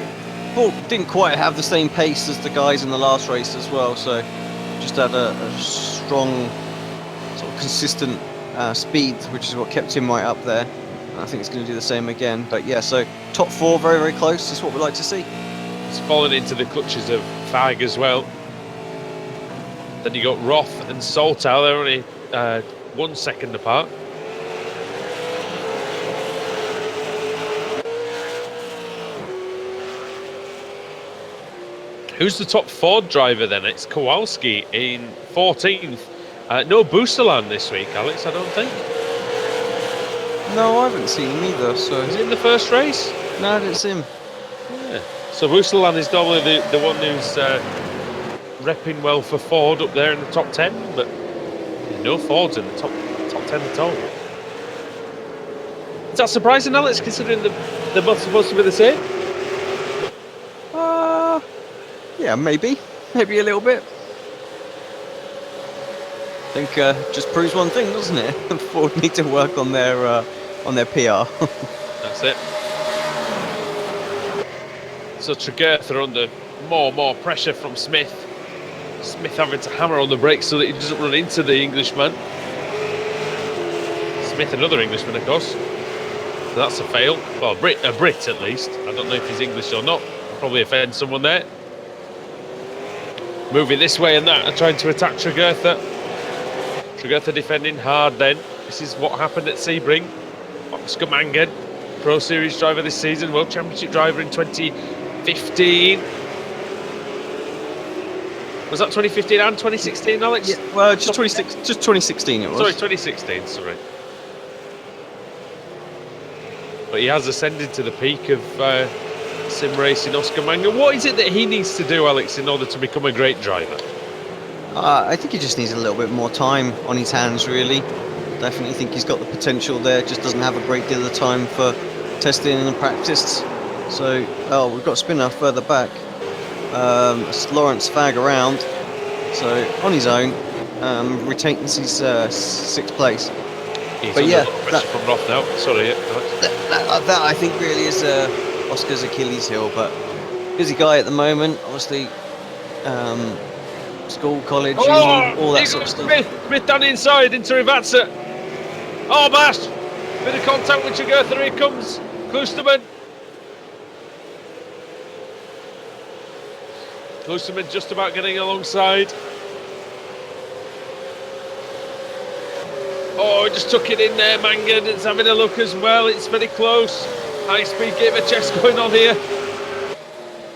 Paul didn't quite have the same pace as the guys in the last race as well, so just had a strong, sort of consistent speed, which is what kept him right up there. And I think it's going to do the same again. But yeah, so top 4 very, very close is what we like to see. He's fallen into the clutches of Fag as well. Then you got Roth and Soltau. They're only 1 second apart. Who's the top Ford driver then? It's Kowalski in 14th. No Boosterland this week, Alex, I don't think. No, I haven't seen him either. So is he in the first race? No, I didn't see him. Yeah. So Boosterland is normally the one who's repping well for Ford up there in the top 10, but no Fords in the top 10 at all. Is that surprising, Alex, considering they're both supposed to be the same? Yeah, maybe a little bit. I think just proves one thing, doesn't it? Ford need to work on their PR. That's it. So Tregurtha under more pressure from Smith. Smith having to hammer on the brakes so that he doesn't run into the Englishman. Smith, another Englishman, of course. So that's a fail. Well, a Brit at least. I don't know if he's English or not. I'll probably offend someone there. Moving this way and that and trying to attack Tregurtha. Tregurtha defending hard then. This is what happened at Sebring. Oscar Mangan, Pro Series driver this season, World Championship driver in 2015. Was that 2015 and 2016, Alex? Yeah, well, just 2016 it was. Sorry, 2016, sorry. But he has ascended to the peak of sim racing, Oscar Mangan. What is it that he needs to do, Alex, in order to become a great driver? I think he just needs a little bit more time on his hands, really. Definitely think he's got the potential there, just doesn't have a great deal of time for testing and practice. So, we've got a spinner further back. It's Lawrence Fag around, so on his own, retains his 6th place. But yeah, from Roth now. Sorry, that I think really is Oscar's Achilles heel. But busy guy at the moment, obviously. School, college, all that sort of stuff. Smith down inside into Rivazza. Oh, Bash! Bit of contact with Tregurtha. Here comes Klusterman. Klusterman just about getting alongside. Oh, just took it in there, Mangan. It's having a look as well. It's very close. High speed game of chess going on here.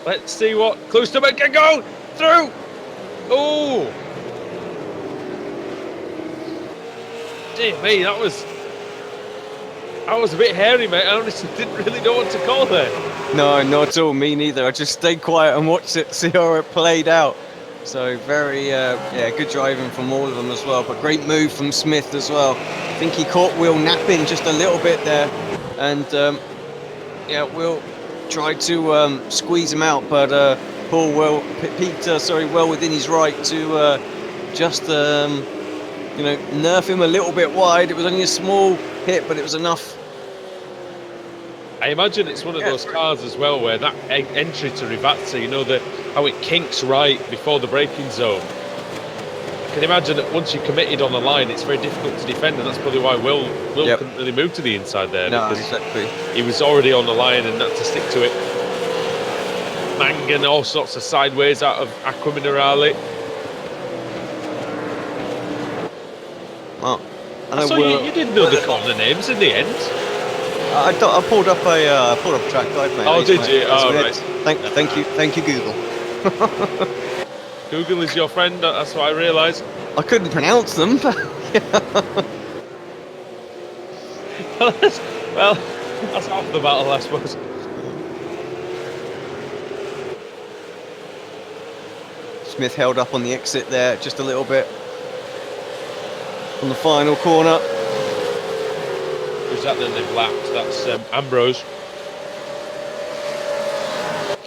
Let's see what Klusterman can go through. Oh! Dear me, that was a bit hairy, mate. I honestly didn't really know what to call there. No, not at all. Me neither. I just stayed quiet and watched it, see how it played out. So very, good driving from all of them as well. But great move from Smith as well. I think he caught Will napping just a little bit there, and Will tried to squeeze him out, but Pete, well within his right to just nerf him a little bit wide. It was only a small hit, but it was enough. I imagine it's one of those cars as well where that entry to Rivazza, how it kinks right before the braking zone. I can imagine that once you're committed on the line, it's very difficult to defend, and that's probably why Will couldn't really move to the inside there. No, because exactly. He was already on the line and had to stick to it. Mangan, all sorts of sideways out of Aqua Minerale. Oh, I saw you didn't know the corner names in the end. I pulled up a track guide, mate. Oh, did you? Oh, right. right. Thank you, Google. Google is your friend. That's what I realised. I couldn't pronounce them. But well, that's half the battle, I suppose. Smith held up on the exit there just a little bit on the final corner. Who's that then they've lapped? That's Ambrose.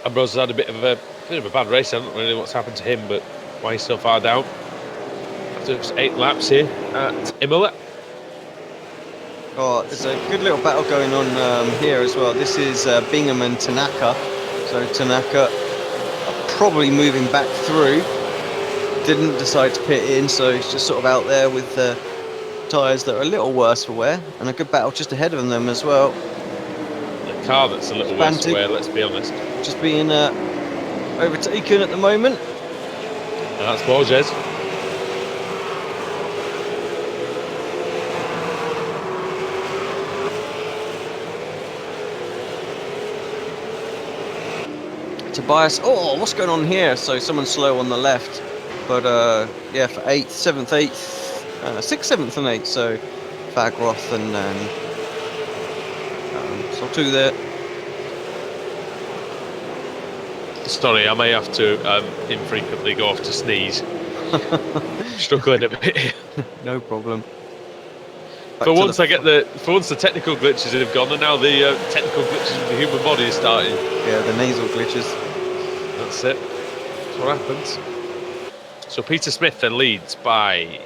Ambrose has had a bit of a bad race. I don't really know what's happened to him, but why he's so far down. After just 8 laps here at Imola. Oh, there's a good little battle going on here as well. This is Bingham and Tanaka. So Tanaka probably moving back through. Didn't decide to pit in, so he's just sort of out there with tyres that are a little worse for wear, and a good battle just ahead of them as well. The car that's a little worse for wear, let's be honest. Just being overtaken at the moment. And that's Borges. Tobias, oh, what's going on here? So someone's slow on the left, but yeah, for 8th, 7th, 8th, 6th, 7th and 8th, so Fagroth and so 2 there. Sorry, I may have to infrequently go off to sneeze. Struggling a bit here. No problem. For once the technical glitches have gone, and now the technical glitches of the human body is starting. Yeah, the nasal glitches. That's it. That's what happens. So Peter Smith then leads by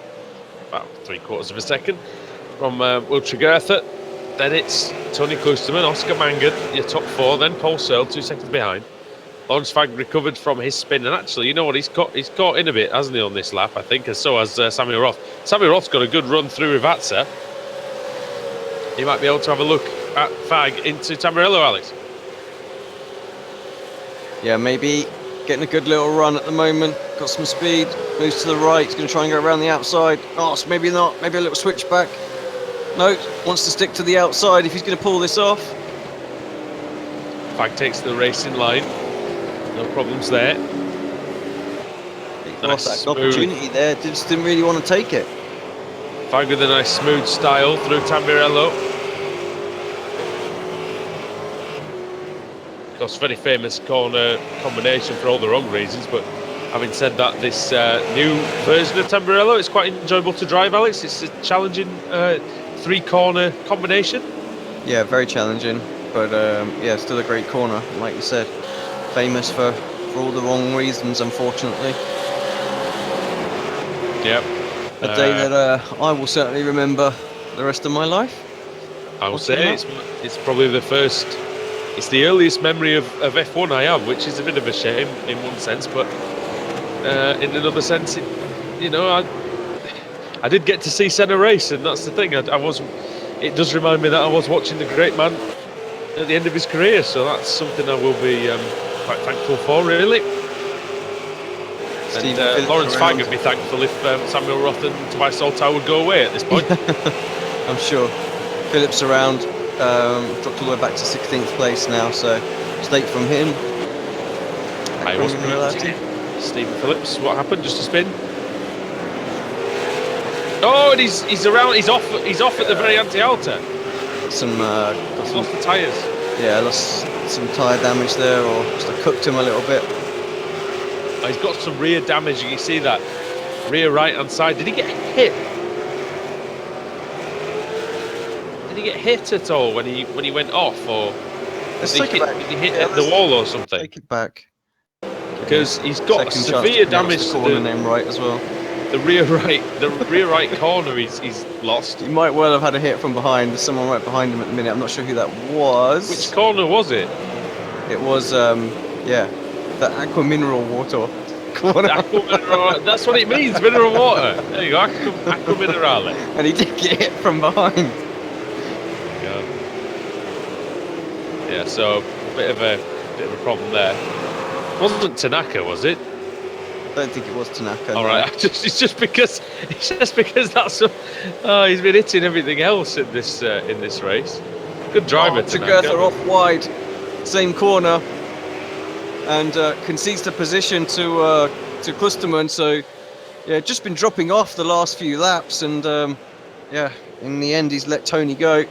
about 3/4 of a second from Will Tregertha. Then it's Tony Klusterman, Oscar Mangan, your top 4. Then Paul Searle, 2 seconds behind. Lawrence Fagg recovered from his spin, and actually, you know what? He's caught in a bit, hasn't he, on this lap? I think, and so has Samuel Roth. Samuel Roth's got a good run through Rivatsa. You might be able to have a look at Fagg into Tamburello, Alex. Yeah, maybe getting a good little run at the moment. Got some speed. Moves to the right. He's going to try and go around the outside. Oh, so maybe not. Maybe a little switchback. No, wants to stick to the outside if he's going to pull this off. Fagg takes the racing line. No problems there. He lost that opportunity there. Just didn't really want to take it. Fagg with a nice smooth style through Tamburello. Of course, very famous corner combination for all the wrong reasons, but having said that, this new version of Tamburello is quite enjoyable to drive, Alex. It's a challenging 3-corner combination. Yeah, very challenging, but yeah, still a great corner, like you said. Famous for all the wrong reasons, unfortunately. Yep. A day that I will certainly remember the rest of my life. I will say it's probably the first. It's the earliest memory of F1 I have, which is a bit of a shame in one sense, but in another sense, I did get to see Senna race, and that's the thing. It does remind me that I was watching the great man at the end of his career, so that's something I will be quite thankful for, really. And Lawrence Fagg would be thankful if Samuel Roth and Tobias Soltau would go away at this point. I'm sure. Phillips around, dropped all the way back to 16th place now, so mistake from him. I wasn't Stephen Phillips, what happened? Just a spin? Oh, and he's around. He's off at the very anti-alta. He's lost the tyres. Yeah, lost some tyre damage there, or just cooked him a little bit. Oh, he's got some rear damage. You can see that rear right-hand side. Did he get hit? Did he get hit at all when he went off, or did he hit the wall or something? Take it back. Because he's got severe damage to the name right as well. The rear right corner he's lost. He might well have had a hit from behind. There's someone right behind him at the minute. I'm not sure who that was. Which corner was it? It was yeah, the Aqua Mineral Water. Aqua Mineral, that's what it means, mineral water. There you go, Aqua Minerale. And he did get hit from behind. There you go. Yeah, so a bit of a problem there. Wasn't Tanaka, was it? I don't think it was Tanaka. All no. right, it's just because that's he's been hitting everything else in this race. Good driver, Tanaka. Togurtha off wide, same corner, and concedes the position to Klusterman. So yeah, just been dropping off the last few laps, and yeah, in the end he's let Tony go.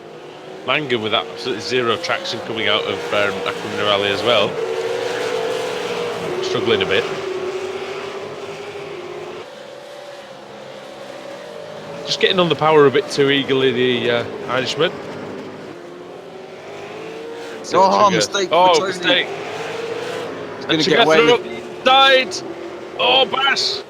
Mangan with absolutely zero traction coming out of Acqua Minerale as well. Struggling a bit. Just getting on the power a bit too eagerly, the Irishman. Mistake for Oh, Tony. mistake. He's going to get away with it. Died. Oh, Bash.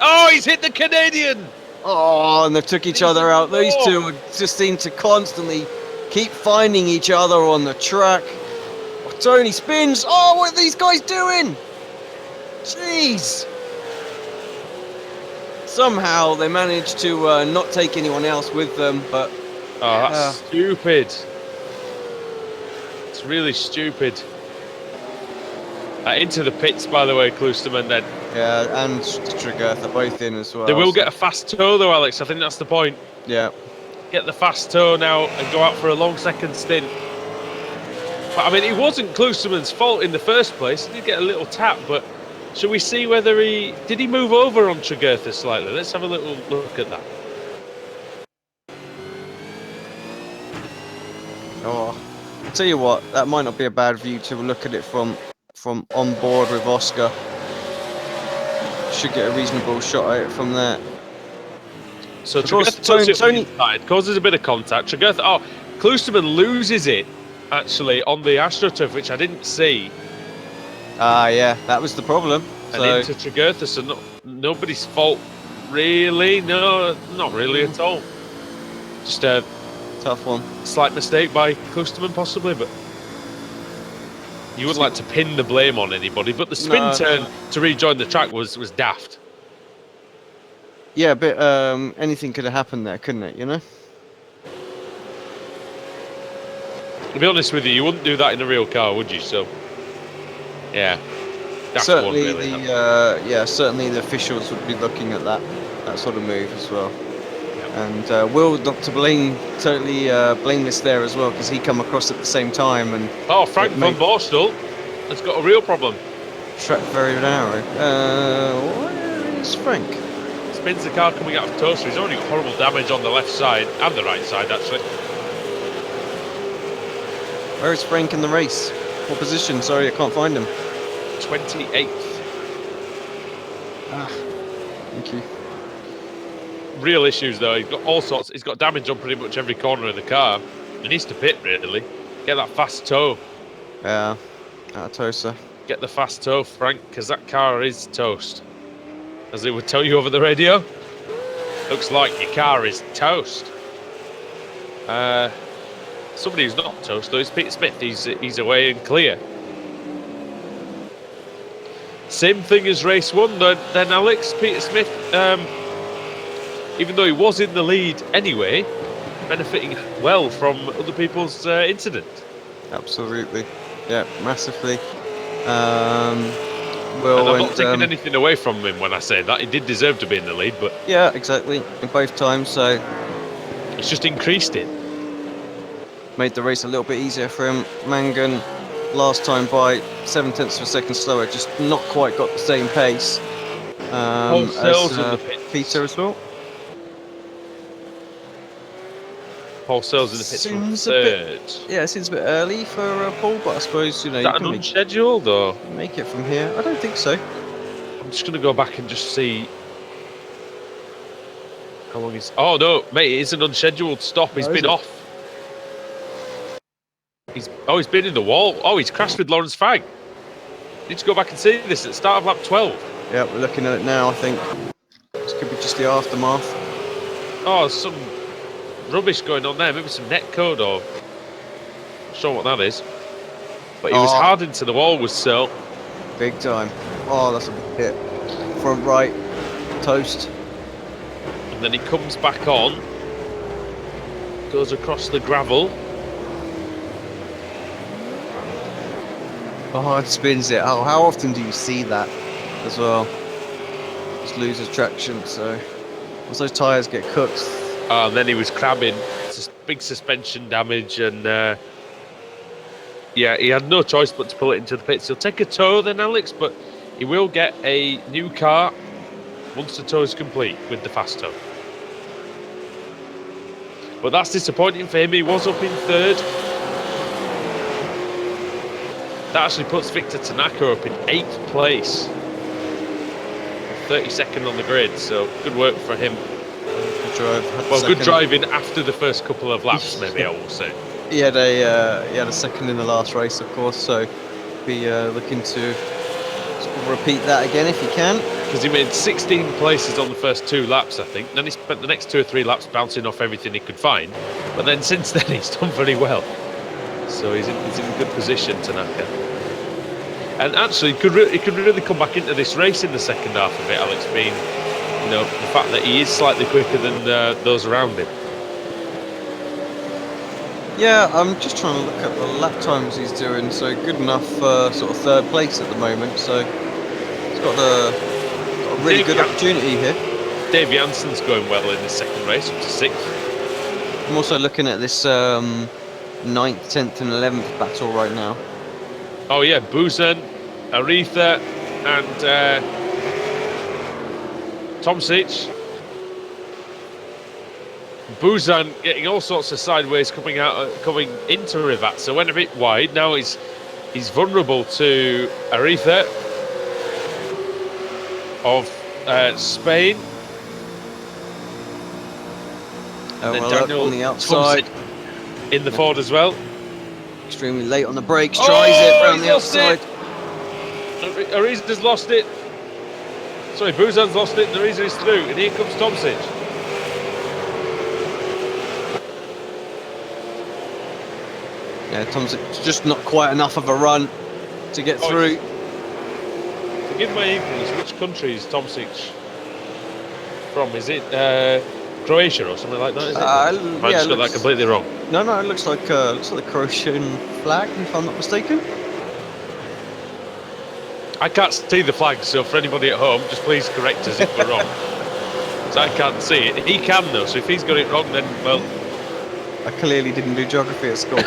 Oh, he's hit the Canadian. Oh, and they took each other out. These two just seem to constantly keep finding each other on the track. Oh, Tony spins. Oh, what are these guys doing? Jeez. Somehow they managed to not take anyone else with them, but... Oh, that's stupid. It's really stupid. Into the pits, by the way, Klusterman then. Yeah, and Togurtha both in as well. They will get a fast tow though, Alex. I think that's the point. Yeah. Get the fast tow now and go out for a long second stint. But I mean, it wasn't Klusterman's fault in the first place. He did get a little tap, but shall we see whether did he move over on Togurtha slightly? Let's have a little look at that. Oh, I'll tell you what, that might not be a bad view to look at it from on board with Oscar. Should get a reasonable shot at it from there. So Tony causes a bit of contact. Togurtha, Klusterman loses it actually on the AstroTurf, which I didn't see. Yeah, that was the problem. And into Togurtha, so nobody's fault really. No, not really at all. Just a tough one. Slight mistake by Klusterman possibly, but you wouldn't like to pin the blame on anybody. But the spin turn to rejoin the track was daft. Yeah, but anything could have happened there, couldn't it? You know. To be honest with you, you wouldn't do that in a real car, would you? So, yeah. Certainly, certainly the officials would be looking at that sort of move as well. Yep. And Will, not to blame, totally blameless there as well, because he come across at the same time. And Frank van Borstel has got a real problem. Track very narrow. Where is Frank? Spins the car coming out of Toaster. He's already got horrible damage on the left side and the right side, actually. Where is Frank in the race? What position? Sorry, I can't find him. 28th. Thank you. Real issues though. He's got all sorts. He's got damage on pretty much every corner of the car. He needs to pit really. Get that fast tow. Yeah, out of Tosa. Get the fast tow, Frank, because that car is toast. As they would tell you over the radio. Looks like your car is toast. Somebody who's not toast though is Peter Smith. He's away and clear. Same thing as race one then Alex. Peter Smith, even though he was in the lead anyway, benefiting well from other people's incident. Absolutely, yeah, massively. Well, and I'm not taking anything away from him when I say that. He did deserve to be in the lead, but yeah, exactly, in both times. So it's just increased it. Made the race a little bit easier for him. Mangan last time by 7/10 of a second slower, just not quite got the same pace as Peter as well. Paul Sells in the pits from third. Yeah, it seems a bit early for Paul, but I suppose you know. Is that an unscheduled or make it from here? I don't think so. I'm just going to go back and just see how long he's. Oh no, mate, it is an unscheduled stop. He's been off. He's been in the wall. Oh, he's crashed with Lawrence Fagg. Need to go back and see this at the start of lap 12. Yeah, we're looking at it now. I think this could be just the aftermath. Oh, some rubbish going on there. Maybe some net code or not sure what that is. But he was hard into the wall with Searle. Big time. Oh, that's a big hit. Front right, toast. And then he comes back on, goes across the gravel. Oh, it spins it. Oh, how often do you see that as well? Just loses traction. So once those tyres get cooked. And then he was crabbing. It's big suspension damage, and yeah, he had no choice but to pull it into the pits. He'll take a tow then, Alex, but he will get a new car once the tow is complete with the fast tow. But that's disappointing for him. He was up in third. That actually puts Victor Tanaka up in 8th place. 32nd on the grid, so good work for him. Good drive. Well, good driving after the first couple of laps, maybe I will say. He had a second in the last race, of course, so be looking to sort of repeat that again if he can. Because he made 16 places on the first 2 laps, I think. Then he spent the next 2 or 3 laps bouncing off everything he could find. But then since then, he's done very well. So he's in good position, Tanaka. And actually, he could really come back into this race in the second half of it, Alex, being, you know, the fact that he is slightly quicker than those around him. Yeah, I'm just trying to look at the lap times he's doing. So good enough for sort of third place at the moment. So he's got a really good opportunity here. Dave Jansen's going well in the second race, up to 6th. I'm also looking at this 9th, 10th and 11th battle right now. Oh yeah, Buzan, Aretha and Tomsic. Buzan getting all sorts of sideways coming into Rivat, so went a bit wide. Now he's vulnerable to Aretha of Spain. Oh, then well, Daniel on the outside. In the Ford as well. Extremely late on the brakes, tries it round the outside. Ariza's lost it. Sorry, Buzan's lost it, and Ariza is through, and here comes Tomsic. Yeah, Tomsic's just not quite enough of a run to get through. Forgive my ignorance, which country is Tomsic from? Is it Croatia or something like that? Is it? I just got that completely wrong. No, it looks like the Croatian flag, if I'm not mistaken. I can't see the flag, so for anybody at home, just please correct us if we're wrong. So I can't see it. He can though, so if he's got it wrong, then well. I clearly didn't do geography at school.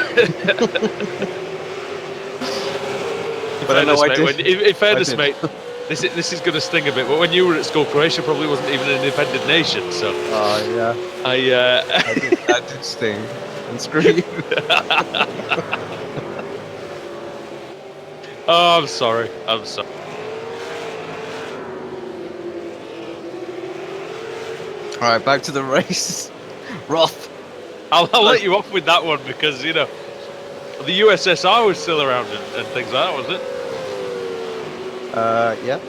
But I know I did. In fairness, mate, this is going to sting a bit. But when you were at school, Croatia probably wasn't even an independent nation, so. Oh yeah. I did sting. And screw you. Oh, I'm sorry. All right, back to the race. Roth. I'll let you off with that one because, you know, the USSR was still around and things like that, wasn't it? Yeah.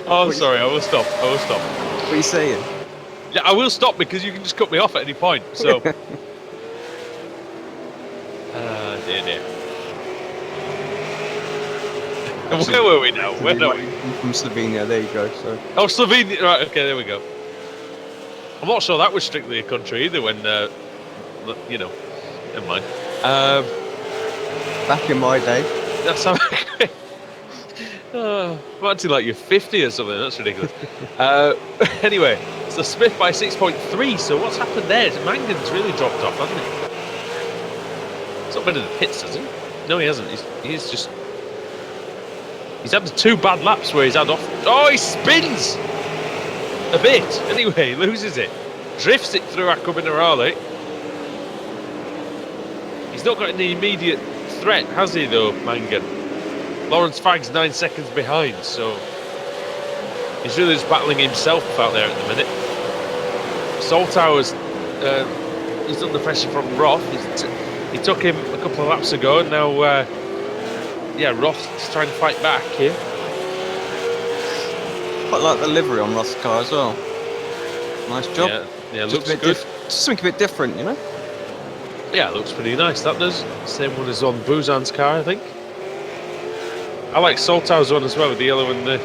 Oh, I'm sorry. I will stop. What are you saying? Yeah, I will stop because you can just cut me off at any point. So. Dear. Where were we now? Where are we? From Slovenia. There you go. So. Oh, Slovenia. Right. Okay. There we go. I'm not sure that was strictly a country either. When you know, never mind. Back in my day. That's how. I'm acting like you're 50 or something. That's ridiculous. Anyway, so Smith by 6.3. So what's happened there? Mangan's really dropped off, hasn't he? It's not been in the pits, has he? No, he hasn't. He's had the 2 bad laps where he's had off. Oh, he spins a bit. Anyway, loses it. Drifts it through Jacob Minerale. He's not got any immediate threat, has he, though, Mangan? Lawrence Fagg's 9 seconds behind, so he's really just battling himself out there at the minute. Salthour's he's under pressure from Roth. He took him a couple of laps ago, and now, Roth's trying to fight back here. Quite like the livery on Roth's car as well. Nice job. Yeah, looks good. Something a bit different, you know? Yeah, it looks pretty nice, that does. Same one as on Buzan's car, I think. I like Salthour's one as well, with the yellow and the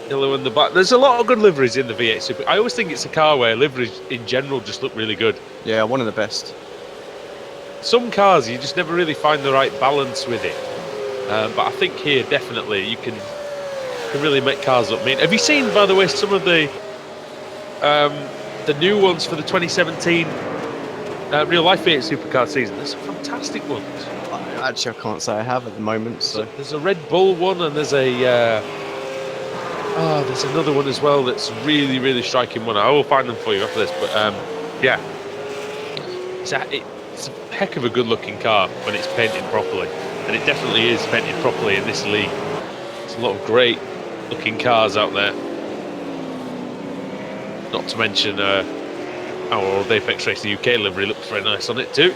yellow and the black. There's a lot of good liveries in the V8 Super. I always think it's a car where liveries in general just look really good. Yeah, one of the best. some cars you just never really find the right balance with it. But I think here definitely you can really make cars look mean. Have you seen, by the way, some of the new ones for the 2017 real life V8 Supercar season? There's some fantastic ones. Actually, I can't say I have at the moment. So there's a Red Bull one, and there's a there's another one as well that's really, really striking one. I will find them for you after this. But yeah, it's a heck of a good-looking car when it's painted properly, and it definitely is painted properly in this league. There's a lot of great-looking cars out there. Not to mention our old Apex Racing UK livery looks very nice on it too.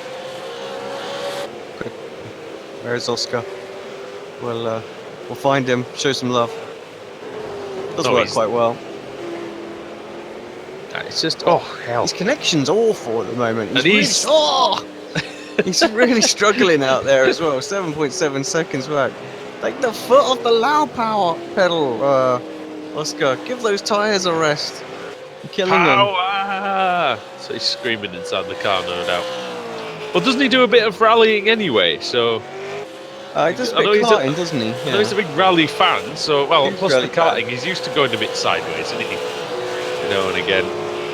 Where's Oscar? We'll find him, show some love. Does work quite well. It's just, oh hell. His connection's awful at the moment. He's he's really struggling out there as well. 7.7 seconds back. Take the foot off the loud power pedal, Oscar. Give those tyres a rest. You're killing him. So he's screaming inside the car, no doubt. Well, doesn't he do a bit of rallying anyway? So he does a bit of karting, doesn't he? I know he's a big rally fan, so, well, plus the karting, he's used to going a bit sideways, isn't he? Now and again.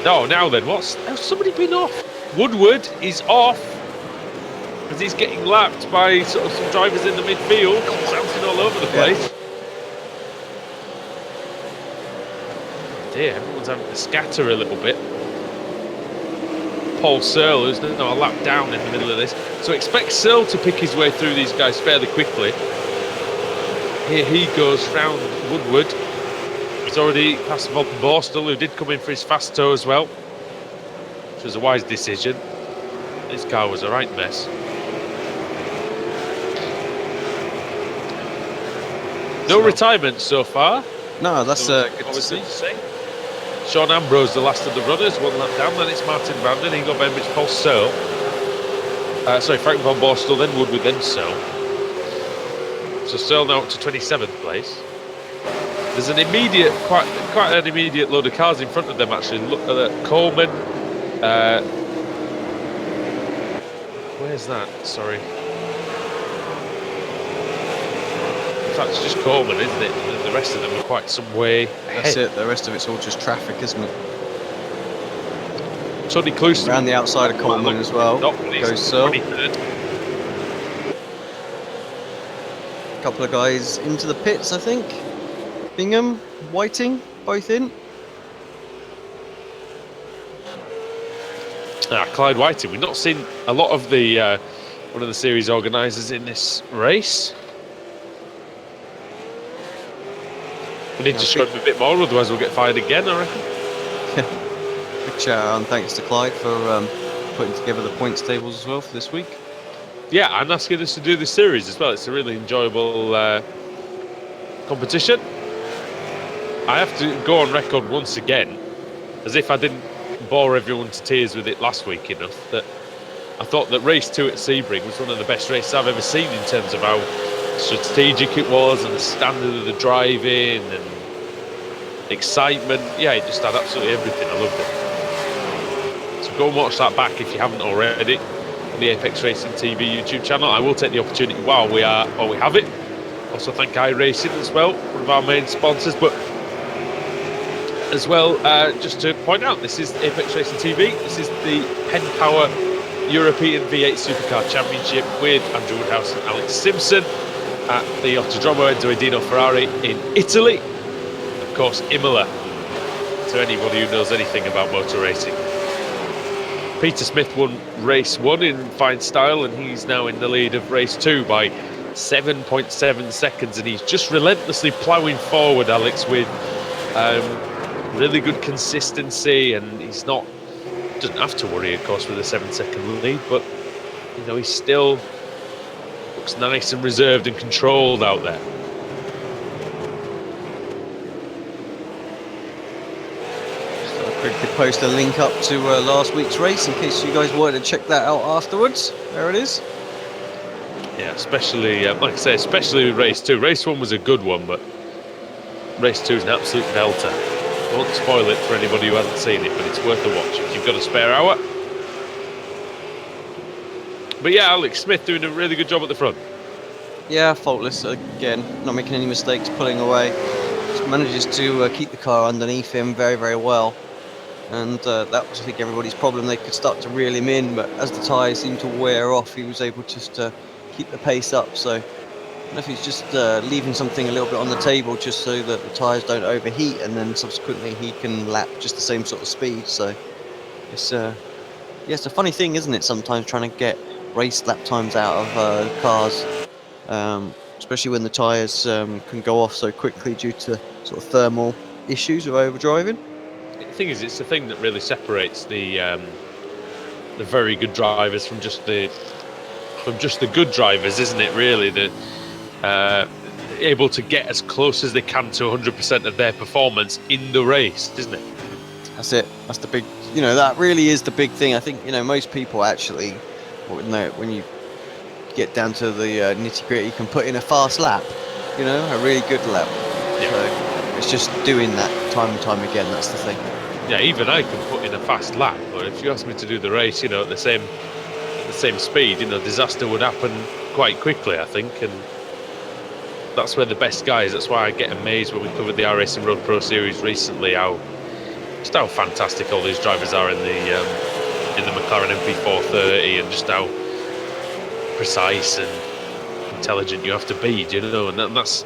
Oh, now then, has somebody been off? Woodward is off, because he's getting lapped by sort of some drivers in the midfield, bouncing all over the place. Dear, everyone's having to scatter a little bit. Paul Searle, who's now a lap down in the middle of this. So expect Searle to pick his way through these guys fairly quickly. Here he goes round Woodward. He's already passed Von Borstel, who did come in for his fast tow as well, which was a wise decision. This car was a right mess. No retirement so far. No, that's good to see. Sean Ambrose, the last of the runners, one lap down. Then it's Martin Vanden, Ingo Bembridge, Paul Searle. Frank Von Borstel, then Woodward, then Searle. So Searle now up to 27th place. There's an immediate, quite an immediate load of cars in front of them actually. Look at Coleman. Where's that? Sorry. In fact, it's just Coleman, isn't it? And the rest of them are quite some way ahead. That's it. The rest of it's all just traffic, isn't it? Tony Clouston around the outside of Coleman as well. Goes Searle. A couple of guys into the pits, I think. Bingham, Whiting, both in. Clyde Whiting. We've not seen a lot of the one of the series organisers in this race. We need to show him a bit more, otherwise we'll get fired again, I reckon. Big shout out and thanks to Clyde for putting together the points tables as well for this week. Yeah, and asking us to do this series as well. It's a really enjoyable competition. I have to go on record once again, as if I didn't bore everyone to tears with it last week enough, that I thought that race 2 at Sebring was one of the best races I've ever seen in terms of how strategic it was and the standard of the driving and excitement. Yeah, it just had absolutely everything. I loved it. So go and watch that back if you haven't already on the Apex Racing TV YouTube channel. I will take the opportunity while we have it. Also thank iRacing as well, one of our main sponsors, but as well, just to point out, this is Apex Racing TV. This is the PenPower European V8 Supercar Championship with Andrew Woodhouse and Alex Simpson at the Autodromo Enzo Edino Ferrari in Italy. Of course, Imola, to anybody who knows anything about motor racing. Peter Smith won race 1 in fine style, and he's now in the lead of race 2 by 7.7 seconds, and he's just relentlessly ploughing forward, Alex, with really good consistency, and doesn't have to worry, of course, with a 7-second lead, but you know, he still looks nice and reserved and controlled out there. So I quickly post a link up to last week's race in case you guys wanted to check that out afterwards. There it is. Yeah, especially, like I say, especially with race 2. Race 1 was a good one, but race 2 is an absolute belter. I won't spoil it for anybody who hasn't seen it, but it's worth a watch if you've got a spare hour. But yeah, Alex Smith doing a really good job at the front. Yeah, faultless again, not making any mistakes, pulling away. Just manages to keep the car underneath him very, very well. And that was, I think, everybody's problem. They could start to reel him in, but as the tyres seemed to wear off, he was able just to keep the pace up. So I don't know if he's just leaving something a little bit on the table just so that the tyres don't overheat, and then subsequently he can lap just the same sort of speed. So it's it's a funny thing, isn't it? Sometimes trying to get race lap times out of cars, especially when the tyres can go off so quickly due to sort of thermal issues of overdriving. The thing is, it's the thing that really separates the very good drivers from just the good drivers, isn't it? Really, the able to get as close as they can to 100% of their performance in the race, isn't it? That's it. That's the big, that really is the big thing. I think, most people actually, when you get down to the nitty gritty, you can put in a fast lap, a really good lap. Yeah. So it's just doing that time and time again. That's the thing. Yeah, even I can put in a fast lap, but if you ask me to do the race, at the same speed, disaster would happen quite quickly, I think, and that's where the best guys. That's why I get amazed when we covered the iRacing Road Pro Series recently, how fantastic all these drivers are in the McLaren MP430, and just how precise and intelligent you have to be, and that's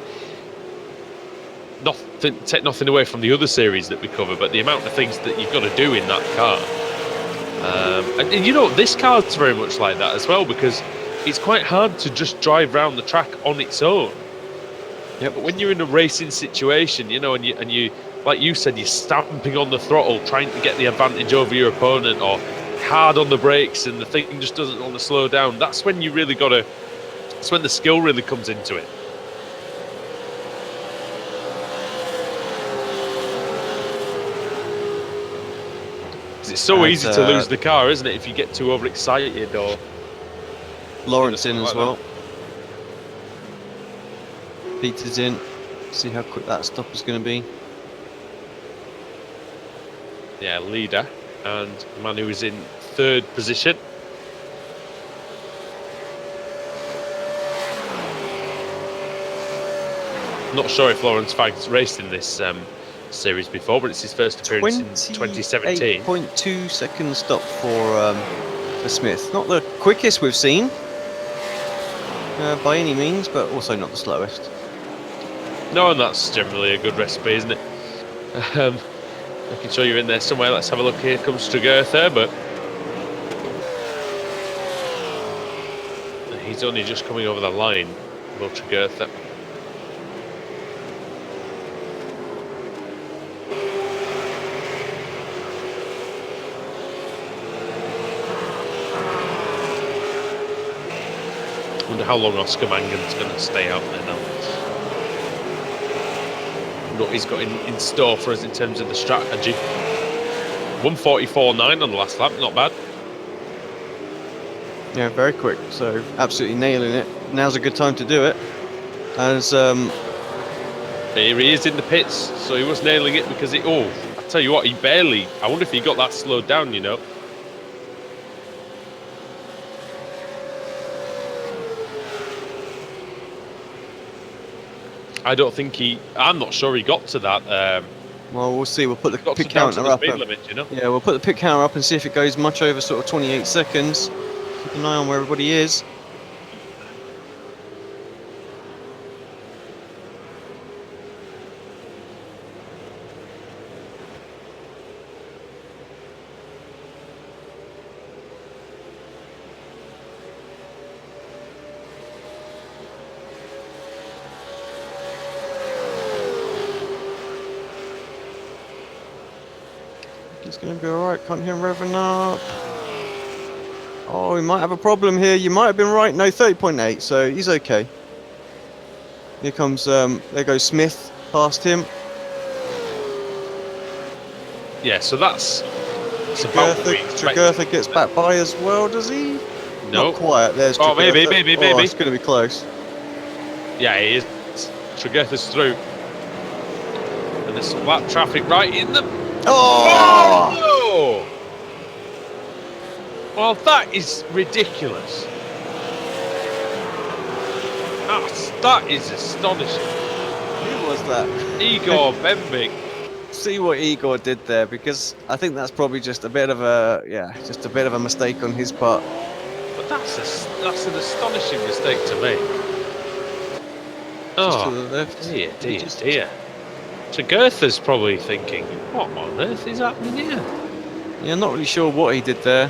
take nothing away from the other series that we cover, but the amount of things that you've got to do in that car, and this car's very much like that as well, because it's quite hard to just drive around the track on its own. Yeah, but when you're in a racing situation, and you like you said, you're stamping on the throttle, trying to get the advantage over your opponent, or hard on the brakes, and the thing just doesn't want to slow down. That's when you really got to. That's when the skill really comes into it. It's so easy to lose the car, isn't it, if you get too overexcited or. Lawrence in as well. Peter's in. See how quick that stop is going to be. Yeah, leader, and the man who is in third position. Not sure if Lawrence Fagg's raced in this series before, but it's his first appearance in 2017. 8.2 second stop for Smith. Not the quickest we've seen by any means, but also not the slowest. No, and that's generally a good recipe, isn't it? I can show you in there somewhere. Let's have a look. Here comes Tregurtha, but he's only just coming over the line, Will Tregurtha. Wonder how long Oscar Mangan's going to stay out there now. What he's got in store for us in terms of the strategy. 1:44.9 on the last lap, not bad. Yeah, very quick, so absolutely nailing it. Now's a good time to do it. As here he is in the pits, so he was nailing it because I tell you what, I wonder if he got that slowed down, I don't think I'm not sure he got to that. Well, we'll see. We'll put the pit counter up. Limit, Yeah, we'll put the pit counter up and see if it goes much over sort of 28 seconds. Keep an eye on where everybody is. It's going to be alright, can't hear him revving up. Oh, we might have a problem here. You might have been right. No, 30.8, so he's okay. Here comes, there goes Smith past him. Yeah, so that's Tregurtha gets back by as well, does he? No. Not quite. There's Tregurtha. Maybe. Oh, it's going to be close. Yeah, he is. Tregurtha's through. And there's some lap traffic right in the... Oh! Well, that is ridiculous. That is astonishing. Who was that? Igor Bembik. See what Igor did there, because I think that's probably just a bit of a mistake on his part. But that's an astonishing mistake to make. Just to the left. Dear. Tagurtha's probably thinking, what on earth is happening here? Yeah, not really sure what he did there,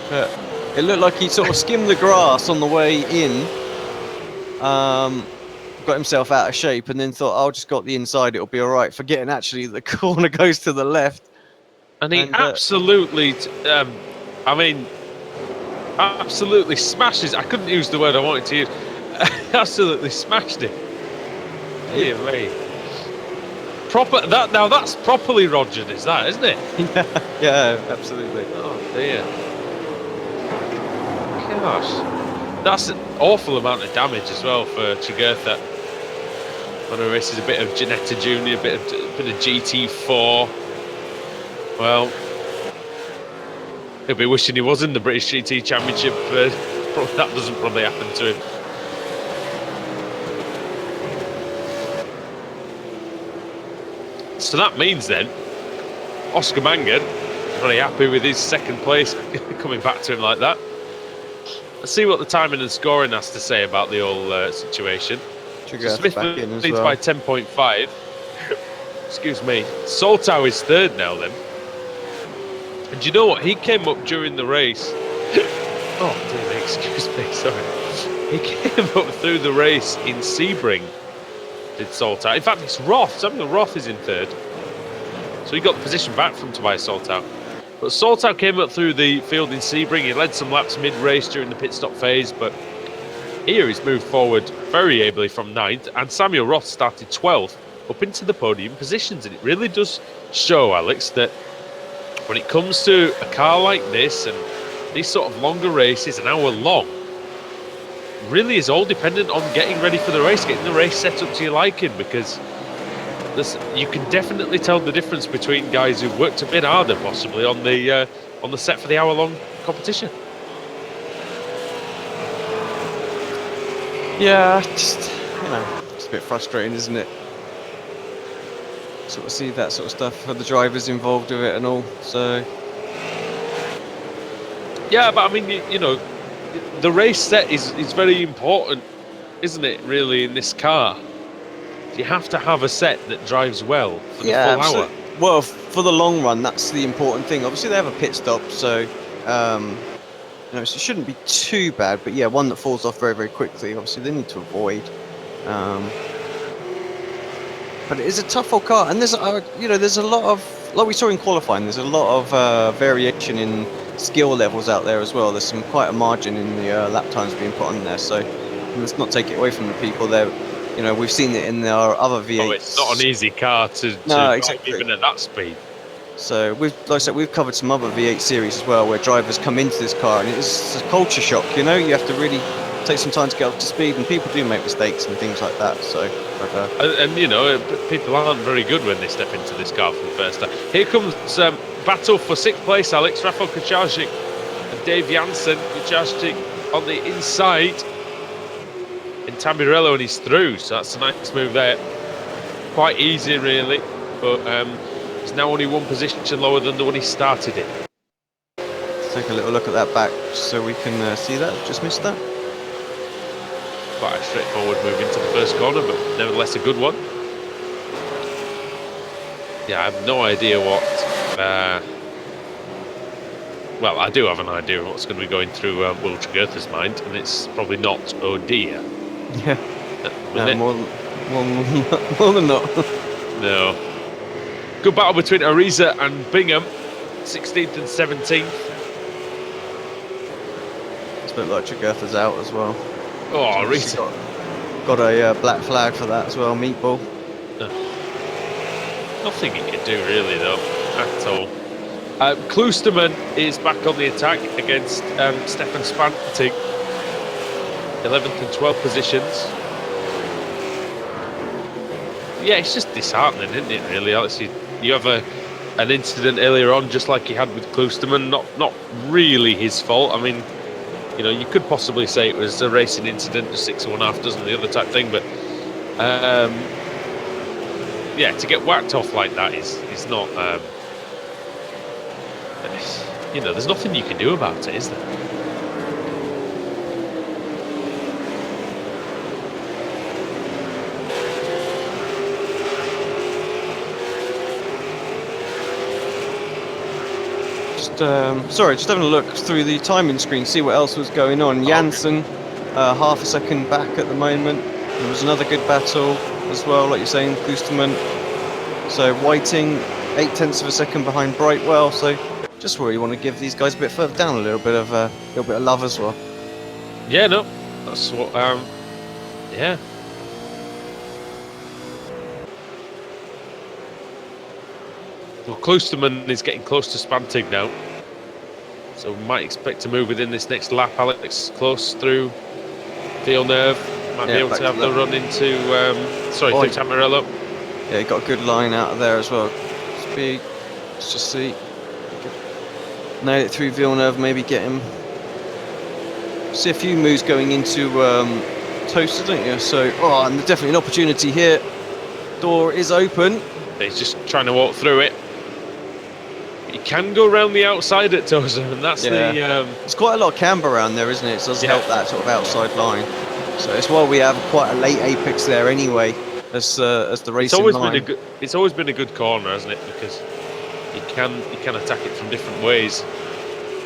but it looked like he sort of skimmed the grass on the way in, got himself out of shape, and then thought, I'll just got the inside, it'll be all right, forgetting actually the corner goes to the left. And he absolutely, absolutely smashes. I couldn't use the word I wanted to use. Absolutely smashed it. Dear me. That's properly Rogered, is that, isn't it? Yeah, absolutely. Oh dear. Gosh. That's an awful amount of damage as well for Tagurtha. When he races a bit of Ginetta Junior, a bit of GT4. Well, he'll be wishing he was in the British GT Championship. That doesn't probably happen to him. So that means then, Oscar Mangan, very happy with his second place coming back to him like that. Let's see what the timing and scoring has to say about the whole situation. So Smith leads by 10.5. Excuse me. Soltau is third now then. And you know what? He came up during the race. Oh, dear me, excuse me, sorry. He came up through the race in Sebring. Did Soltau. In fact, it's Roth. Samuel Roth is in third. So he got the position back from Tobias Soltau. But Soltau came up through the field in Sebring. He led some laps mid-race during the pit stop phase, but here he's moved forward very ably from 9th, and Samuel Roth started 12th up into the podium positions. And it really does show, Alex, that when it comes to a car like this and these sort of longer races, an hour long, really is all dependent on getting ready for the race, getting the race set up to your liking, because you can definitely tell the difference between guys who've worked a bit harder possibly on the set for the hour-long competition. Yeah, just it's a bit frustrating, isn't it? Sort of see that sort of stuff for the drivers involved with it and all. So yeah, but I mean, you know, the race set is very important, isn't it, really, in this car? You have to have a set that drives well for the full hour. Well, for the long run, that's the important thing. Obviously, they have a pit stop, so so it shouldn't be too bad. But yeah, one that falls off very, very quickly, obviously, they need to avoid. But it is a tough old car, and there's a lot of, like we saw in qualifying, there's a lot of variation in skill levels out there as well. There's quite a margin in the lap times being put on there, so let's not take it away from the people there. You know, we've seen it in our other V8s. Oh, it's not an easy car to exactly. even at that speed. So like I said, we've covered some other V8 series as well, where drivers come into this car and it's a culture shock. You know, you have to really take some time to get up to speed, and people do make mistakes and things like that. So, and you know, people aren't very good when they step into this car for the first time. Here comes battle for 6th place, Alex. Rafał Kucharczyk and Dave Jansen. Kucharczyk on the inside in Tamburello, and he's through, so that's a nice move there. Quite easy, really, but he's now only one position lower than the one he started in. Let's take a little look at that back so we can see that. Just missed that. Quite a straightforward move into the first corner, but nevertheless a good one. Yeah, I have no idea what... well, I do have an idea of what's going to be going through Will Tagurtha's mind, and it's probably not, oh dear. Yeah, no, more than not. No. Good battle between Ariza and Bingham, 16th and 17th. It's a bit like Tagurtha's out as well. Oh, Ariza. Got a black flag for that as well, meatball. Nothing he can do really, though, at all. Klosterman is back on the attack against Stefan Spanting. 11th and 12th positions. Yeah, it's just disheartening, isn't it, really, Alex? You have an incident earlier on, just like he had with Klosterman. Not really his fault. I mean, You know, you could possibly say it was a racing incident, just 6 or 1/2 dozen of the other type thing, but yeah, to get whacked off like that is not. You know, there's nothing you can do about it, is there? Sorry, just having a look through the timing screen, see what else was going on. Janssen, half a second back at the moment. There was another good battle as well, like you're saying, Kusterman. So Whiting, 0.8 of a second behind Brightwell. So just where you want to give these guys a bit further down, a little bit of love as well. Yeah, no, that's what. Yeah. Well, Klosterman is getting close to Spantig now, so we might expect to move within this next lap. Alex close through Villeneuve, might be able to have the run into through Tamarello. Yeah, he got a good line out of there as well. Speed, let's just see. Nail it through Villeneuve, maybe get him. See a few moves going into Toaster, don't you? So, and there's definitely an opportunity here. Door is open. He's just trying to walk through it. He can go around the outside at Tozer, and that's the. There's quite a lot of camber around there, isn't it? It does help that sort of outside line. So it's why we have quite a late apex there anyway, as the racing line. It's always been a good corner, hasn't it? Because you can attack it from different ways.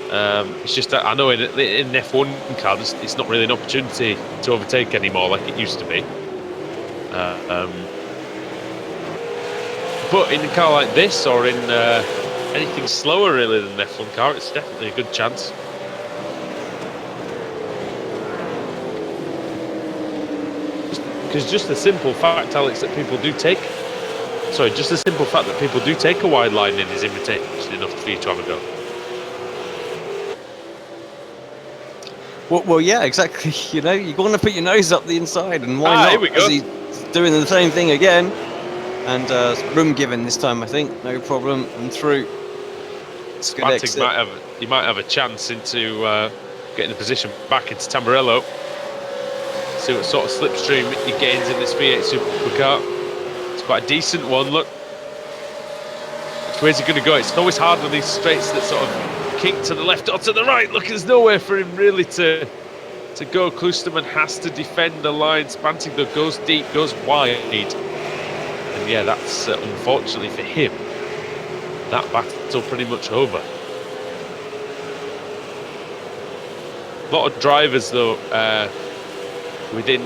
It's just that I know in an F1 car, it's not really an opportunity to overtake anymore like it used to be. But in a car like this, or in anything slower really than an F1 car, it's definitely a good chance. Because just the simple fact, Alex, that people do take... Sorry, just the simple fact that people do take a wide line in is invitation enough for you to have a go. Well, yeah, exactly. You know, you want to put your nose up the inside, and why not? Here we go. He's doing the same thing again. And room given this time, I think. No problem. And through. It's good exit. He might have a chance into getting the position back into Tamburello. See what sort of slipstream he gains in this V8 Supercar. It's quite a decent one, look. Which way's he going to go? It's always hard on these straights that sort of kick to the left or to the right. Look, there's nowhere for him really to go. Klosterman has to defend the line. Spantig though goes deep, goes wide. And yeah, that's unfortunately for him, that battle's pretty much over. A lot of drivers though, within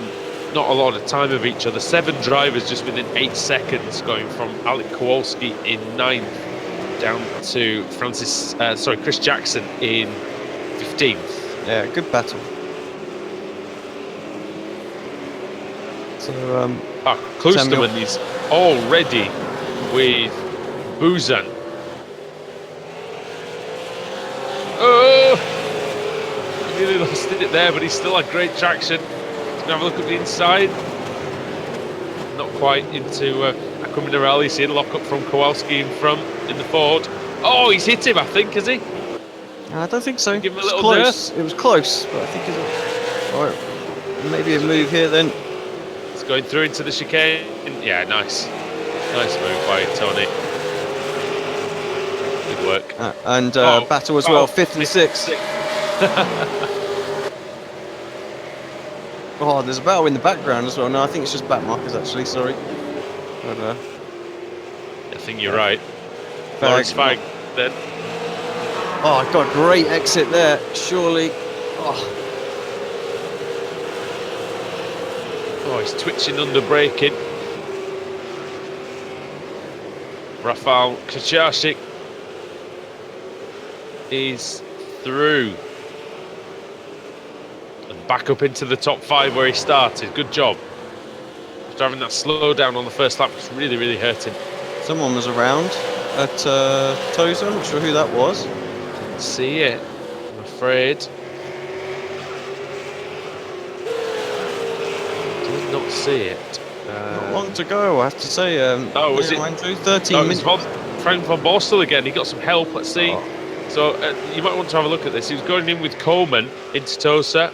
not a lot of time of each other. 7 drivers just within 8 seconds, going from Alec Kowalski in 9th down to Chris Jackson in 15th. Yeah, good battle. So, Klosterman is already with Buzan. Oh! He nearly lost it there, but he's still had great traction. He's going to have a look at the inside. Not quite into Aqua Minerale. You see a lock up from Kowalski in front in the Ford. Oh, he's hit him, I think, has he? I don't think so. Give him a It was little close. It was close, but I think it's alright. Maybe a move here then. It's going through into the chicane. Yeah, nice move by Tony. Good work. And battle as well, 5th and 6th. Oh, there's a battle in the background as well. No, I think it's just back markers actually, sorry. But, I think you're right. Lawrence Fag then. Oh, God, great exit there, surely. Oh, he's twitching under braking. Rafał Kaczmarczyk is through. And back up into the top 5 where he started. Good job. After having that slowdown on the first lap, it's really, really hurting. Someone was around at Tozer, I'm not sure who that was. Didn't see it, I'm afraid. Did not see it. Not long to go, I have to say. Was it? 13 minutes. Frank van Borstel again. He got some help. Let's see. So you might want to have a look at this. He was going in with Coleman into Tosa.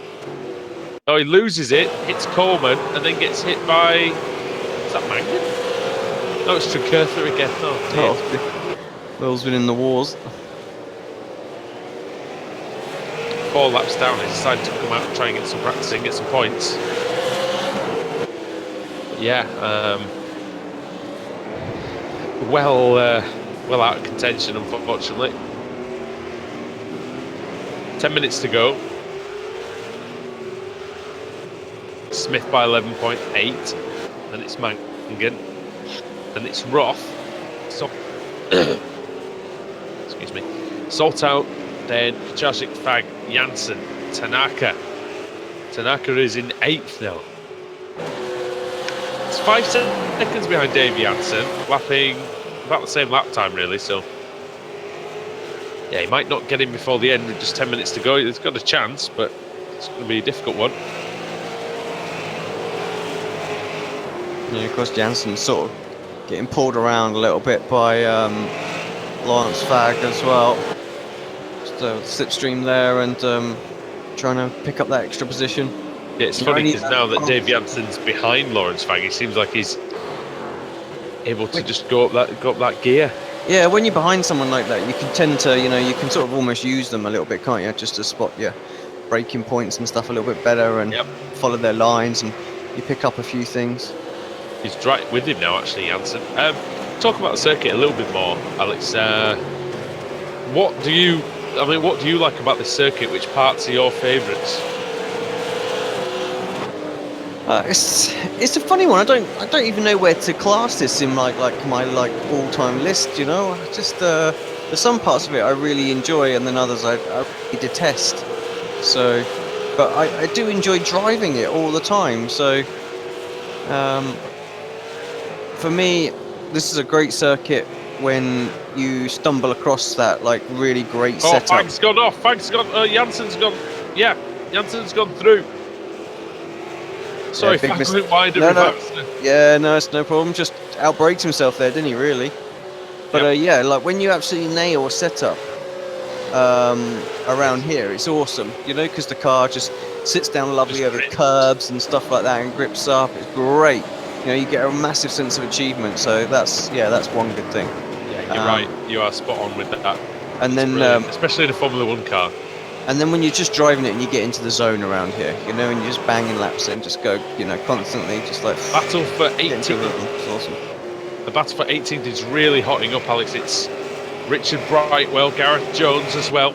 Oh, he loses it, hits Coleman, and then gets hit by... Is that Mangan? No, it's Tricurtha again. Oh, dear. Will's been in the wars. 4 laps down, he decided to come out and try and get some practicing, get some points. But yeah, well out of contention, unfortunately. 10 minutes to go. Smith by 11.8. Then it's Mangan. Then it's Roth. So excuse me. Salt out. Then Chasik, Fag, Janssen, Tanaka. Tanaka is in 8th now. It's 5 seconds behind Dave Janssen, lapping about the same lap time, really. So, yeah, he might not get in before the end with just 10 minutes to go. He's got a chance, but it's going to be a difficult one. Yeah, of course, Jansen's sort of getting pulled around a little bit by Lawrence Fag as well. Slipstream there and trying to pick up that extra position. Yeah, it's funny because now that Dave Jansen's behind Lawrence Fag, it seems like he's able to just go up that gear. Yeah, when you're behind someone like that, you can tend to, you can sort of almost use them a little bit, can't you? Just to spot your braking points and stuff a little bit better and follow their lines, and you pick up a few things. He's right with him now, actually, Janssen. Talk about the circuit a little bit more, Alex. What do you like about this circuit? Which parts are your favourites? It's a funny one. I don't even know where to class this in my all-time list. Just there's some parts of it I really enjoy, and then others I really detest. So, but I do enjoy driving it all the time. So, for me, this is a great circuit when you stumble across that really great setup. Oh, Fag's gone off. Fag's gone. Jansen's gone. Yeah, Jansen's gone through. Sorry, Fag went wide. Yeah, no, it's no problem. Just outbraked himself there, didn't he? Really. But when you absolutely nail a setup around here, it's awesome. Because the car just sits down lovely over curbs and stuff like that and grips up. It's great. You get a massive sense of achievement. So that's one good thing. Yeah, you're right. You are spot on with that. And then, especially in a Formula 1 car. And then when you're just driving it and you get into the zone around here, and you're just banging laps and just go, constantly, just like battle for 18th. It's awesome. The battle for 18th is really hotting up, Alex. It's Richard Brightwell, Gareth Jones as well.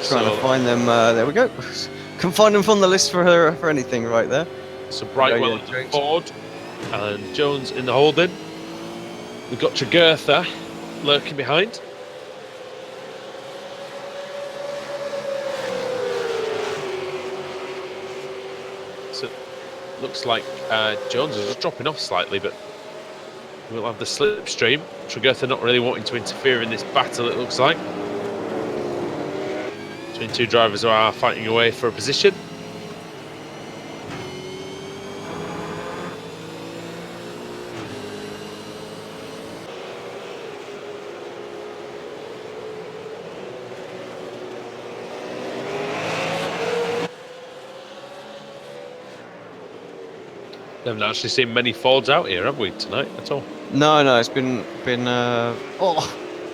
Trying to find them. There we go. Can find them from the list for anything right there. So Brightwell in the Ford and Jones in the Holden. We've got Trigurtha lurking behind. So looks like Jones is just dropping off slightly, but we'll have the slipstream. Trigurtha not really wanting to interfere in this battle, it looks like. Between two drivers who are fighting away for a position. We haven't actually seen many Fords out here, have we, tonight at all? No, it's been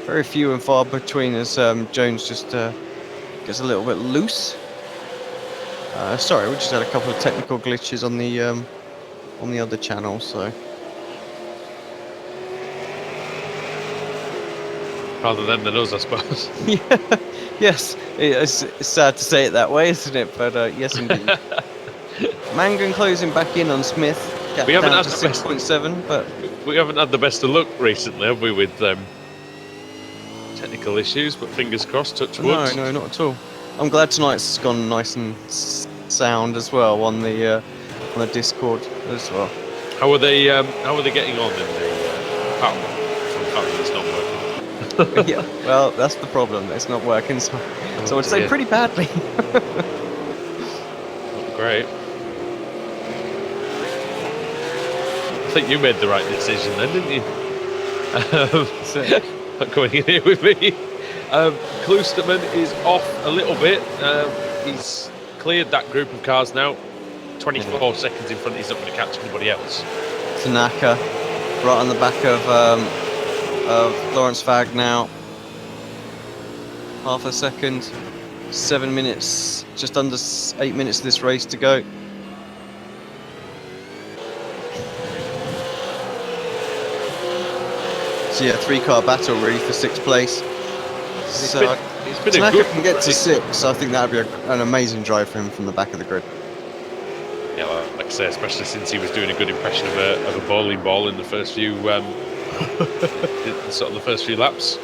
very few and far between as Jones just gets a little bit loose. Sorry, we just had a couple of technical glitches on the other channel, so. Rather them than us, I suppose. Yeah, yes, it's sad to say it that way, isn't it? But yes, indeed. Mangan closing back in on Smith. We haven't had to the best 6.7, but we haven't had the best of luck recently, have we, with technical issues? But fingers crossed, touch wood. No, not at all. I'm glad tonight's gone nice and sound as well on the Discord as well. How are they getting on in the from fact that it's not working? Yeah, well, that's the problem. It's not working. So I'd say dear. pretty badly. Not great. I think you made the right decision then, didn't you? Not going in here with me. Klosterman is off a little bit. He's cleared that group of cars now. 24 seconds in front. He's not going to catch anybody else. Tanaka, right on the back of Lawrence Fag now. Half a second. 7 minutes, just under 8 minutes of this race to go. So yeah, 3-car battle really for 6th place. So It's been a Tanaka good can get to race. 6. I think that would be an amazing drive for him from the back of the grid. Yeah, like I say, especially since he was doing a good impression of a bowling ball in the first few sort of the first few laps.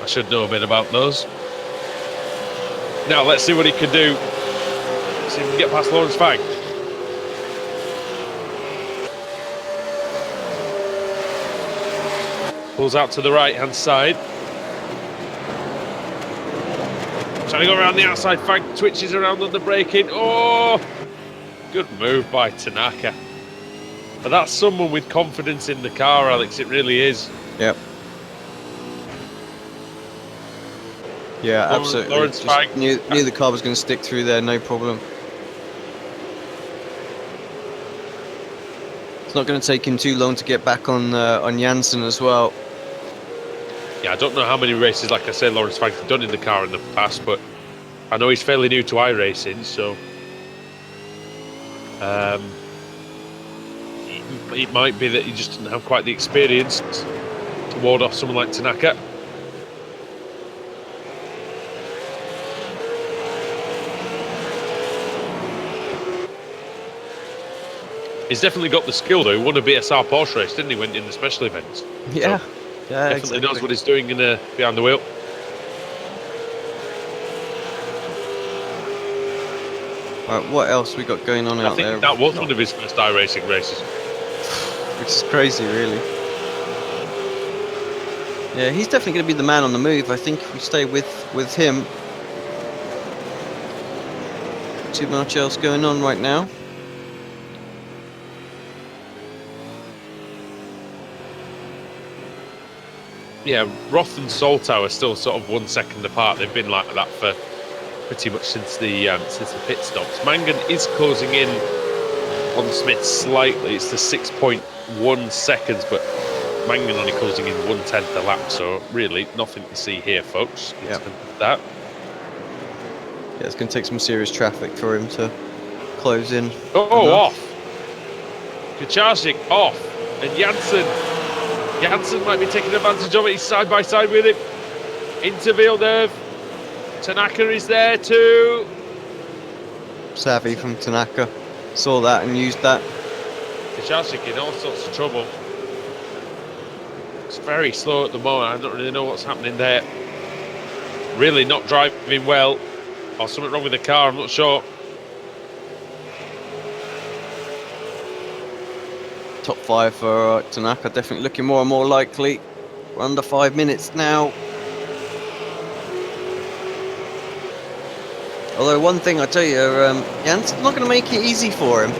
I should know a bit about those. Now let's see what he can do. See if we can get past Lawrence Fag. Pulls out to the right hand side. Trying to go around the outside. Fag twitches around on the braking. Oh! Good move by Tanaka. But that's someone with confidence in the car, Alex. It really is. Yep. Yeah, absolutely. Lawrence Just Fag. knew the car was going to stick through there, no problem. It's not going to take him too long to get back on Janssen as well. Yeah, I don't know how many races, like I said, Lawrence Fag's done in the car in the past, but I know he's fairly new to iRacing, so it might be that he just didn't have quite the experience to ward off someone like Tanaka. He's definitely got the skill though. He won a BSR Porsche race, didn't he, when in the special events? Yeah. So Yeah, definitely knows what he's doing behind the wheel. Right, what else we got going on I out think there? that was one of his first iRacing races. Which is crazy, really. Yeah, he's definitely going to be the man on the move. I think if we stay with him. Too much else going on right now. Yeah, Roth and Soltau are still sort of 1 second apart. They've been like that for pretty much since the pit stops. Mangan is closing in on Smith slightly. It's the 6.1 seconds, but Mangan only closing in 1/10 a lap. So really, nothing to see here, folks. Yeah. That. Yeah, it's going to take some serious traffic for him to close in. Oh, enough. off. Kucharczyk off, and Janssen might be taking advantage of it. He's side by side with him. Into Villeneuve. Tanaka is there too. Savvy from Tanaka. Saw that and used that. Kucharczyk in all sorts of trouble. It's very slow at the moment. I don't really know what's happening there. Really not driving well. Or something wrong with the car, I'm not sure. Top 5 for Tanaka, definitely looking more and more likely. We're under 5 minutes now. Although one thing I tell you, Janssen's not going to make it easy for him.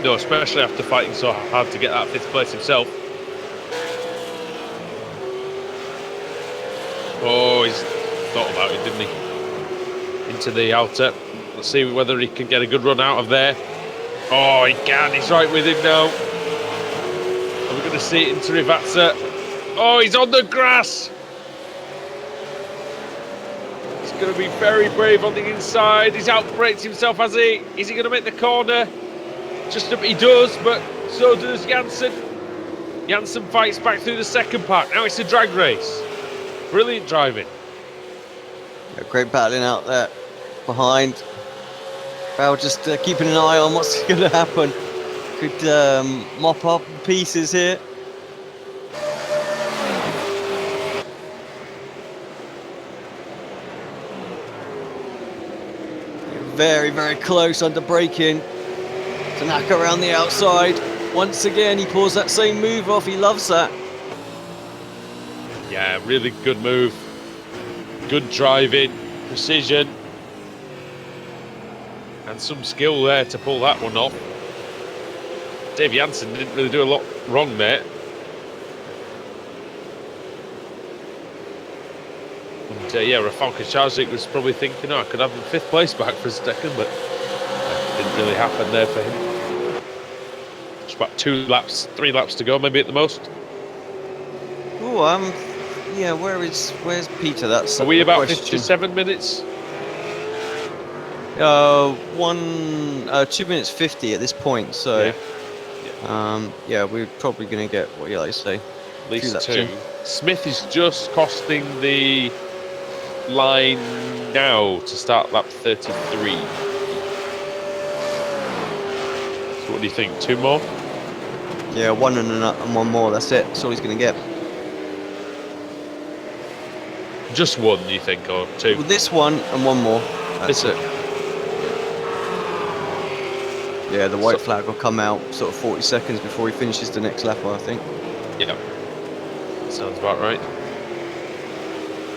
No, especially after fighting so hard to get that 5th place himself. Oh, he's thought about it, didn't he? Into the outer. Let's see whether he can get a good run out of there. Oh, he can. He's right with him now. Are we going to see it into Rivazza? Oh, he's on the grass. He's going to be very brave on the inside. He's outbraked himself, has he? Is he going to make the corner? He does, but so does Janssen. Janssen fights back through the second part. Now it's a drag race. Brilliant driving. Yeah, great battling out there behind. Well, just keeping an eye on what's going to happen. Could mop up pieces here. Very, very close under braking. Tanaka around the outside. Once again, he pulls that same move off. He loves that. Yeah, really good move. Good driving, precision. And some skill there to pull that one off. Dave Jansen didn't really do a lot wrong there. And yeah, Rafał Kaczmarzyk was probably thinking, oh, I could have the 5th place back for a second, but it didn't really happen there for him. Just about 3 laps to go, maybe at the most. Oh, yeah. Where's Peter? That's Are we about question. 57 minutes? 2 minutes 50 at this point. So, yeah, we're probably going to get what you like to say. At least 2. Smith is just crossing the line now to start lap 33. So what do you think? 2 more? Yeah, one and one more. That's it. That's all he's going to get. Just 1, you think, or 2? Well, this one and one more. That's it. Yeah, the white flag will come out sort of 40 seconds before he finishes the next lap, I think. Yeah, sounds about right.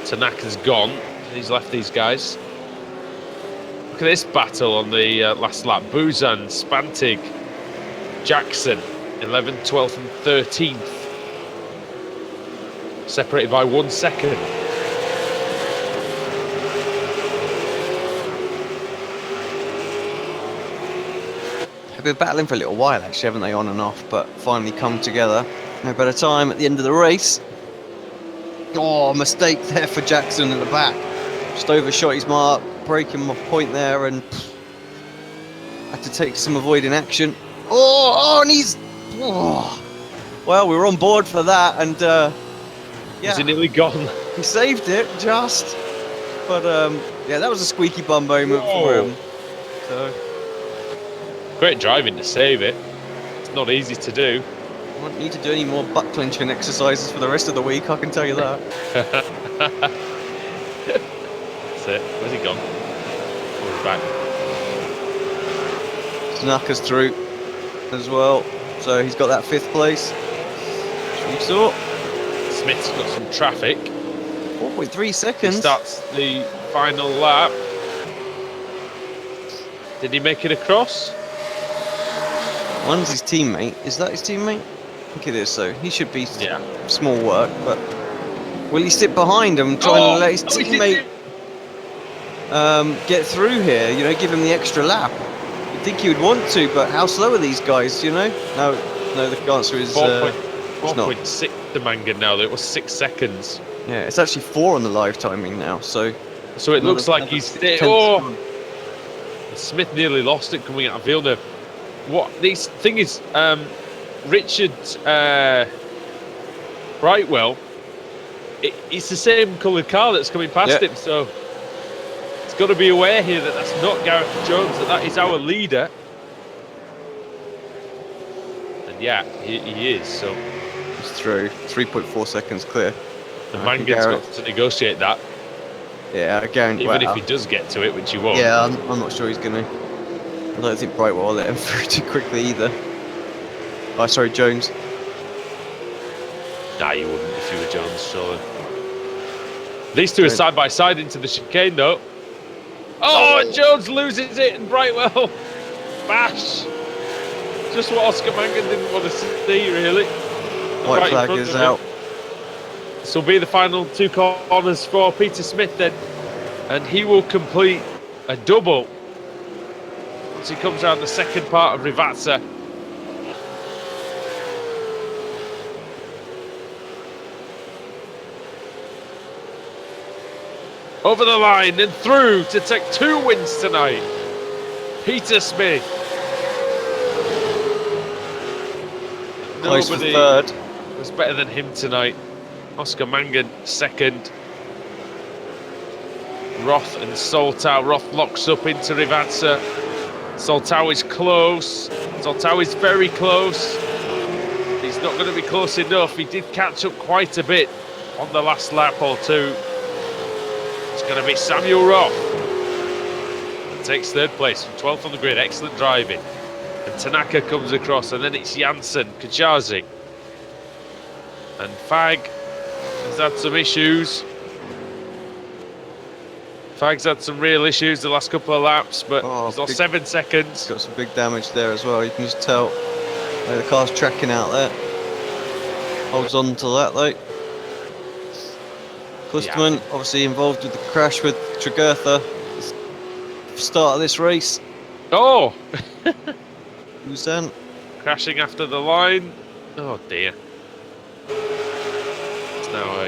Tanaka's gone. He's left these guys. Look at this battle on the last lap. Buzan, Spantig, Jackson, 11th, 12th and 13th. Separated by 1 second. They've been battling for a little while, actually, haven't they, on and off, but finally come together. No better time at the end of the race. Oh, mistake there for Jackson at the back. Just overshot his mark, breaking my point there, and had to take some avoiding action. And he's... Oh. Well, we were on board for that, and yeah. Is he nearly gone? He saved it, just. But, yeah, that was a squeaky bum moment for him. So... Great driving to save it. It's not easy to do. I won't need to do any more butt clenching exercises for the rest of the week, I can tell you that. That's it. Where's he gone? Oh, he's back. Tanaka's through as well, so he's got that 5th place. Which we saw. Smith's got some traffic. 4.3 seconds. He starts the final lap. Did he make it across? One's his teammate. Is that his teammate? I think it is, so he should be small work, but will he sit behind him trying to let his teammate get through here, you know, give him the extra lap? You'd think he would want to, but how slow are these guys, you know? No, the answer is 4.6 to Mangan now, though. It was 6 seconds. Yeah, it's actually 4 on the live timing now, so it looks like he's... Smith nearly lost it coming out of Villeneuve. What this thing is, Richard Brightwell, it's the same coloured car that's coming past him, so it's got to be aware here that that's not Gareth Jones, that is our leader. And yeah, he is, so he's through. 3.4 seconds clear. And Mangan's got to negotiate that. Yeah, I guarantee. Even if he does get to it, which he won't. Yeah, I'm not sure he's going to. I don't think Brightwell will let him through too quickly either. Oh, sorry, Jones. Nah, you wouldn't if you were Jones, surely. These two are side by side into the chicane, though. And Jones loses it, and Brightwell bash. Just what Oscar Mangan didn't want to see, really. White flag is out. This will be the final 2 corners for Peter Smith then, and he will complete a double once he comes around the second part of Rivazza. Over the line and through to take 2 wins tonight. Peter Smith. Close for Nobody 3rd. was better than him tonight. Oscar Mangan 2nd. Roth and Soltau. Roth locks up into Rivazza. Soltau is close. Soltau is very close. He's not going to be close enough. He did catch up quite a bit on the last lap or 2. It's going to be Samuel Roth. Takes 3rd place from 12th on the grid. Excellent driving. And Tanaka comes across, and then it's Janssen, Kajazi. And Fag has had some issues. Fag's had some real issues the last couple of laps, but he's lost 7 seconds. Got some big damage there as well. You can just tell the car's tracking out there. Holds on to that though. Klusterman obviously involved with the crash with Tregurtha. Start of this race. Oh! Who's then? Crashing after the line. Oh dear. It's now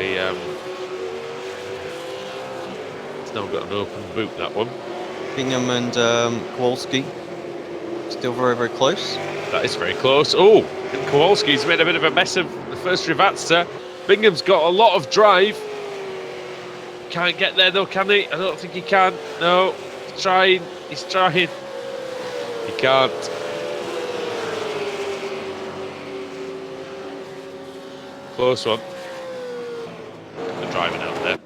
it's now got an open boot, that one. Bingham and Kowalski still very, very close. That is very close. Oh, and Kowalski's made a bit of a mess of the first Rivatsa. Bingham's got a lot of drive. Can't get there though, can he? I don't think he can. No, he's trying. He's trying. He can't. Close one. They're driving out there.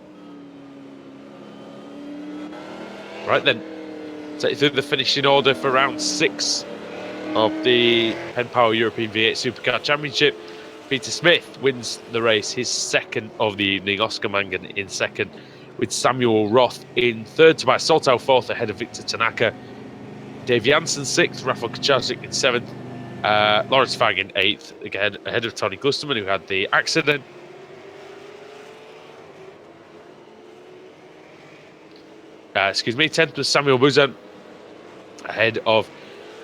Right then. Take you through the finishing order for round 6 of the PenPower European V8 Supercar Championship. Peter Smith wins the race, his second of the evening. Oscar Mangan in second, with Samuel Roth in third. Tobias Soltau fourth, ahead of Victor Tanaka. Dave Janssen sixth, Rafael Kaczarczyk in seventh. Lawrence Fag in eighth, again ahead of Tony Klusterman, who had the accident. Excuse me, 10th was Samuel Buzan, ahead of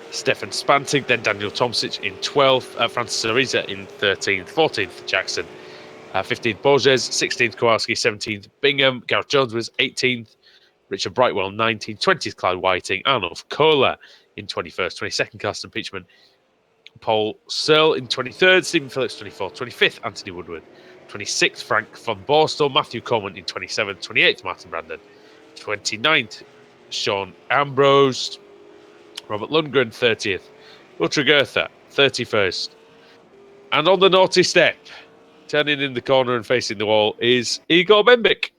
Stefan Spantig, then Daniel Tomsic in 12th, Francis Ariza in 13th, 14th Jackson, 15th Borges, 16th Kowalski, 17th Bingham, Gareth Jones was 18th, Richard Brightwell 19th, 20th Clyde Whiting, Arnulf Kohler in 21st, 22nd Carsten Pichman, Paul Searle in 23rd, Stephen Phillips 24th, 25th Anthony Woodward, 26th Frank von Borstel, Matthew Coleman in 27th, 28th Martin Brandon, 29th Sean Ambrose, Robert Lundgren 30th, Ultra Goethe 31st. And on the naughty step, turning in the corner and facing the wall, is Igor Bembik.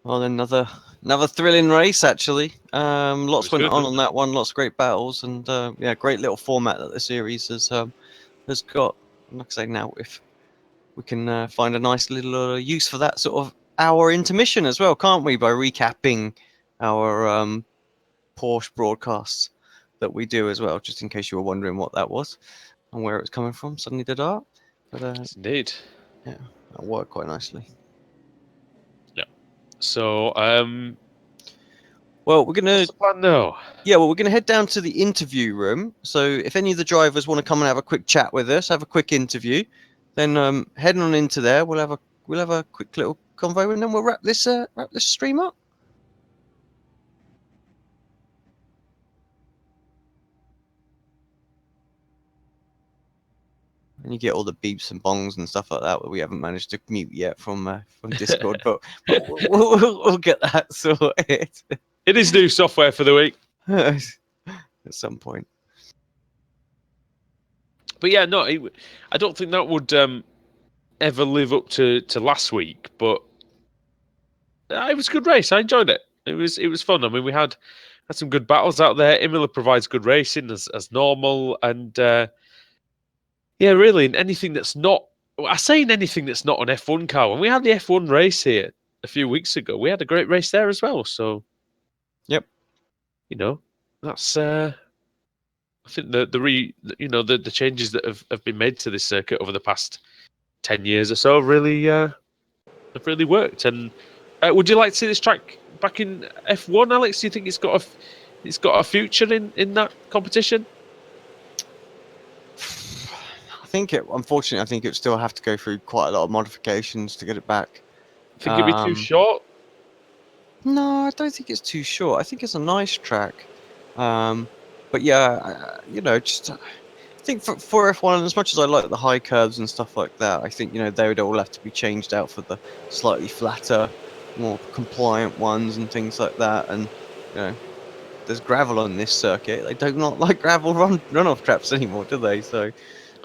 Well, another thrilling race actually. Lots went on that one, lots of great battles, and yeah, great little format that the series has got. Like I say, now if we can find a nice little use for that sort of hour intermission as well, can't we? By recapping our Porsche broadcasts that we do as well, just in case you were wondering what that was and where it was coming from. Suddenly did art, but indeed, yeah, that worked quite nicely. Yeah. So, well, we're gonna. What's the plan now? Yeah, well, we're gonna head down to the interview room. So, if any of the drivers want to come and have a quick chat with us, have a quick interview, then heading on into there, we'll have a quick little convo, and then we'll wrap this stream up. And you get all the beeps and bongs and stuff like that we haven't managed to mute yet from Discord, but we'll get that sorted. It is new software for the week at some point. But yeah, no, I don't think that would ever live up to last week. But it was a good race. I enjoyed it. It was fun. I mean, we had some good battles out there. Imola provides good racing as normal, and yeah, really, anything that's not. I say anything that's not an F1 car. When we had the F1 race here a few weeks ago, we had a great race there as well. So, yep, you know, that's. I think the changes that have been made to this circuit over the past 10 years or so really have really worked. And would you like to see this track back in F1, Alex? Do you think it's got a future in that competition? Unfortunately, I think it would still have to go through quite a lot of modifications to get it back. Think it'd be too short? No, I don't think it's too short. I think it's a nice track. But yeah, just I think for F1, as much as I like the high curves and stuff like that, I think they would all have to be changed out for the slightly flatter, more compliant ones and things like that. And there's gravel on this circuit. They do not like gravel runoff traps anymore, do they? So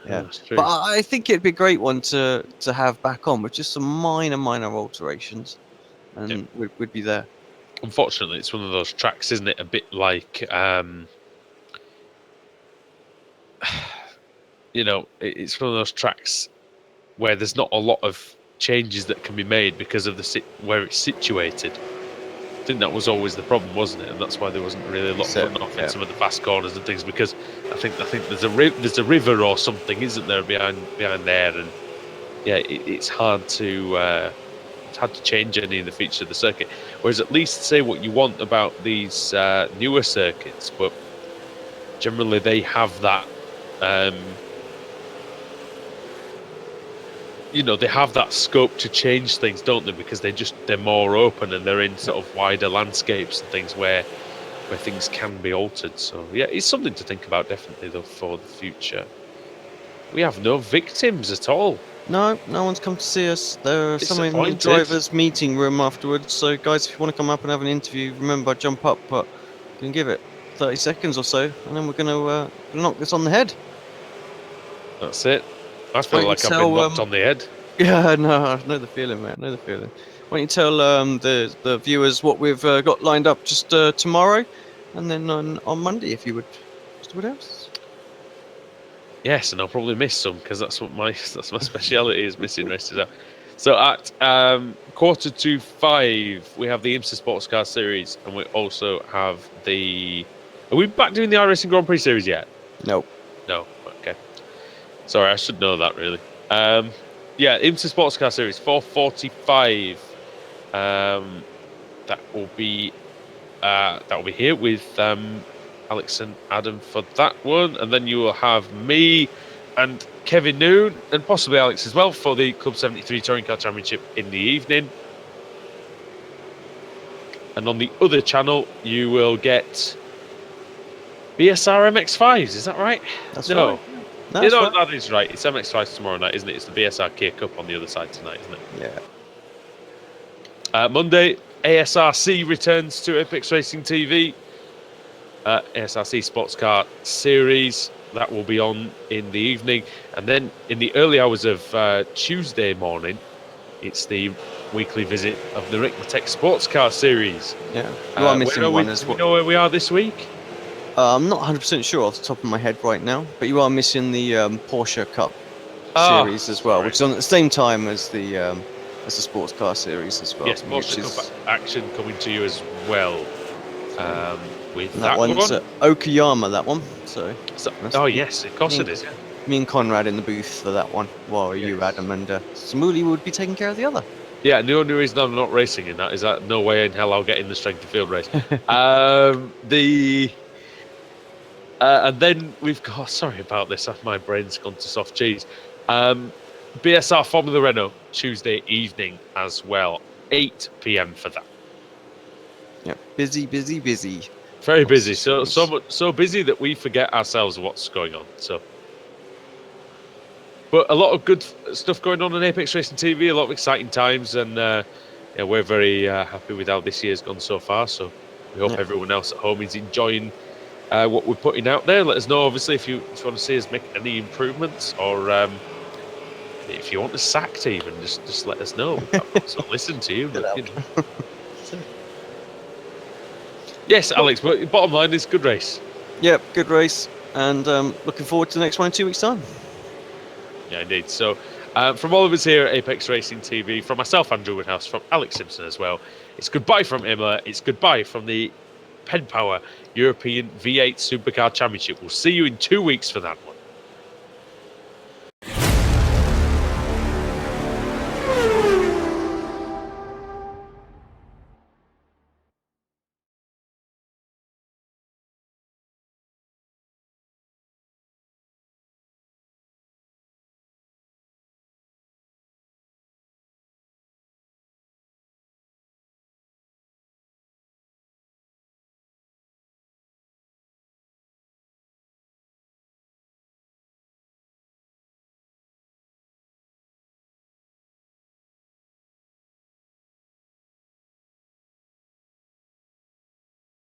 yeah, but I think it'd be a great one to have back on with just some minor alterations, and we'd be there. unfortunately, it's one of those tracks, isn't it? A bit like, it's one of those tracks where there's not a lot of changes that can be made because of where it's situated. I think that was always the problem, wasn't it? And that's why there wasn't really a lot of runoff in some of the fast corners and things, because I think there's a river or something, isn't there, behind there, and yeah, it's hard to change any of the features of the circuit. Whereas at least say what you want about these newer circuits, but generally they have that. They have that scope to change things, don't they? Because they're more open and they're in sort of wider landscapes and things where things can be altered. So yeah, it's something to think about definitely though for the future. We have no victims at all. No one's come to see us. There are some in the driver's meeting room afterwards. So guys, if you want to come up and have an interview, remember, jump up, but you can give it 30 seconds or so, and then we're going to knock this on the head. That's it. I feel like I've been knocked on the head. Yeah, no, I know the feeling, man. I know the feeling. Why don't you tell the viewers what we've got lined up just tomorrow, and then on Monday, if you would. What else? Yes, and I'll probably miss some because that's my speciality is missing races out. So at 4:45, we have the IMSA Sports Car Series, and we also have the. Are we back doing the iRacing Grand Prix Series yet? No. Okay. Sorry, I should know that really. Yeah, IMSA Sports Car Series 4:45. That will be here with Alex and Adam for that one, and then you will have me and Kevin Noon and possibly Alex as well for the Club 73 Touring Car Championship in the evening. And on the other channel, you will get BSR MX5s. Is that right? That's right. That is right. It's MX5s tomorrow night, isn't it? It's the BSR Kia Cup on the other side tonight, isn't it? Yeah. Monday, ASRC returns to Apex Racing TV. ASRC Sports Car Series, that will be on in the evening. And then in the early hours of Tuesday morning, it's the weekly visit of the Rickmatech Sports Car Series. Yeah, you are missing one as well. Do you know where we are this week? I'm not 100% sure off the top of my head right now, but you are missing the Porsche Cup Series as well, which is on at the same time as the Sports Car Series as well. Yes, Porsche Cup action coming to you as well. With that one's Okayama, that one. So yes, of course it is. Yeah. Me and Conrad in the booth for that one, while you, Adam, and Smooly would be taking care of the other. Yeah, the only reason I'm not racing in that is that no way in hell I'll get in the strength of field race. And then we've got, sorry about this, my brain's gone to soft cheese. BSR Formula Renault Tuesday evening as well, 8 p.m. for that. Yeah, busy. Very busy. So busy that we forget ourselves what's going on. So, but a lot of good stuff going on Apex Racing TV. A lot of exciting times, and we're very happy with how this year's gone so far. So we hope everyone else at home is enjoying what we're putting out there. Let us know, obviously, if you want to see us make any improvements, or if you want us sacked, even just let us know. So listen to you. But, Yes, Alex, but bottom line is good race. Yep, good race, and looking forward to the next one in 2 weeks' time. Yeah, indeed. So, from all of us here at Apex Racing TV, from myself, Andrew Woodhouse, from Alex Simpson as well, it's goodbye from Imola, it's goodbye from the PenPower European V8 Supercar Championship. We'll see you in 2 weeks for that one.